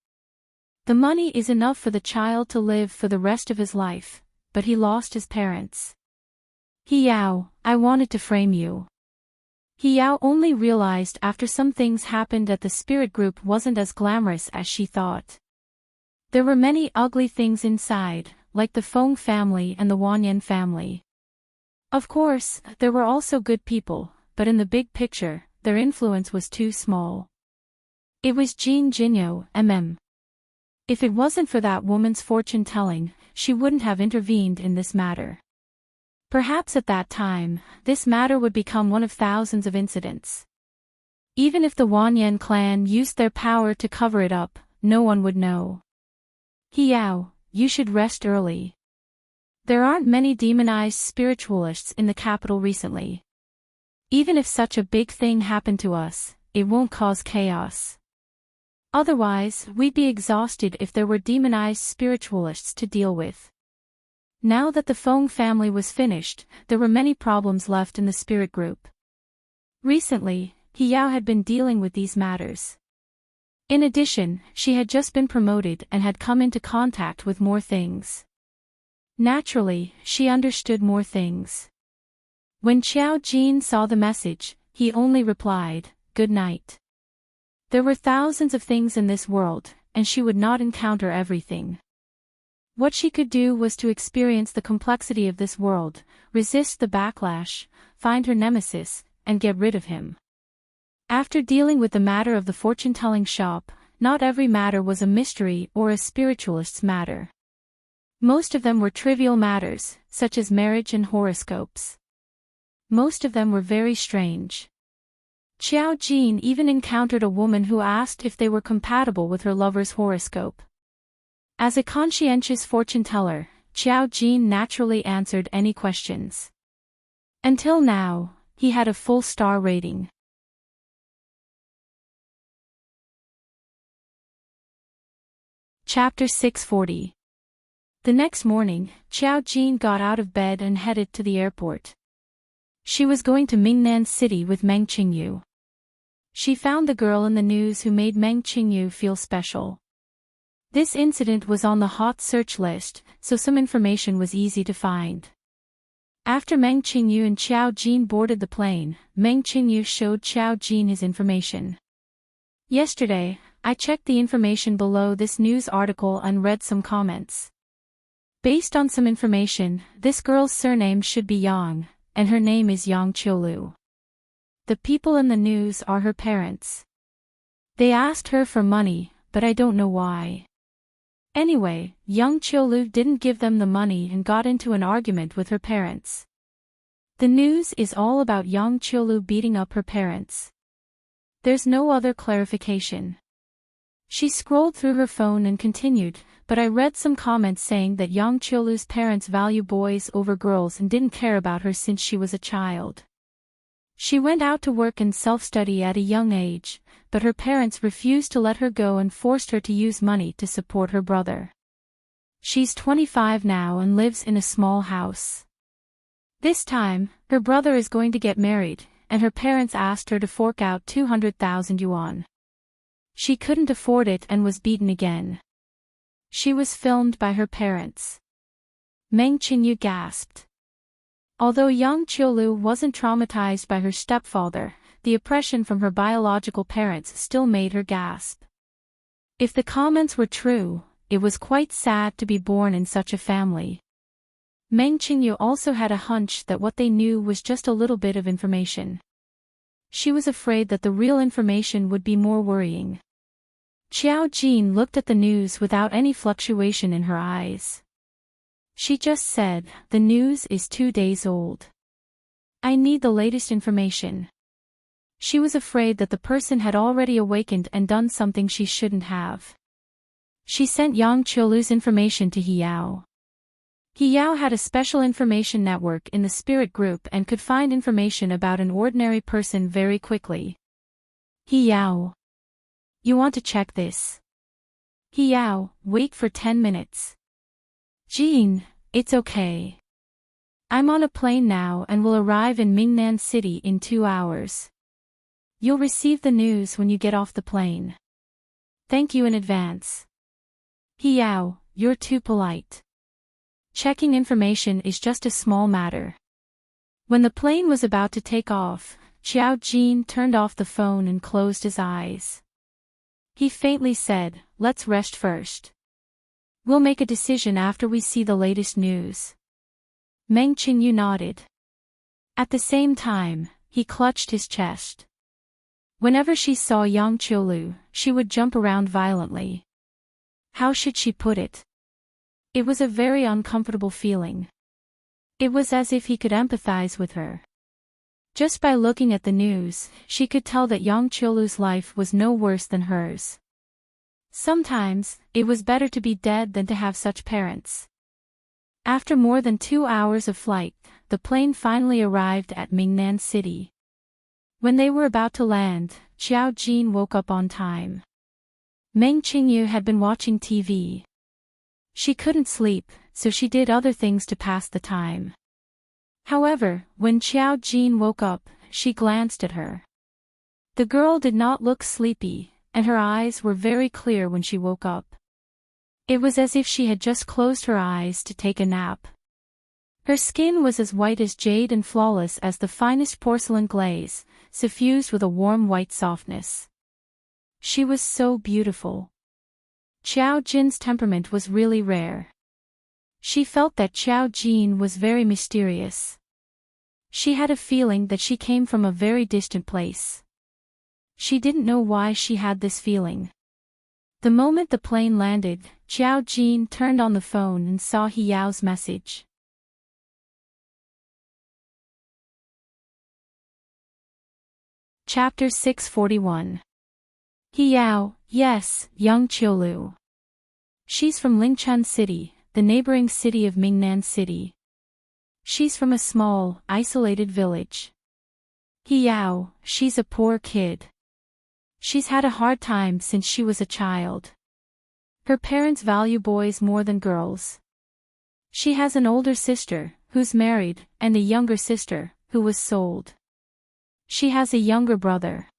The money is enough for the child to live for the rest of his life, but he lost his parents." "He Yao, I wanted to frame you." He Yao only realized after some things happened that the spirit group wasn't as glamorous as she thought. There were many ugly things inside, like the Feng family and the Wanyan family. Of course, there were also good people, but in the big picture, their influence was too small. It was Jean Jinyo, MM. If it wasn't for that woman's fortune-telling, she wouldn't have intervened in this matter. Perhaps at that time, this matter would become one of thousands of incidents. Even if the Wanyan clan used their power to cover it up, no one would know. Hiao, you should rest early. There aren't many demonized spiritualists in the capital recently. Even if such a big thing happened to us, it won't cause chaos. Otherwise, we'd be exhausted if there were demonized spiritualists to deal with. Now that the Feng family was finished, there were many problems left in the spirit group. Recently, Hiao had been dealing with these matters. In addition, she had just been promoted and had come into contact with more things. Naturally, she understood more things. When Xiao Jin saw the message, he only replied, "Good night." There were thousands of things in this world, and she would not encounter everything. What she could do was to experience the complexity of this world, resist the backlash, find her nemesis, and get rid of him. After dealing with the matter of the fortune-telling shop, not every matter was a mystery or a spiritualist's matter. Most of them were trivial matters, such as marriage and horoscopes. Most of them were very strange. Xiao Jin even encountered a woman who asked if they were compatible with her lover's horoscope. As a conscientious fortune-teller, Xiao Jin naturally answered any questions. Until now, he had a full star rating. Chapter 640. The next morning, Xiao Jin got out of bed and headed to the airport. She was going to Mingnan City with Meng Qingyu. She found the girl in the news who made Meng Qingyu feel special. This incident was on the hot search list, so some information was easy to find. After Meng Qingyu and Xiao Jin boarded the plane, Meng Qingyu showed Xiao Jin his information. Yesterday, I checked the information below this news article and read some comments. Based on some information, this girl's surname should be Yang, and her name is Yang Qiulu. The people in the news are her parents. They asked her for money, but I don't know why. Anyway, Yang Qiulu didn't give them the money and got into an argument with her parents. The news is all about Yang Qiulu beating up her parents. There's no other clarification. She scrolled through her phone and continued, but I read some comments saying that Yang Qiulu's parents value boys over girls and didn't care about her since she was a child. She went out to work and self-study at a young age, but her parents refused to let her go and forced her to use money to support her brother. She's 25 now and lives in a small house. This time, her brother is going to get married, and her parents asked her to fork out 200,000 yuan. She couldn't afford it and was beaten again. She was filmed by her parents. Meng Qingyu gasped. Although Yang Qiulu wasn't traumatized by her stepfather, the oppression from her biological parents still made her gasp. If the comments were true, it was quite sad to be born in such a family. Meng Qingyu also had a hunch that what they knew was just a little bit of information. She was afraid that the real information would be more worrying. Xiao Jin looked at the news without any fluctuation in her eyes. She just said, "The news is 2 days old. I need the latest information." She was afraid that the person had already awakened and done something she shouldn't have. She sent Yang Qiulu's information to Hiao. Hiao had a special information network in the spirit group and could find information about an ordinary person very quickly. Hiao. You want to check this? Hiao, wait for 10 minutes. Jean, it's okay. I'm on a plane now and will arrive in Mingnan City in 2 hours. You'll receive the news when you get off the plane. Thank you in advance. Hiao, you're too polite. Checking information is just a small matter. When the plane was about to take off, Xiao Jin turned off the phone and closed his eyes. He faintly said, "Let's rest first. We'll make a decision after we see the latest news." Meng Qingyu nodded. At the same time, he clutched his chest. Whenever she saw Yang Qiulu, she would jump around violently. How should she put it? It was a very uncomfortable feeling. It was as if he could empathize with her. Just by looking at the news, she could tell that Yang Qiulu's life was no worse than hers. Sometimes, it was better to be dead than to have such parents. After more than 2 hours of flight, the plane finally arrived at Mingnan City. When they were about to land, Xiao Jin woke up on time. Meng Qingyu had been watching TV. She couldn't sleep, so she did other things to pass the time. However, when Xiao Jin woke up, she glanced at her. The girl did not look sleepy, and her eyes were very clear when she woke up. It was as if she had just closed her eyes to take a nap. Her skin was as white as jade and flawless as the finest porcelain glaze, suffused with a warm white softness. She was so beautiful. Xiao Jin's temperament was really rare. She felt that Xiao Jin was very mysterious. She had a feeling that she came from a very distant place. She didn't know why she had this feeling. The moment the plane landed, Xiao Jin turned on the phone and saw He Yao's message. Chapter 641. He Yao, yes, Yang Qiulu. She's from Lingchun City, the neighboring city of Mingnan City. She's from a small, isolated village. He Yao, she's a poor kid. She's had a hard time since she was a child. Her parents value boys more than girls. She has an older sister, who's married, and a younger sister, who was sold. She has a younger brother.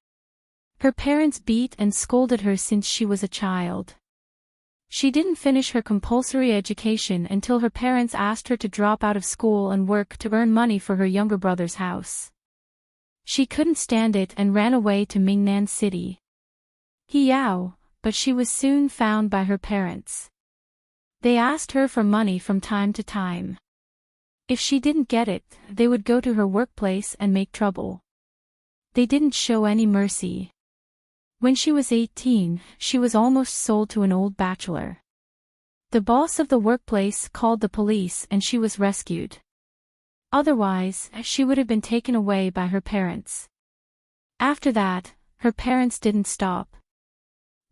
Her parents beat and scolded her since she was a child. She didn't finish her compulsory education until her parents asked her to drop out of school and work to earn money for her younger brother's house. She couldn't stand it and ran away to Mingnan City. He Yao, but she was soon found by her parents. They asked her for money from time to time. If she didn't get it, they would go to her workplace and make trouble. They didn't show any mercy. When she was 18, she was almost sold to an old bachelor. The boss of the workplace called the police and she was rescued. Otherwise, she would have been taken away by her parents. After that, her parents didn't stop.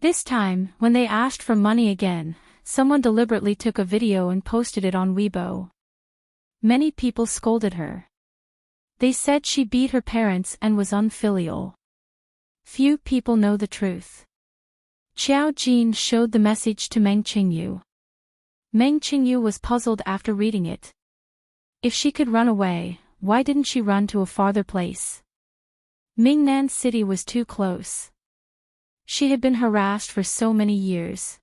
This time, when they asked for money again, someone deliberately took a video and posted it on Weibo. Many people scolded her. They said she beat her parents and was unfilial. Few people know the truth. Xiao Jin showed the message to Meng Qingyu. Meng Qingyu was puzzled after reading it. If she could run away, why didn't she run to a farther place? Mingnan City was too close. She had been harassed for so many years.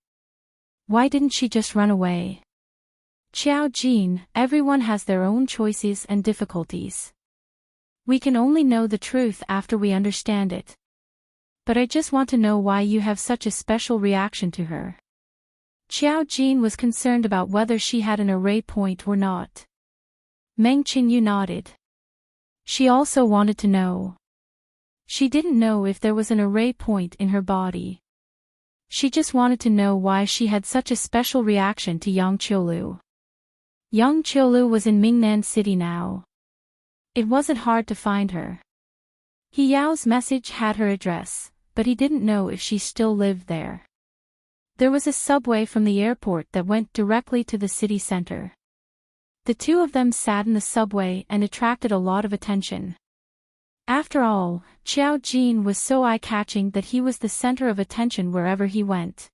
Why didn't she just run away? Xiao Jin, everyone has their own choices and difficulties. We can only know the truth after we understand it. But I just want to know why you have such a special reaction to her. Xiao Jin was concerned about whether she had an array point or not. Meng Qingyu nodded. She also wanted to know. She didn't know if there was an array point in her body. She just wanted to know why she had such a special reaction to Yang Qiulu. Yang Qiulu was in Mingnan City now. It wasn't hard to find her. He Yao's message had her address, but he didn't know if she still lived there. There was a subway from the airport that went directly to the city center. The two of them sat in the subway and attracted a lot of attention. After all, Xiao Jin was so eye-catching that he was the center of attention wherever he went.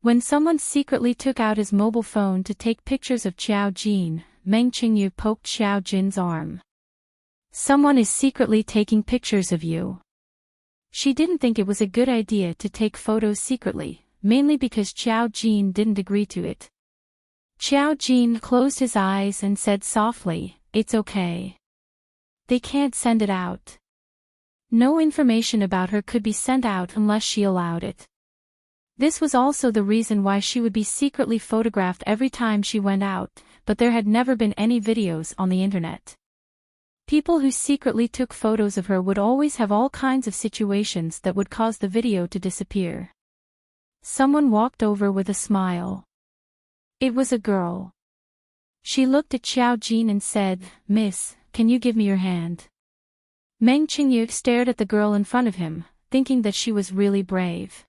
When someone secretly took out his mobile phone to take pictures of Xiao Jin, Meng Qingyu poked Xiao Jin's arm. Someone is secretly taking pictures of you. She didn't think it was a good idea to take photos secretly, mainly because Xiao Jin didn't agree to it. Xiao Jin closed his eyes and said softly, "It's okay. They can't send it out." No information about her could be sent out unless she allowed it. This was also the reason why she would be secretly photographed every time she went out, but there had never been any videos on the internet. People who secretly took photos of her would always have all kinds of situations that would cause the video to disappear. Someone walked over with a smile. It was a girl. She looked at Xiao Jin and said, "Miss, can you give me your hand?" Meng Qingyu stared at the girl in front of him, thinking that she was really brave.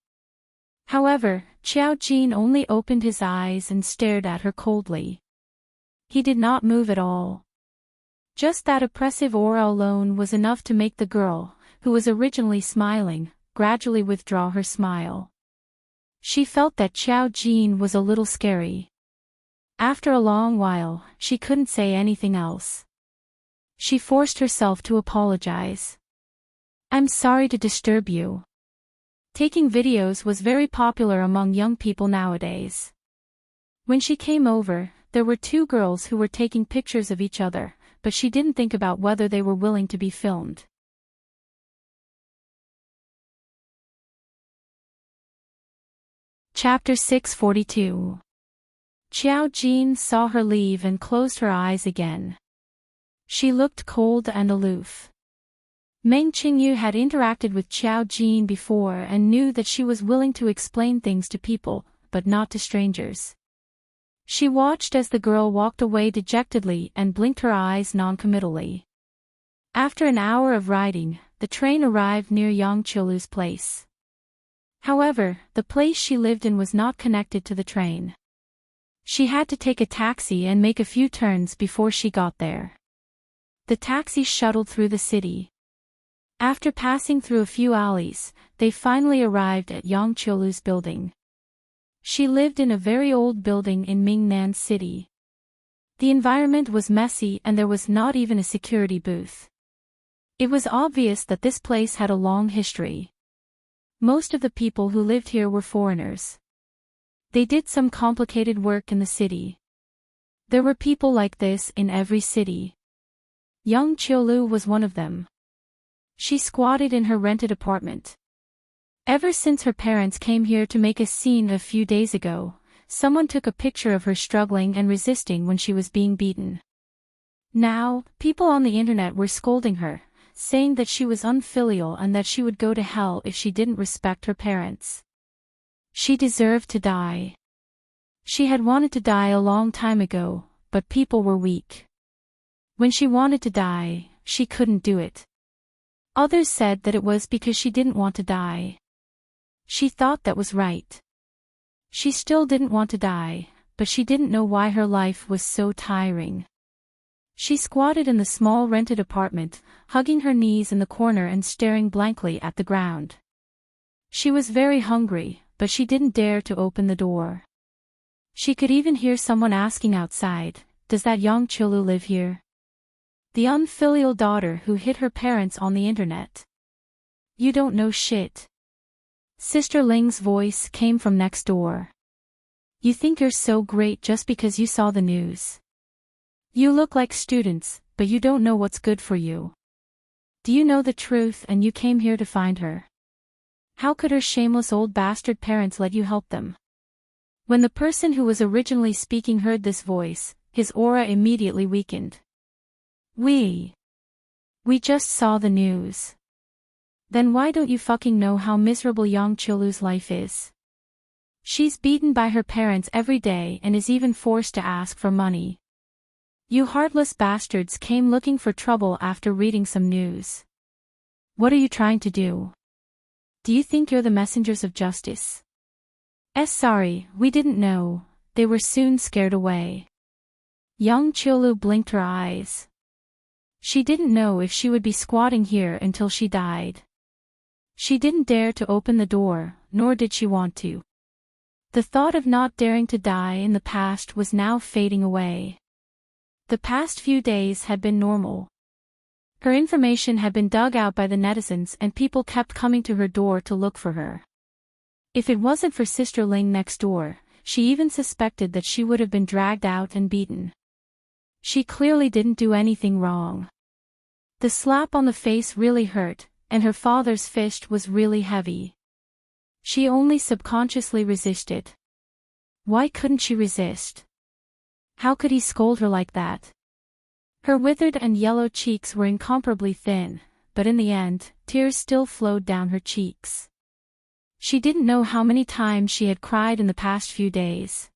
However, Xiao Jin only opened his eyes and stared at her coldly. He did not move at all. Just that oppressive aura alone was enough to make the girl, who was originally smiling, gradually withdraw her smile. She felt that Xiao Jin was a little scary. After a long while, she couldn't say anything else. She forced herself to apologize. "I'm sorry to disturb you." Taking videos was very popular among young people nowadays. When she came over, there were two girls who were taking pictures of each other, but she didn't think about whether they were willing to be filmed. Chapter 642. Xiao Jin saw her leave and closed her eyes again. She looked cold and aloof. Meng Qingyu had interacted with Xiao Jin before and knew that she was willing to explain things to people, but not to strangers. She watched as the girl walked away dejectedly and blinked her eyes noncommittally. After an hour of riding, the train arrived near Yang Qiulu's place. However, the place she lived in was not connected to the train. She had to take a taxi and make a few turns before she got there. The taxi shuttled through the city. After passing through a few alleys, they finally arrived at Yang Qiulu's building. She lived in a very old building in Mingnan City. The environment was messy and there was not even a security booth. It was obvious that this place had a long history. Most of the people who lived here were foreigners. They did some complicated work in the city. There were people like this in every city. Yang Qiulu was one of them. She squatted in her rented apartment. Ever since her parents came here to make a scene a few days ago, someone took a picture of her struggling and resisting when she was being beaten. Now, people on the internet were scolding her, saying that she was unfilial and that she would go to hell if she didn't respect her parents. She deserved to die. She had wanted to die a long time ago, but people were weak. When she wanted to die, she couldn't do it. Others said that it was because she didn't want to die. She thought that was right. She still didn't want to die, but she didn't know why her life was so tiring. She squatted in the small rented apartment, hugging her knees in the corner and staring blankly at the ground. She was very hungry, but she didn't dare to open the door. She could even hear someone asking outside, "Does that Yang Qiulu live here?" The unfilial daughter who hid her parents on the internet. "You don't know shit." Sister Ling's voice came from next door. "You think you're so great just because you saw the news. You look like students, but you don't know what's good for you. Do you know the truth and you came here to find her? How could her shameless old bastard parents let you help them?" When the person who was originally speaking heard this voice, his aura immediately weakened. We just saw the news. Then why don't you fucking know how miserable Yang Qiulu's life is? She's beaten by her parents every day and is even forced to ask for money. You heartless bastards came looking for trouble after reading some news. What are you trying to do? Do you think you're the messengers of justice? Sorry, we didn't know. They were soon scared away. Yang Qiulu blinked her eyes. She didn't know if she would be squatting here until she died. She didn't dare to open the door, nor did she want to. The thought of not daring to die in the past was now fading away. The past few days had been normal. Her information had been dug out by the netizens and people kept coming to her door to look for her. If it wasn't for Sister Ling next door, she even suspected that she would have been dragged out and beaten. She clearly didn't do anything wrong. The slap on the face really hurt, and her father's fist was really heavy. She only subconsciously resisted. Why couldn't she resist? How could he scold her like that? Her withered and yellow cheeks were incomparably thin, but in the end, tears still flowed down her cheeks. She didn't know how many times she had cried in the past few days.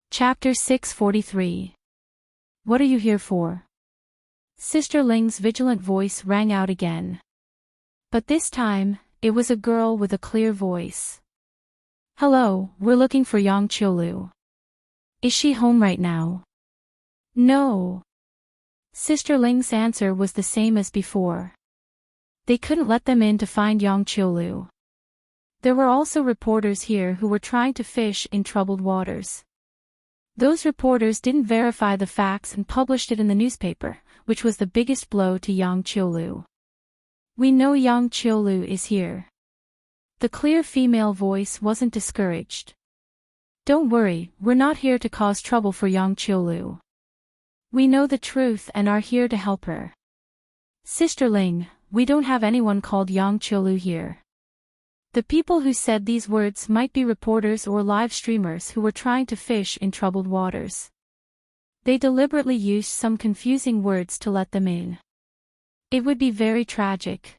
Chapter 643. What are you here for? Sister Ling's vigilant voice rang out again. But this time, it was a girl with a clear voice. Hello, we're looking for Yang Qiulu. Is she home right now? No. Sister Ling's answer was the same as before. They couldn't let them in to find Yang Qiulu. There were also reporters here who were trying to fish in troubled waters. Those reporters didn't verify the facts and published it in the newspaper, which was the biggest blow to Yang Qiulu. We know Yang Qiulu is here. The clear female voice wasn't discouraged. Don't worry, we're not here to cause trouble for Yang Qiulu. We know the truth and are here to help her. Sister Ling, we don't have anyone called Yang Qiulu here. The people who said these words might be reporters or live streamers who were trying to fish in troubled waters. They deliberately used some confusing words to let them in. It would be very tragic.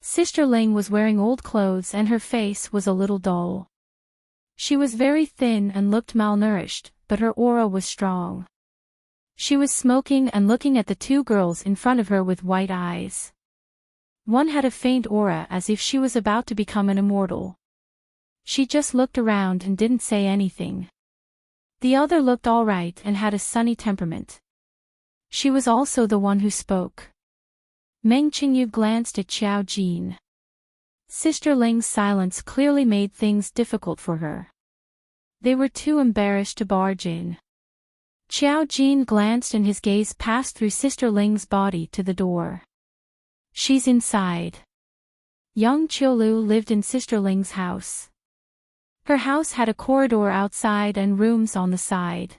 Sister Ling was wearing old clothes and her face was a little dull. She was very thin and looked malnourished, but her aura was strong. She was smoking and looking at the two girls in front of her with white eyes. One had a faint aura as if she was about to become an immortal. She just looked around and didn't say anything. The other looked all right and had a sunny temperament. She was also the one who spoke. Meng Qingyu glanced at Xiao Jin. Sister Ling's silence clearly made things difficult for her. They were too embarrassed to barge in. Xiao Jin glanced and his gaze passed through Sister Ling's body to the door. She's inside. Yang Qiulu lived in Sister Ling's house. Her house had a corridor outside and rooms on the side.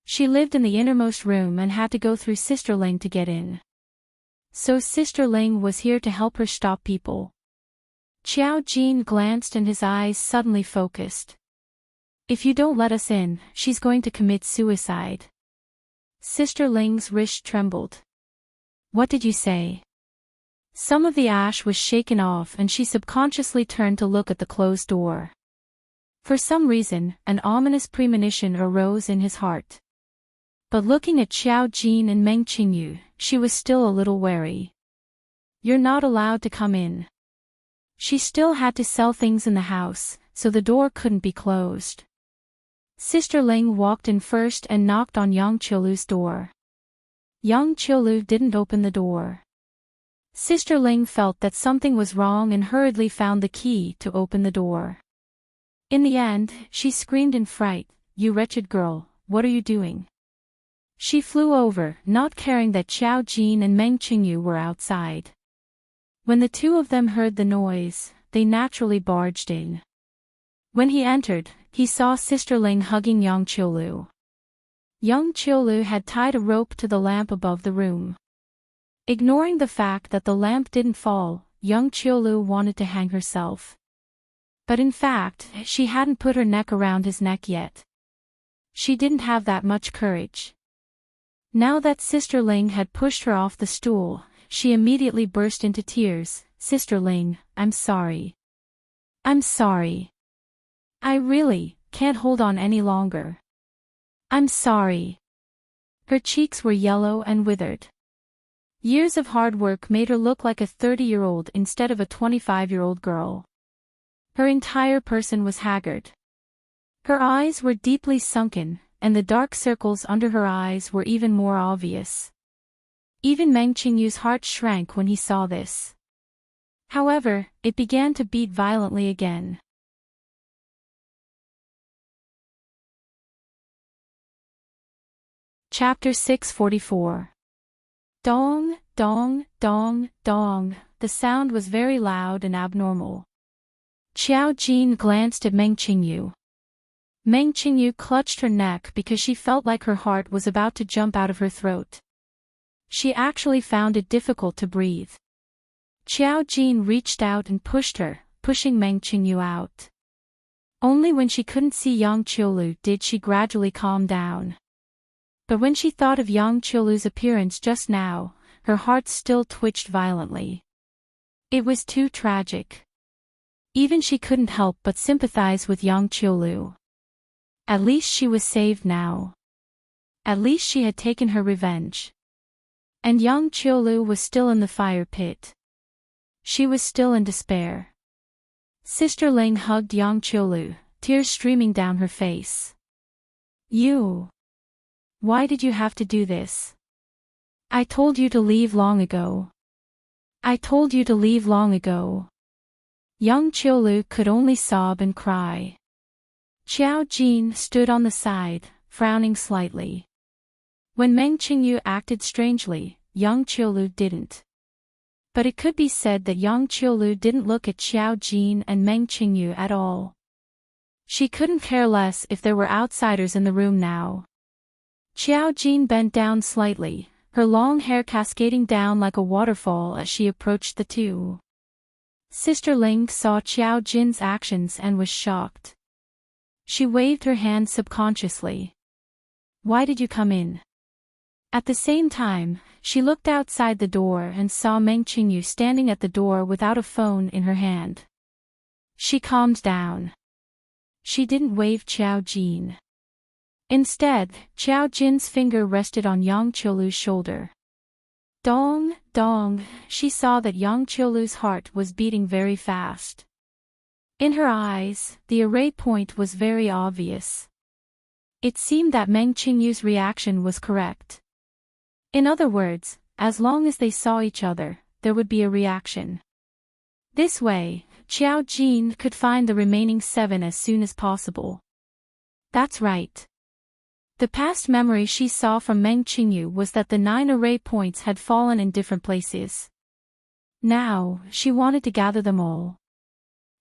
She lived in the innermost room and had to go through Sister Ling to get in. So Sister Ling was here to help her stop people. Xiao Jin glanced and his eyes suddenly focused. If you don't let us in, she's going to commit suicide. Sister Ling's wrist trembled. What did you say? Some of the ash was shaken off and she subconsciously turned to look at the closed door. For some reason, an ominous premonition arose in his heart. But looking at Xiao Jin and Meng Qingyu, she was still a little wary. You're not allowed to come in. She still had to sell things in the house, so the door couldn't be closed. Sister Ling walked in first and knocked on Yang Qiulu's door. Yang Qiulu didn't open the door. Sister Ling felt that something was wrong and hurriedly found the key to open the door. In the end, she screamed in fright, "You wretched girl, what are you doing?" She flew over, not caring that Xiao Jin and Meng Qingyu were outside. When the two of them heard the noise, they naturally barged in. When he entered, he saw Sister Ling hugging Yang Qiulu. Yang Qiulu had tied a rope to the lamp above the room. Ignoring the fact that the lamp didn't fall, Yang Qiulu wanted to hang herself. But in fact, she hadn't put her neck around his neck yet. She didn't have that much courage. Now that Sister Ling had pushed her off the stool, she immediately burst into tears. Sister Ling, I'm sorry. I'm sorry. I really can't hold on any longer. I'm sorry. Her cheeks were yellow and withered. Years of hard work made her look like a 30-year-old instead of a 25-year-old girl. Her entire person was haggard. Her eyes were deeply sunken, and the dark circles under her eyes were even more obvious. Even Meng Qingyu's heart shrank when he saw this. However, it began to beat violently again. Chapter 644. Dong, dong, dong, dong. The sound was very loud and abnormal. Xiao Jin glanced at Meng Qingyu. Meng Qingyu clutched her neck because she felt like her heart was about to jump out of her throat. She actually found it difficult to breathe. Xiao Jin reached out and pushed her, pushing Meng Qingyu out. Only when she couldn't see Yang Qiulu did she gradually calm down. But when she thought of Yang Qiulu's appearance just now, her heart still twitched violently. It was too tragic. Even she couldn't help but sympathize with Yang Qiulu. At least she was saved now. At least she had taken her revenge. And Yang Qiulu was still in the fire pit. She was still in despair. Sister Ling hugged Yang Qiulu, tears streaming down her face. You. Why did you have to do this? I told you to leave long ago. I told you to leave long ago. Yang Qiulu could only sob and cry. Xiao Jin stood on the side, frowning slightly. When Meng Qingyu acted strangely, Yang Qiulu didn't. But it could be said that Yang Qiulu didn't look at Xiao Jin and Meng Qingyu at all. She couldn't care less if there were outsiders in the room now. Xiao Jin bent down slightly, her long hair cascading down like a waterfall as she approached the two. Sister Ling saw Xiao Jin's actions and was shocked. She waved her hand subconsciously. Why did you come in? At the same time, she looked outside the door and saw Meng Qingyu standing at the door without a phone in her hand. She calmed down. She didn't wave Xiao Jin. Instead, Xiao Jin's finger rested on Yang Qiulu's shoulder. Dong, dong, she saw that Yang Qiulu's heart was beating very fast. In her eyes, the array point was very obvious. It seemed that Meng Qingyu's reaction was correct. In other words, as long as they saw each other, there would be a reaction. This way, Xiao Jin could find the remaining 7 as soon as possible. That's right. The past memory she saw from Meng Qingyu was that the 9 array points had fallen in different places. Now, she wanted to gather them all.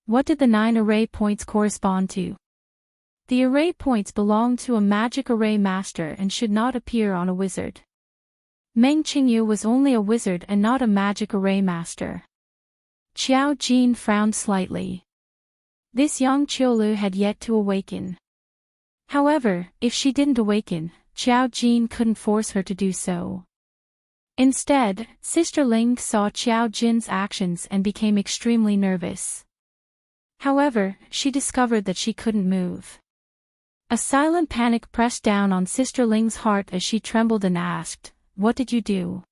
What did the 9 array points correspond to? The array points belonged to a magic array master and should not appear on a wizard. Meng Qingyu was only a wizard and not a magic array master. Xiao Jin frowned slightly. This Yang Qiulu had yet to awaken. However, if she didn't awaken, Xiao Jin couldn't force her to do so. Instead, Sister Ling saw Xiao Jin's actions and became extremely nervous. However, she discovered that she couldn't move. A silent panic pressed down on Sister Ling's heart as she trembled and asked, "What did you do?"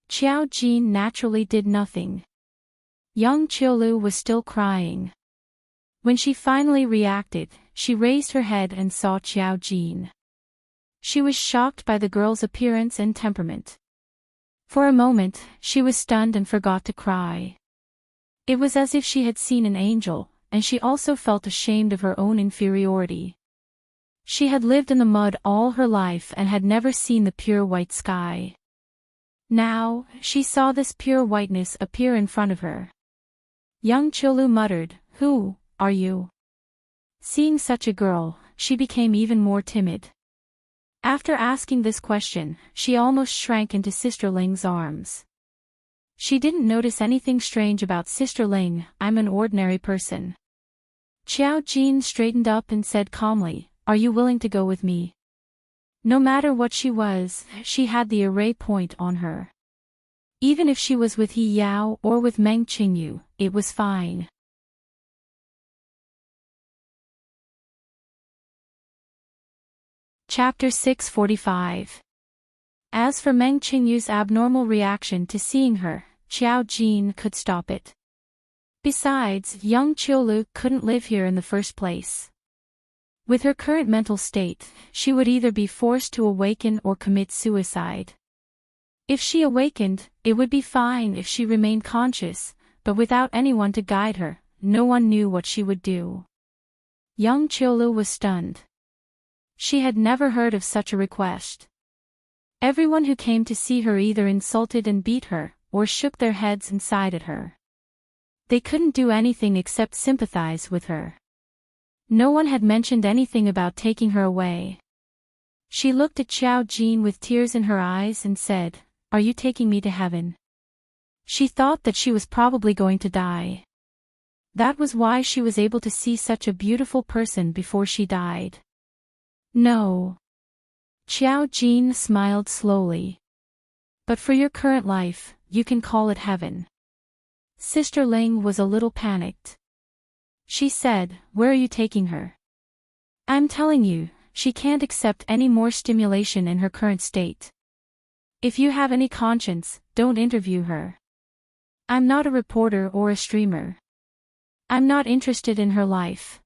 Xiao Jin naturally did nothing. Yang Qiulu was still crying. When she finally reacted, she raised her head and saw Xiao Jin. She was shocked by the girl's appearance and temperament. For a moment, she was stunned and forgot to cry. It was as if she had seen an angel, and she also felt ashamed of her own inferiority. She had lived in the mud all her life and had never seen the pure white sky. Now, she saw this pure whiteness appear in front of her. Yang Qiulu muttered, "Who are you?" Seeing such a girl, she became even more timid. After asking this question, she almost shrank into Sister Ling's arms. She didn't notice anything strange about Sister Ling. "I'm an ordinary person." Xiao Jin straightened up and said calmly, "Are you willing to go with me?" No matter what she was, she had the array point on her. Even if she was with He Yao or with Meng Qingyu, it was fine. Chapter 645. As for Meng Qingyu's abnormal reaction to seeing her, Xiao Jin could stop it. Besides, Yang Qiulu couldn't live here in the first place. With her current mental state, she would either be forced to awaken or commit suicide. If she awakened, it would be fine if she remained conscious, but without anyone to guide her, no one knew what she would do. Yang Qiulu was stunned. She had never heard of such a request. Everyone who came to see her either insulted and beat her, or shook their heads and sighed at her. They couldn't do anything except sympathize with her. No one had mentioned anything about taking her away. She looked at Xiao Jin with tears in her eyes and said, "Are you taking me to heaven?" She thought that she was probably going to die. That was why she was able to see such a beautiful person before she died. No. Xiao Jin smiled slowly. But for your current life, you can call it heaven. Sister Ling was a little panicked. She said, "Where are you taking her?" "I'm telling you, she can't accept any more stimulation in her current state. If you have any conscience, don't interview her. I'm not a reporter or a streamer. I'm not interested in her life.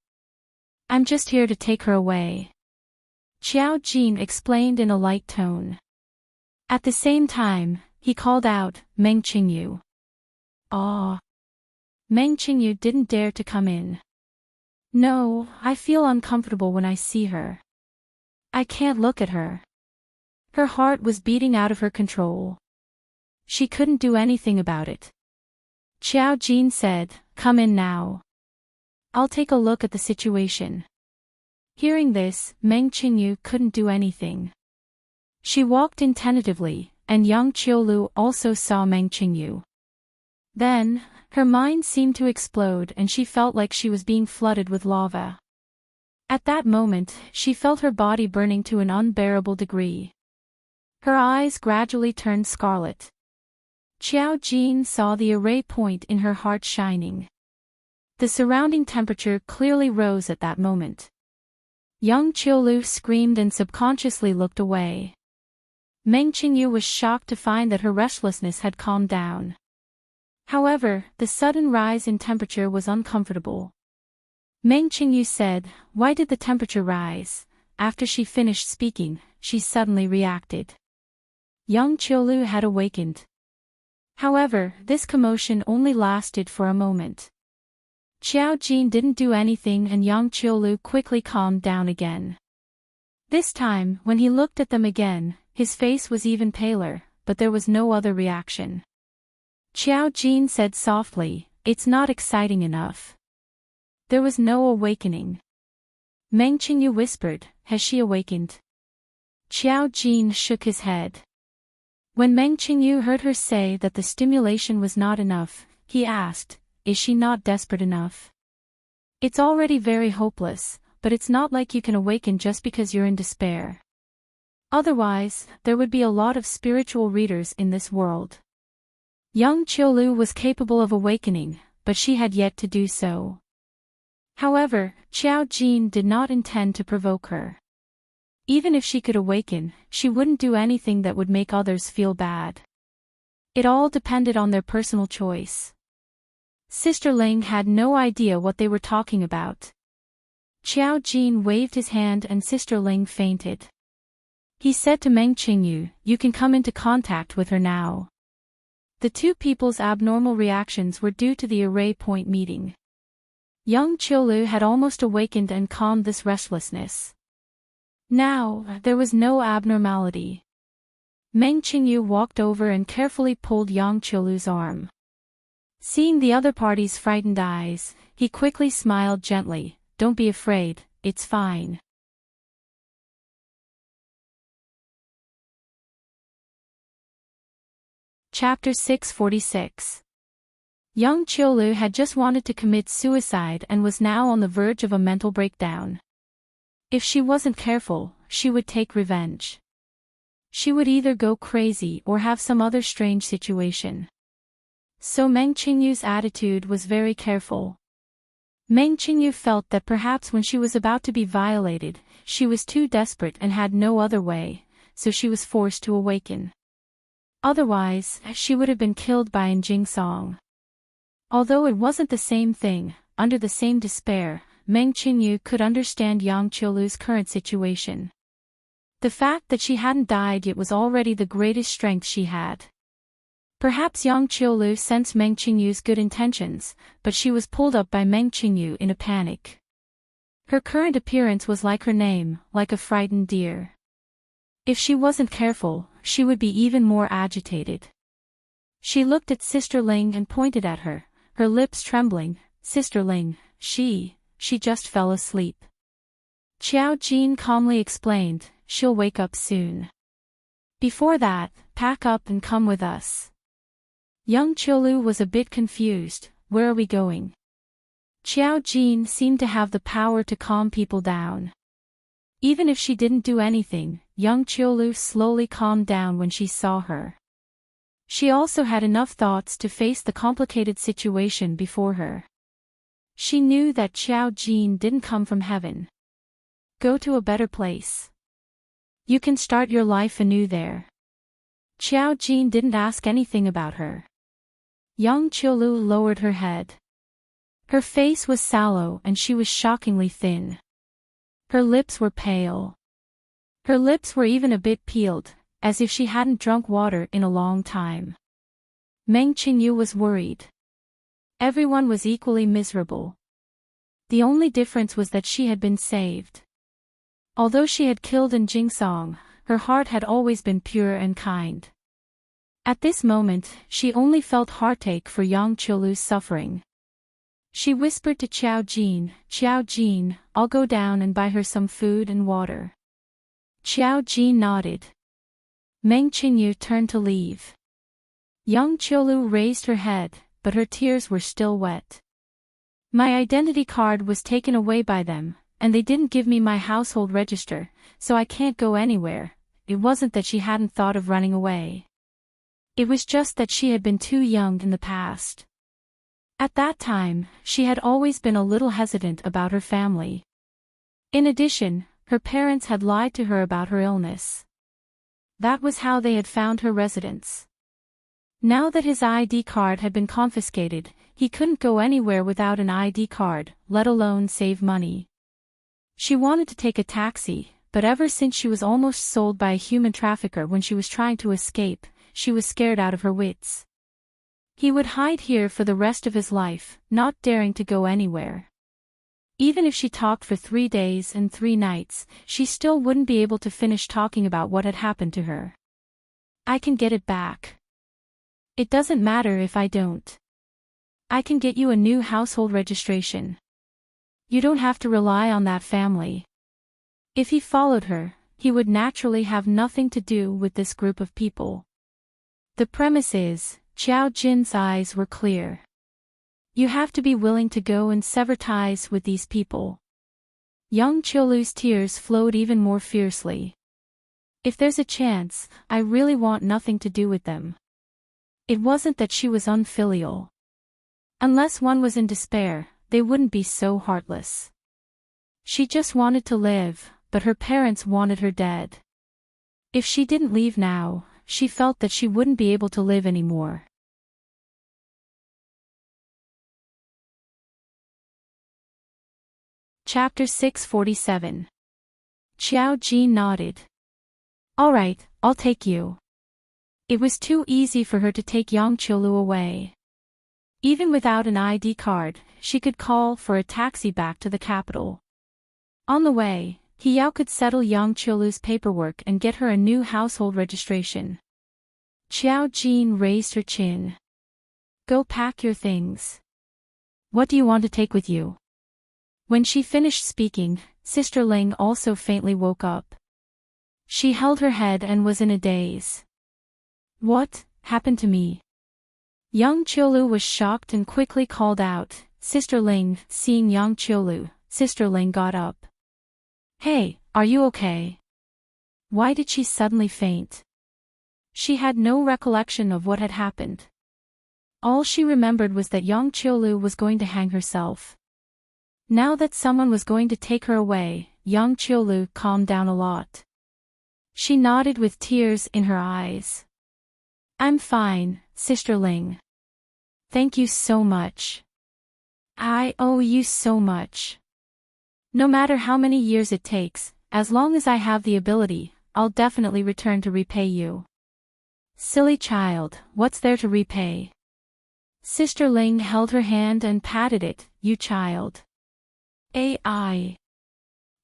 I'm just here to take her away," Xiao Jin explained in a light tone. At the same time, he called out, "Meng Qingyu." "Ah." Meng Qingyu didn't dare to come in. "No, I feel uncomfortable when I see her. I can't look at her." Her heart was beating out of her control. She couldn't do anything about it. Xiao Jin said, "Come in now. I'll take a look at the situation." Hearing this, Meng Qingyu couldn't do anything. She walked in tentatively, and young Qiulu also saw Meng Qingyu. Then, her mind seemed to explode and she felt like she was being flooded with lava. At that moment, she felt her body burning to an unbearable degree. Her eyes gradually turned scarlet. Xiao Jin saw the array point in her heart shining. The surrounding temperature clearly rose at that moment. Young Qiulu screamed and subconsciously looked away. Meng Qingyu was shocked to find that her restlessness had calmed down. However, the sudden rise in temperature was uncomfortable. Meng Qingyu said, "Why did the temperature rise?" After she finished speaking, she suddenly reacted. Young Qiulu had awakened. However, this commotion only lasted for a moment. Xiao Jin didn't do anything and young Qiulu quickly calmed down again. This time, when he looked at them again, his face was even paler, but there was no other reaction. Xiao Jin said softly, "It's not exciting enough." There was no awakening. Meng Qingyu whispered, "Has she awakened?" Xiao Jin shook his head. When Meng Qingyu heard her say that the stimulation was not enough, he asked, "Is she not desperate enough?" "It's already very hopeless, but it's not like you can awaken just because you're in despair. Otherwise, there would be a lot of spiritual readers in this world." Young Qiulu was capable of awakening, but she had yet to do so. However, Xiao Jin did not intend to provoke her. Even if she could awaken, she wouldn't do anything that would make others feel bad. It all depended on their personal choice. Sister Ling had no idea what they were talking about. Xiao Jin waved his hand and Sister Ling fainted. He said to Meng Qingyu, "You can come into contact with her now." The two people's abnormal reactions were due to the array point meeting. Young Qiulu had almost awakened and calmed this restlessness. Now, there was no abnormality. Meng Qingyu walked over and carefully pulled young Qiulu's arm. Seeing the other party's frightened eyes, he quickly smiled gently, "Don't be afraid, it's fine." Chapter 646. Young Qiulu had just wanted to commit suicide and was now on the verge of a mental breakdown. If she wasn't careful, she would take revenge. She would either go crazy or have some other strange situation. So Meng Qingyu's attitude was very careful. Meng Qingyu felt that perhaps when she was about to be violated, she was too desperate and had no other way, so she was forced to awaken. Otherwise, she would have been killed by Jing Song. Although it wasn't the same thing, under the same despair, Meng Qingyu could understand Yang Qiulu's current situation. The fact that she hadn't died yet was already the greatest strength she had. Perhaps Yang Qiulu sensed Meng Qingyu's good intentions, but she was pulled up by Meng Qingyu in a panic. Her current appearance was like her name, like a frightened deer. If she wasn't careful, she would be even more agitated. She looked at Sister Ling and pointed at her, her lips trembling. "Sister Ling, she just fell asleep." Xiao Jin calmly explained, "She'll wake up soon. Before that, pack up and come with us." Young Qiulu was a bit confused, "Where are we going?" Xiao Jin seemed to have the power to calm people down. Even if she didn't do anything, young Qiulu slowly calmed down when she saw her. She also had enough thoughts to face the complicated situation before her. She knew that Xiao Jin didn't come from heaven. Go to a better place. You can start your life anew there. Xiao Jin didn't ask anything about her. Young Qiulu lowered her head. Her face was sallow and she was shockingly thin. Her lips were pale. Her lips were even a bit peeled, as if she hadn't drunk water in a long time. Meng Qingyu was worried. Everyone was equally miserable. The only difference was that she had been saved. Although she had killed in Jingsong, her heart had always been pure and kind. At this moment, she only felt heartache for young Qiulu's suffering. She whispered to Xiao Jin, I'll go down and buy her some food and water. Xiao Jin nodded. Meng Qingyu turned to leave. Young Qiulu raised her head, but her tears were still wet. My identity card was taken away by them, and they didn't give me my household register, so I can't go anywhere. It wasn't that she hadn't thought of running away. It was just that she had been too young in the past. At that time, she had always been a little hesitant about her family. In addition, her parents had lied to her about her illness. That was how they had found her residence. Now that his ID card had been confiscated, he couldn't go anywhere without an ID card, let alone save money. She wanted to take a taxi, but ever since she was almost sold by a human trafficker when she was trying to escape, she was scared out of her wits. He would hide here for the rest of his life, not daring to go anywhere. Even if she talked for 3 days and 3 nights, she still wouldn't be able to finish talking about what had happened to her. I can get it back. It doesn't matter if I don't. I can get you a new household registration. You don't have to rely on that family. If he followed her, he would naturally have nothing to do with this group of people. The premise is, Xiao Jin's eyes were clear. You have to be willing to go and sever ties with these people. Young Qiulu's tears flowed even more fiercely. If there's a chance, I really want nothing to do with them. It wasn't that she was unfilial. Unless one was in despair, they wouldn't be so heartless. She just wanted to live, but her parents wanted her dead. If she didn't leave now, she felt that she wouldn't be able to live anymore. Chapter 647. Xiao Jin nodded. All right, I'll take you. It was too easy for her to take Yang Qiulu away. Even without an ID card, she could call for a taxi back to the capital. On the way, He could settle Yang Qiulu's paperwork and get her a new household registration. Xiao Jin raised her chin. Go pack your things. What do you want to take with you? When she finished speaking, Sister Ling also faintly woke up. She held her head and was in a daze. What happened to me? Young Qiulu was shocked and quickly called out, Sister Ling. Seeing Young Qiulu, Sister Ling got up. Hey, are you okay? Why did she suddenly faint? She had no recollection of what had happened. All she remembered was that Young Qiulu was going to hang herself. Now that someone was going to take her away, Young Qiulu calmed down a lot. She nodded with tears in her eyes. I'm fine, Sister Ling. Thank you so much. I owe you so much. No matter how many years it takes, as long as I have the ability, I'll definitely return to repay you. Silly child, what's there to repay? Sister Ling held her hand and patted it, you child. Ai.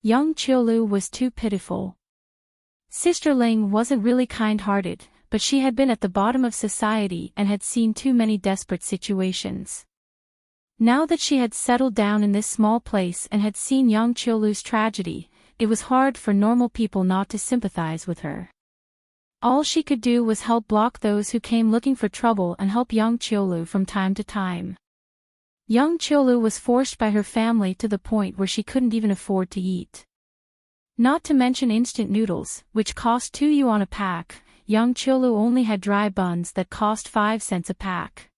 Young Qiulu was too pitiful. Sister Ling wasn't really kind-hearted, but she had been at the bottom of society and had seen too many desperate situations. Now that she had settled down in this small place and had seen Young Qiulu's tragedy, it was hard for normal people not to sympathize with her. All she could do was help block those who came looking for trouble and help Young Qiulu from time to time. Young Cholu was forced by her family to the point where she couldn't even afford to eat. Not to mention instant noodles, which cost 2 yuan a pack. Young Cholu only had dry buns that cost 5 cents a pack.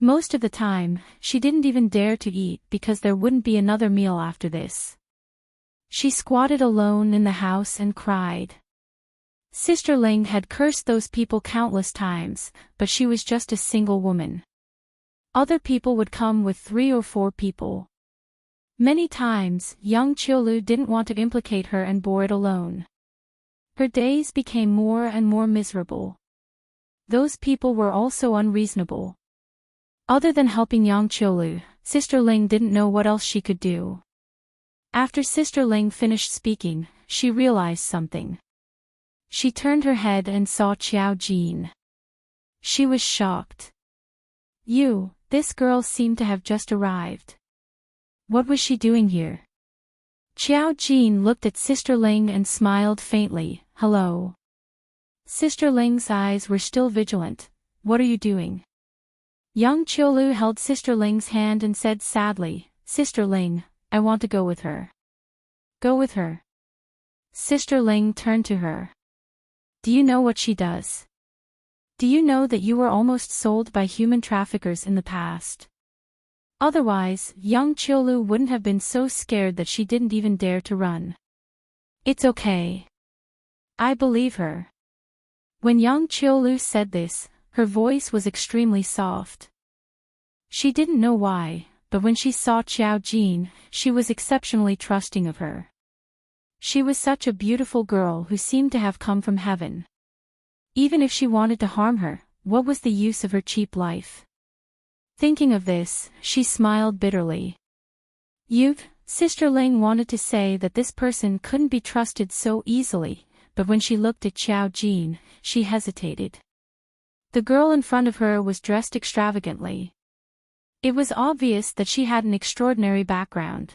Most of the time, she didn't even dare to eat because there wouldn't be another meal after this. She squatted alone in the house and cried. Sister Ling had cursed those people countless times, but she was just a single woman. Other people would come with 3 or 4 people. Many times, young Cholu didn't want to implicate her and bore it alone. Her days became more and more miserable. Those people were also unreasonable. Other than helping young Cholu, Sister Ling didn't know what else she could do. After Sister Ling finished speaking, she realized something. She turned her head and saw Qiao Jin. She was shocked. This girl seemed to have just arrived. What was she doing here? Qiao Jin looked at Sister Ling and smiled faintly. Hello. Sister Ling's eyes were still vigilant. What are you doing? Young Cholu held Sister Ling's hand and said sadly, Sister Ling, I want to go with her. Go with her. Sister Ling turned to her. Do you know what she does? Do you know that you were almost sold by human traffickers in the past? Otherwise, young Cholu wouldn't have been so scared that she didn't even dare to run. It's okay. I believe her. When young Cholu said this, her voice was extremely soft. She didn't know why, but when she saw Qiao Jin, she was exceptionally trusting of her. She was such a beautiful girl who seemed to have come from heaven. Even if she wanted to harm her, what was the use of her cheap life? Thinking of this, she smiled bitterly. Sister Ling wanted to say that this person couldn't be trusted so easily, but when she looked at Qiao Jin, she hesitated. The girl in front of her was dressed extravagantly. It was obvious that she had an extraordinary background.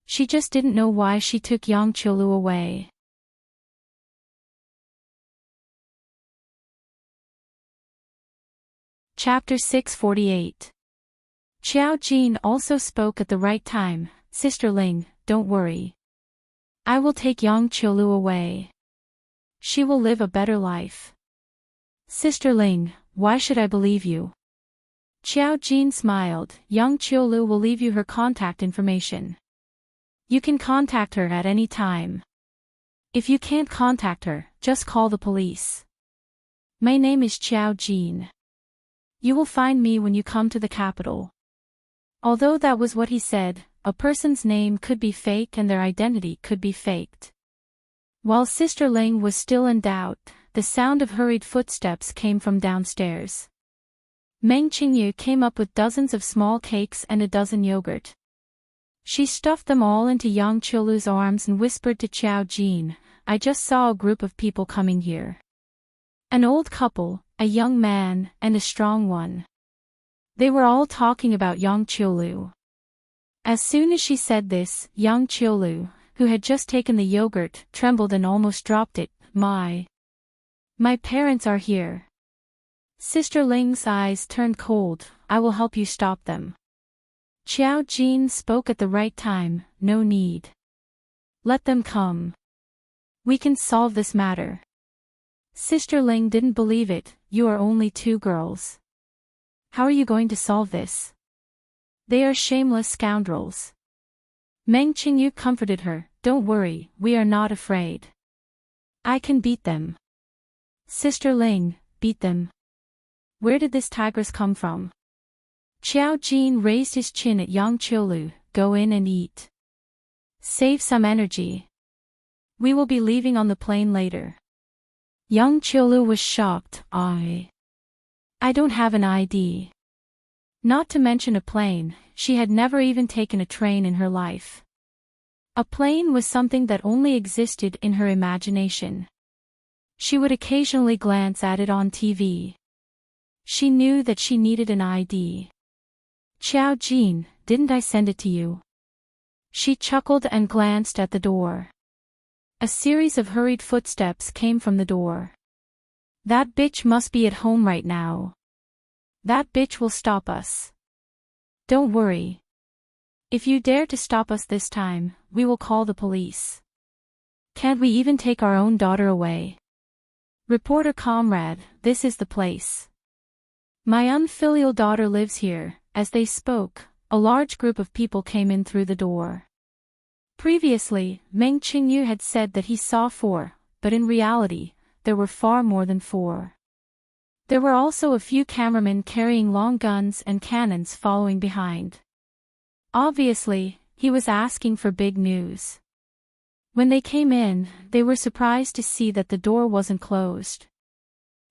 She just didn't know why she took young Cholu away. Chapter 648. Qiao Jin also spoke at the right time. Sister Ling, don't worry. I will take young Cholu away. She will live a better life. Sister Ling, why should I believe you? Qiao Jin smiled. Young Cholu will leave you her contact information. You can contact her at any time. If you can't contact her, just call the police. My name is Qiao Jin. You will find me when you come to the capital. Although that was what he said, a person's name could be fake and their identity could be faked. While Sister Ling was still in doubt, the sound of hurried footsteps came from downstairs. Meng Qingyu came up with dozens of small cakes and a dozen yogurt. She stuffed them all into young Cholu's arms and whispered to Qiao Jin, I just saw a group of people coming here. An old couple, a young man, and a strong one. They were all talking about young Cholu. As soon as she said this, young Cholu, who had just taken the yogurt, trembled and almost dropped it. My parents are here. Sister Ling's eyes turned cold. I will help you stop them. Qiao Jin spoke at the right time. No need. Let them come. We can solve this matter. Sister Ling didn't believe it. You are only 2 girls. How are you going to solve this? They are shameless scoundrels. Meng Qingyu comforted her. Don't worry, we are not afraid. I can beat them. Sister Ling, beat them. Where did this tigress come from? Qiao Jin raised his chin at young Cholu. Go in and eat. Save some energy. We will be leaving on the plane later. Young Cholu was shocked. I don't have an ID. Not to mention a plane, she had never even taken a train in her life. A plane was something that only existed in her imagination. She would occasionally glance at it on TV. She knew that she needed an ID. Qiao Jin, didn't I send it to you? She chuckled and glanced at the door. A series of hurried footsteps came from the door. That bitch must be at home right now. That bitch will stop us. Don't worry. If you dare to stop us this time, we will call the police. Can't we even take our own daughter away? Reporter comrade, this is the place. My unfilial daughter lives here. As they spoke, a large group of people came in through the door. Previously, Meng Qingyu had said that he saw 4, but in reality, there were far more than 4. There were also a few cameramen carrying long guns and cannons following behind. Obviously, he was asking for big news. When they came in, they were surprised to see that the door wasn't closed.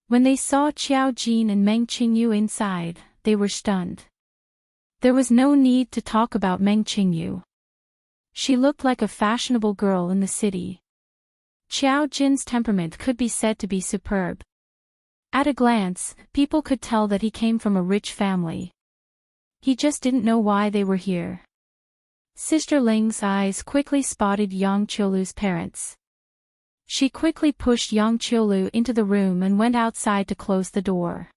When they saw Qiao Jin and Meng Qingyu inside, they were stunned. There was no need to talk about Meng Qingyu. She looked like a fashionable girl in the city. Qiao Jin's temperament could be said to be superb. At a glance, people could tell that he came from a rich family. He just didn't know why they were here. Sister Ling's eyes quickly spotted Yang Qiulu's parents. She quickly pushed Yang Qiulu into the room and went outside to close the door.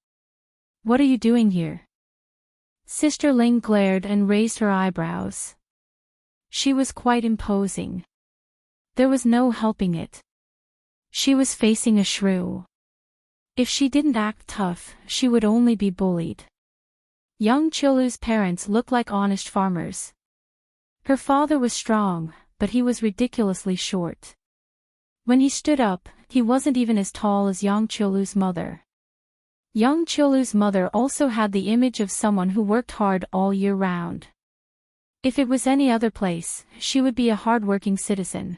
What are you doing here? Sister Ling glared and raised her eyebrows. She was quite imposing. There was no helping it. She was facing a shrew. If she didn't act tough, she would only be bullied. Yang Qiulu's parents looked like honest farmers. Her father was strong, but he was ridiculously short. When he stood up, he wasn't even as tall as Yang Qiulu's mother. Yang Qiulu's mother also had the image of someone who worked hard all year round. If it was any other place, she would be a hard-working citizen.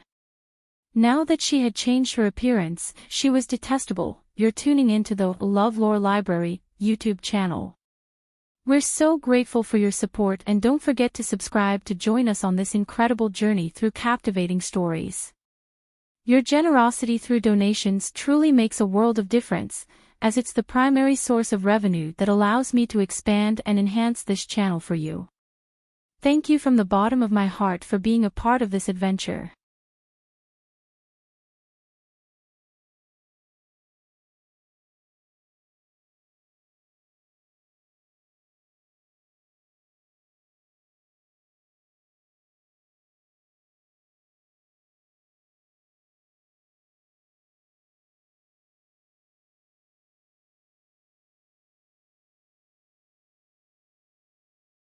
Now that she had changed her appearance, she was detestable. You're tuning into the LoveLore Library YouTube channel. We're so grateful for your support, and don't forget to subscribe to join us on this incredible journey through captivating stories. Your generosity through donations truly makes a world of difference, as it's the primary source of revenue that allows me to expand and enhance this channel for you. Thank you from the bottom of my heart for being a part of this adventure.